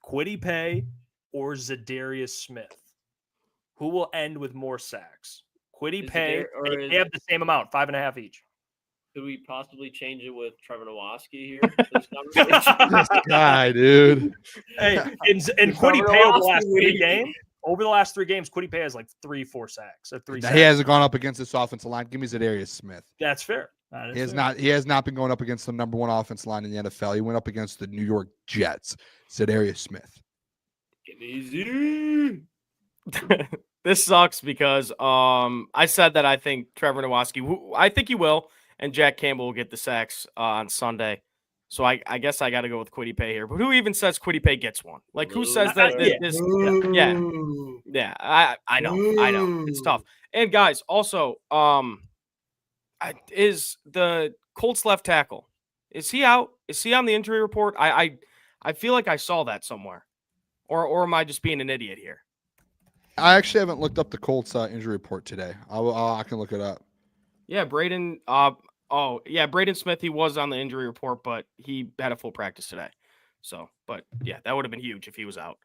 Kwity Paye or Zadarius Smith? Who will end with more sacks? Kwity Paye. They have the same amount, 5.5 each. Could we possibly change it with Trevor Nowaski here? This conversation? This guy, dude. Hey, and Kwity Paye over the last 3 games, Kwity Paye has like 3-4 sacks or 3 Now, sacks. he hasn't gone up against this offensive line. Give me Zadarius Smith. That's fair. He has not been going up against the number 1 offensive line in the NFL. He went up against the New York Jets. Zadarius Smith. Get easy. This sucks because I said that I think Trevor Nowaski, I think he will, and Jack Campbell will get the sacks on Sunday. So I guess I got to go with Kwity Paye here. But who even says Kwity Paye gets one? Like, who says that? Yeah. I know. It's tough. And guys, also, is the Colts left tackle? Is he out? Is he on the injury report? I feel like I saw that somewhere, or am I just being an idiot here? I actually haven't looked up the Colts injury report today. I can look it up. Yeah, Braden. Braden Smith. He was on the injury report, but he had a full practice today. So, but yeah, that would have been huge if he was out.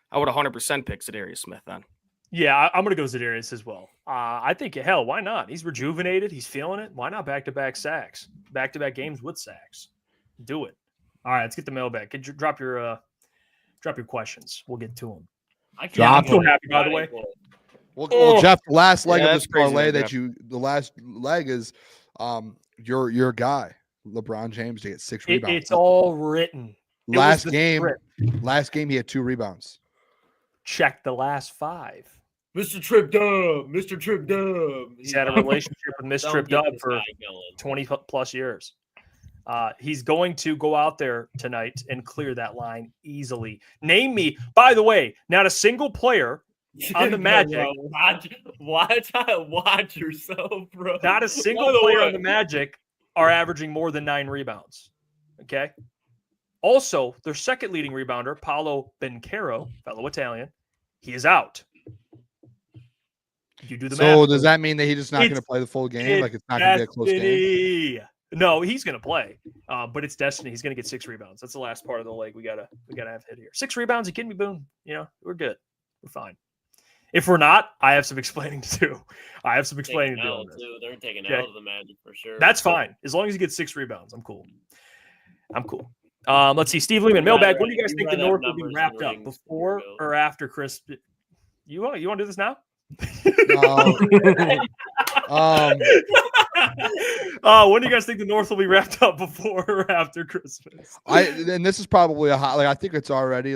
I would 100% pick Zadarius Smith then. Yeah, I'm going to go Zadarius as well. I think, hell, why not? He's rejuvenated. He's feeling it. Why not back-to-back sacks? Back-to-back games with sacks. Do it. All right, let's get the mailbag. Drop your questions. We'll get to them. I can't. Drop I'm so happy, by the way. Well, Jeff, the last leg of that's this parlay crazy, the last leg is your guy, LeBron James, to get 6 rebounds. It's all written. Last game he had 2 rebounds. Check the last 5. Mr. Trip Dub. He's had a relationship with Miss Trip Dub for 20 plus years. He's going to go out there tonight and clear that line easily. Name me, by the way, not a single player on the Magic. Watch yourself, bro. Not a single player on the Magic are averaging more than 9 rebounds. Okay. Also, their second leading rebounder, Paolo Bencaro, fellow Italian, he is out. You do the math. So does that mean that he's just not going to play the full game? Like it's not going to be a close game? No, he's going to play, but it's destiny. He's going to get 6 rebounds. That's the last part of the leg we gotta have hit here. 6 rebounds. You kidding me, Boone? You know we're good. We're fine. If we're not, I have some explaining to do. They're taking out of the Magic for sure. That's fine as long as he gets 6 rebounds. I'm cool. Let's see, Steve Lehman, mailbag. When do you guys think the North will be wrapped up? Before or after Chris? You want to do this now? When do you guys think the North will be wrapped up, before or after Christmas? And this is probably I think it's already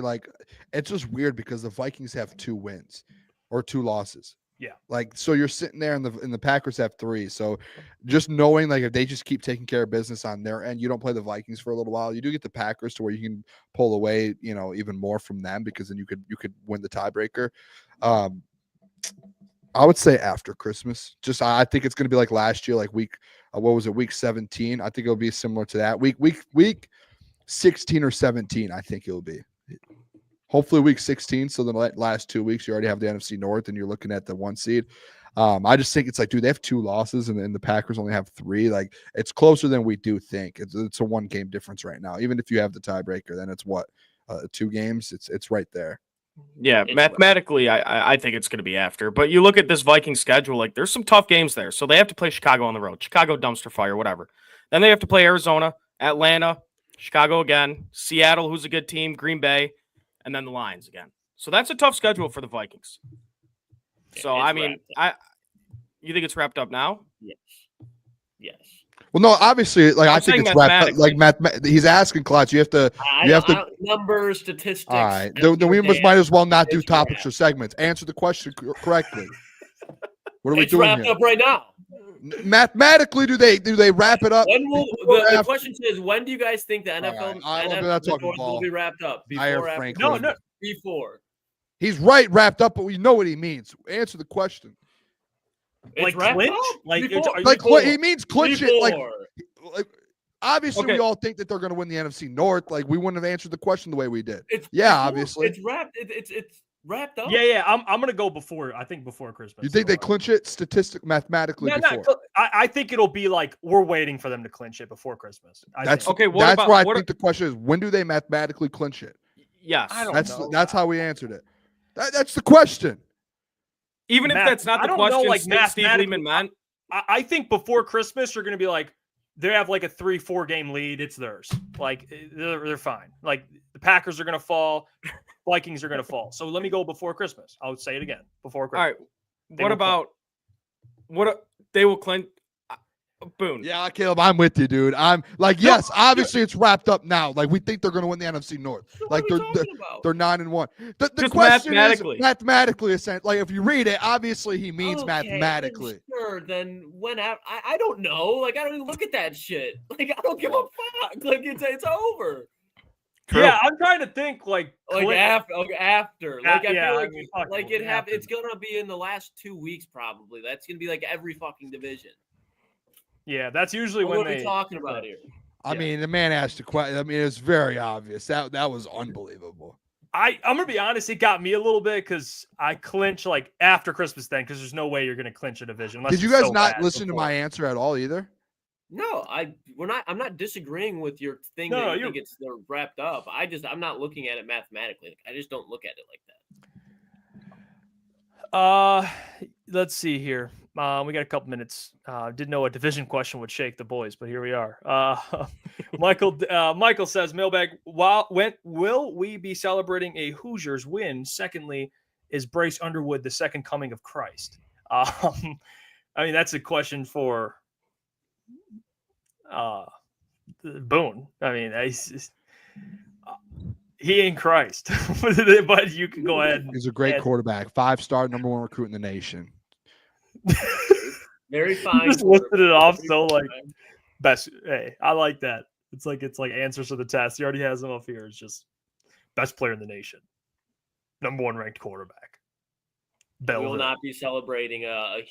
it's just weird because the Vikings have 2 wins or 2 losses. Yeah. So you're sitting there and the Packers have 3. So just knowing if they just keep taking care of business on their end, you don't play the Vikings for a little while. You do get the Packers to where you can pull away, even more from them because then you could win the tiebreaker. I would say after Christmas. Just I think it's going to be like last year, like week 17. I think it'll be similar to that. Week 16 or 17, I think it'll be. Hopefully week 16. So the last 2 weeks, you already have the NFC North and you're looking at the 1 seed. I just think it's like, dude, they have 2 losses and the Packers only have 3. Like, it's closer than we do think. It's a 1 game difference right now. Even if you have the tiebreaker, then it's 2 games. It's right there. Yeah, mathematically, I think it's going to be after. But you look at this Viking schedule, like there's some tough games there. So they have to play Chicago on the road, Chicago dumpster fire, whatever. Then they have to play Arizona, Atlanta, Chicago again, Seattle, who's a good team, Green Bay, and then the Lions again. So that's a tough schedule for the Vikings. So I mean, you think it's wrapped up now? Yes. Well, no, obviously, like I think it's wrapped up. Like he's asking Klotz. You have to numbers, statistics. All right, then we might as well not do topics or segments. Answer the question correctly. What are we doing wrapped here? up right now. Mathematically, do they wrap it up? The question is, when do you guys think the NFL, NFL will be wrapped up? Before, after? No. Before. He's right, wrapped up, but we know what he means. Answer the question. Like clinch? He means clinch it. Like obviously, we all think that they're going to win the NFC North. Like we wouldn't have answered the question the way we did. Obviously, it's wrapped. It's wrapped up. Yeah. I'm going to go before. I think before Christmas. You think they clinch it mathematically? I think it'll be like we're waiting for them to clinch it before Christmas. That's why I think the question is, when do they mathematically clinch it? Yes, that's how we answered it. That's the question. Even if that's not the question, Steve Lehman, man. I think before Christmas, you're going to be like, they have like a 3-4 game lead. It's theirs. Like they're fine. Like the Packers are going to fall. Vikings are going to fall. So let me go before Christmas. I'll say it again before Christmas. All right. They will clinch? Boone. Yeah, Caleb, I'm with you, dude. I'm like, yes, obviously it's wrapped up now. Like we think they're going to win the NFC North. Like they're 9-1. The question is mathematically, like if you read it, obviously he means mathematically. Sure. Then when I don't know. Like I don't even look at that shit. Like I don't give a fuck. Like it's over. True. Yeah, I'm trying to think like after. Like I feel like it's gonna be in the last 2 weeks probably. That's gonna be like every fucking division. Yeah, that's usually when we're talking about here. I mean, the man asked a question. I mean, it's very obvious. That was unbelievable. I'm gonna be honest. It got me a little bit because I clinch like after Christmas then because there's no way you're gonna clinch a division. Did you guys not listen to my answer at all either? No, I'm not disagreeing with your thing that you think they're wrapped up. I'm not looking at it mathematically. I just don't look at it like that. Let's see here. We got a couple minutes. Didn't know a division question would shake the boys, but here we are. Michael says, Mailbag, will we be celebrating a Hoosiers win? Secondly, is Bryce Underwood the second coming of Christ? I mean, that's a question for Boone. I mean, he ain't Christ, but you can go ahead. He's a great quarterback, 5-star, number 1 recruit in the nation. Very fine. Just listed it off so like best. Hey, I like that. It's like answers to the test. He already has them up here. It's just best player in the nation, number 1 ranked quarterback. We will not be celebrating a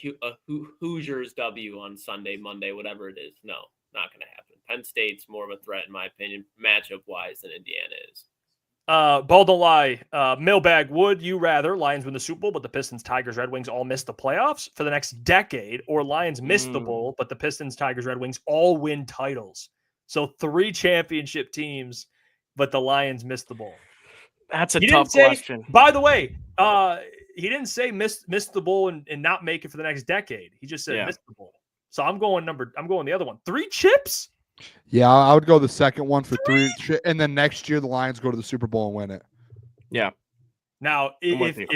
Hoosiers W on Sunday, Monday, whatever it is. No, not going to happen. Penn State's more of a threat, in my opinion, matchup wise, than Indiana is. Ball don't lie. Mailbag, would you rather Lions win the Super Bowl, but the Pistons, Tigers, Red Wings all miss the playoffs for the next decade, or Lions miss the bowl, but the Pistons, Tigers, Red Wings all win titles? So 3 championship teams, but the Lions miss the bowl. That's a tough question. By the way, he didn't say miss the bowl and not make it for the next decade. He just said miss the bowl. So I'm going the other one. 3 chips? Yeah, I would go the second one for 3, and then next year the Lions go to the Super Bowl and win it. Yeah. Now, if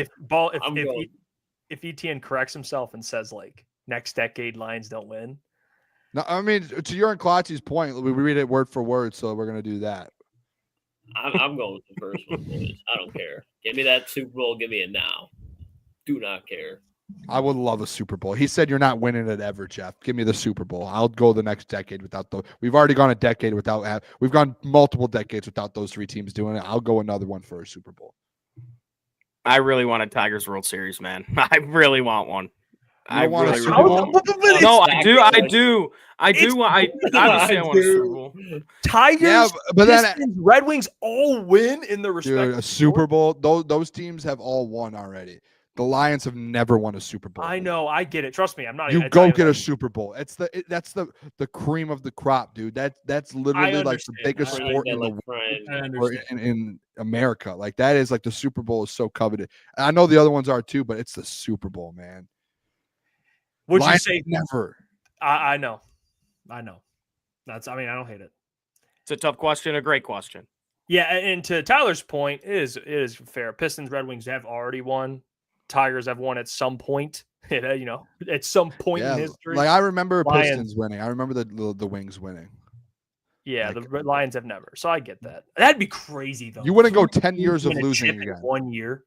Etienne corrects himself and says like next decade Lions don't win. No, I mean to your and Klotzy's point, we read it word for word, so we're gonna do that. I'm going with the first one, boys. I don't care. Give me that Super Bowl. Give me it now. Do not care. I would love a Super Bowl. He said you're not winning it ever, Jeff. Give me the Super Bowl. I'll go the next decade without those. We've already gone a decade without. We've gone multiple decades without those 3 teams doing it. I'll go another one for a Super Bowl. I really want a Tigers World Series, man. I really want one. I want a really, Super really Bowl? want. No, I do. It's want. Obviously, I want a Super Bowl. Tigers, Yeah, but then Pistons, Red Wings all win in the dude, respective a Super Bowl. Those teams have all won already. The Lions have never won a Super Bowl. I know, I get it. Trust me, I'm not. You even go Italian, get a like, Super Bowl. That's the cream of the crop, dude. That's literally like the understand. biggest I sport get in the like Brian. I or understand. in America. Like that is like the Super Bowl is so coveted. And I know the other ones are too, but it's the Super Bowl, man. Would you Lions say? never? I know. I don't hate it. It's a tough question, a great question. Yeah, and to Tyler's point, it is fair. Pistons, Red Wings have already won. Tigers have won at some point. At some point in history. Like I remember Lions. Pistons winning. I remember the Wings winning. Yeah, like- the Lions have never. So I get that. That'd be crazy though. You wouldn't go 10 Teams years of win a losing chip in again. 1 year.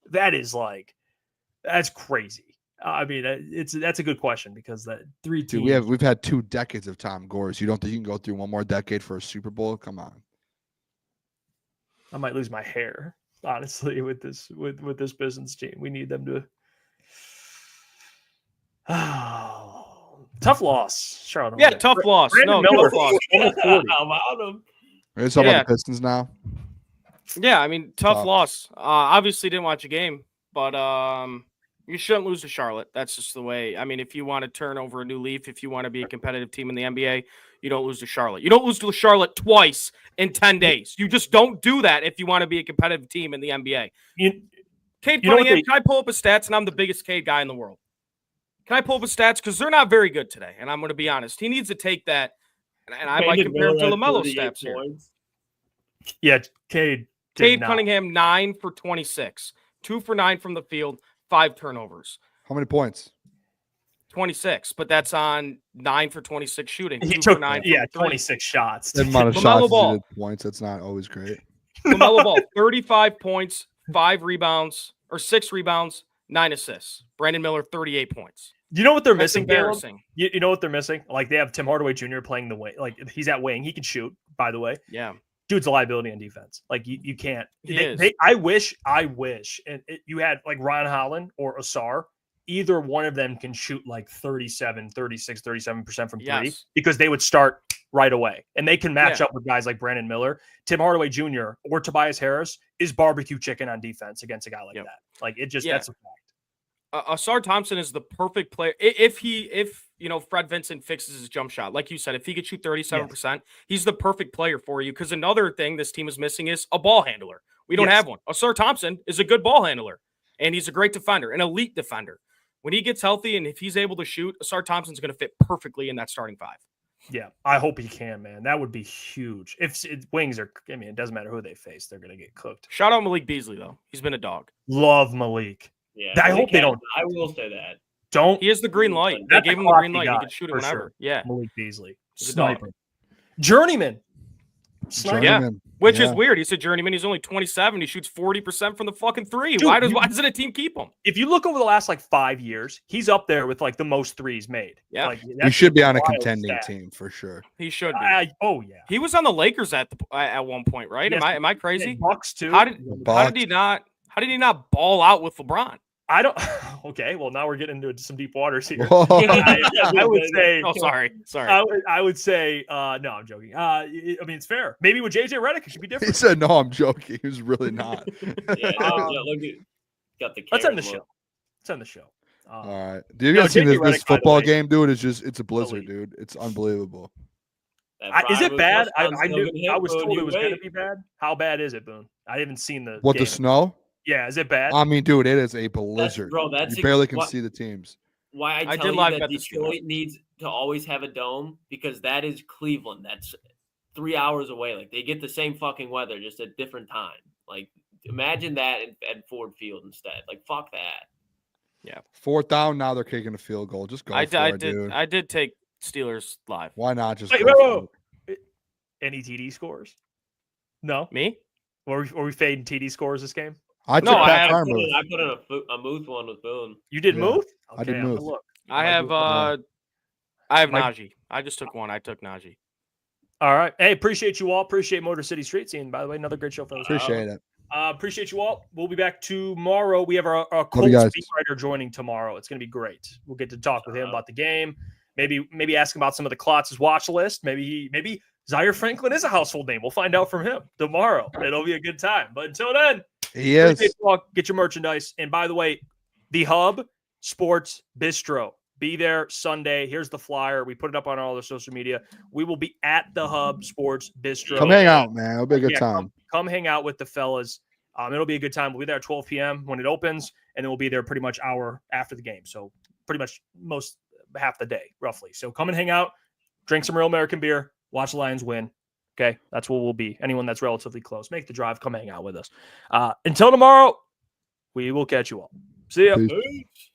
That's crazy. I mean, that's a good question because that three Dude, teams. we've had 2 decades of Tom Gores. You don't think you can go through one more decade for a Super Bowl? Come on. I might lose my hair, honestly, with this Pistons team. We need them to. Tough loss, Charlotte. Yeah, tough loss. Brandon No, Miller. tough loss. How about him? We're talking Yeah. about the Pistons now. Yeah, I mean, tough Tough. loss. Obviously, didn't watch a game, but you shouldn't lose to Charlotte. That's just the way. I mean, if you want to turn over a new leaf, if you want to be a competitive team in the NBA, you don't lose to Charlotte. You don't lose to Charlotte twice in 10 days. You just don't do that if you want to be a competitive team in the NBA. Cade you know what Cunningham, they- can I pull up his stats? And I'm the biggest Cade guy in the world. Can I pull up his stats? Because they're not very good today, and I'm going to be honest. He needs to take that, and I might compare him to LaMelo stats here. Yeah, Cade. did Cade not. Cunningham, 9 for 26. 2 for 9 from the field, 5 turnovers. How many points? 26, but that's on 9 for 26 shooting. He 2 took for 9 from 3. 26 shots. The amount of LaMelo shots Ball. he did points. That's not always great. LaMelo Ball, 35 points, 5 rebounds, or 6 rebounds, 9 assists. Brandon Miller, 38 points. You know what they're That's missing, Caleb? embarrassing. You know what they're missing? Like they have Tim Hardaway Jr. playing the wing. Like he's at wing. He can shoot, by the way. Yeah. Dude's a liability on defense. Like you can't. He is. I wish, and you had like Ron Holland or Asar. Either one of them can shoot like 37, 36, 37% from three Yes. because they would start right away. And they can match Yeah. up with guys like Brandon Miller. Tim Hardaway Jr. or Tobias Harris is barbecue chicken on defense against a guy like Yep. that. Like it just, Yeah. that's a fact. Asar Thompson is the perfect player. If Fred Vincent fixes his jump shot, like you said, if he could shoot 37%, he's the perfect player for you. Because another thing this team is missing is a ball handler. We don't Yes. have one. Asar Thompson is a good ball handler, and he's a great defender, an elite defender. When he gets healthy and if he's able to shoot, Asar Thompson's going to fit perfectly in that starting 5. Yeah, I hope he can, man. That would be huge. If wings are, I mean, it doesn't matter who they face; they're gonna get cooked. Shout out Malik Beasley though; he's been a dog. Love Malik. Yeah, I hope they don't. I will say that. Don't He has the green light. They That's gave a him the green cocky light. He guy, can shoot it for whenever. sure. Yeah, Malik Beasley, He's a dog. sniper, journeyman. Sniper. Yeah. Journeyman. Which Yeah. is weird. He's a journeyman. He's only 27. He shoots 40% from the fucking 3. Dude, Why doesn't a team keep him? If you look over the last like 5 years, he's up there with like the most threes made. Yeah. like, He that's should be on a wild contending stat. team for sure. He should be. Oh yeah. He was on the Lakers at one point, right? Yes. Am I crazy? Bucks too. How did Bucks. he not ball out with LeBron? I don't? Okay, well now we're getting into some deep waters here. Whoa. I would say. Oh, sorry. I would say, no, I'm joking. I mean, it's fair. Maybe with JJ Redick, it should be He different. said, "No, I'm joking." He was really not. Yeah, look at got the. Let's end the camera show. Let's end the show. All right. Do you No, guys see JJ this Redick, by the football way, game, dude? It's a blizzard, elite. dude. It's unbelievable. Is it bad? I was told it was going to be bad. How bad is it, Boone? I haven't seen the. What, game. the snow? Yeah, is it bad? I mean, dude, it is a blizzard. That's you barely can what- see the teams. Why I I tell did you live that bet the Steelers. Detroit needs to always have a dome because that is Cleveland. That's 3 hours away. Like they get the same fucking weather, just at different time. Like imagine that at Ford Field instead. Like fuck that. 4th down, now they're kicking a field goal. Just go for it, dude. I did take Steelers live. Why not just Wait, go whoa, for it? Any TD scores? No. Me? Were we fading TD scores this game? I No, took I Pat had- I Farmer. put in a Muth one with Boone. You did Yeah, move? I did I'm gonna move. Look. I Might have do- I have My- Najee. I just took one. I took Najee. All right. Hey, appreciate you all. Appreciate Motor City Street Scene. By the way, another great show for us. Appreciate it. Appreciate you all. We'll be back tomorrow. We have our you Colts guys. beat writer joining tomorrow. It's going to be great. We'll get to talk with him about the game. Maybe ask him about some of the Klotz's watch list. Maybe Zaire Franklin is a household name. We'll find out from him tomorrow. It'll be a good time. But until then, Yes. get your merchandise. And by the way, the Hub Sports Bistro. Be there Sunday. Here's the flyer. We put it up on all the social media. We will be at the Hub Sports Bistro. Come hang out, man. It'll be a good time. Come hang out with the fellas. It'll be a good time. We'll be there at 12 p.m. when it opens, and then we'll be there pretty much hour after the game. So pretty much half the day, roughly. So come and hang out, drink some real American beer, watch the Lions win. Okay, that's what we'll be. Anyone that's relatively close, make the drive, come hang out with us. Until tomorrow, we will catch you all. See ya. Peace. Peace.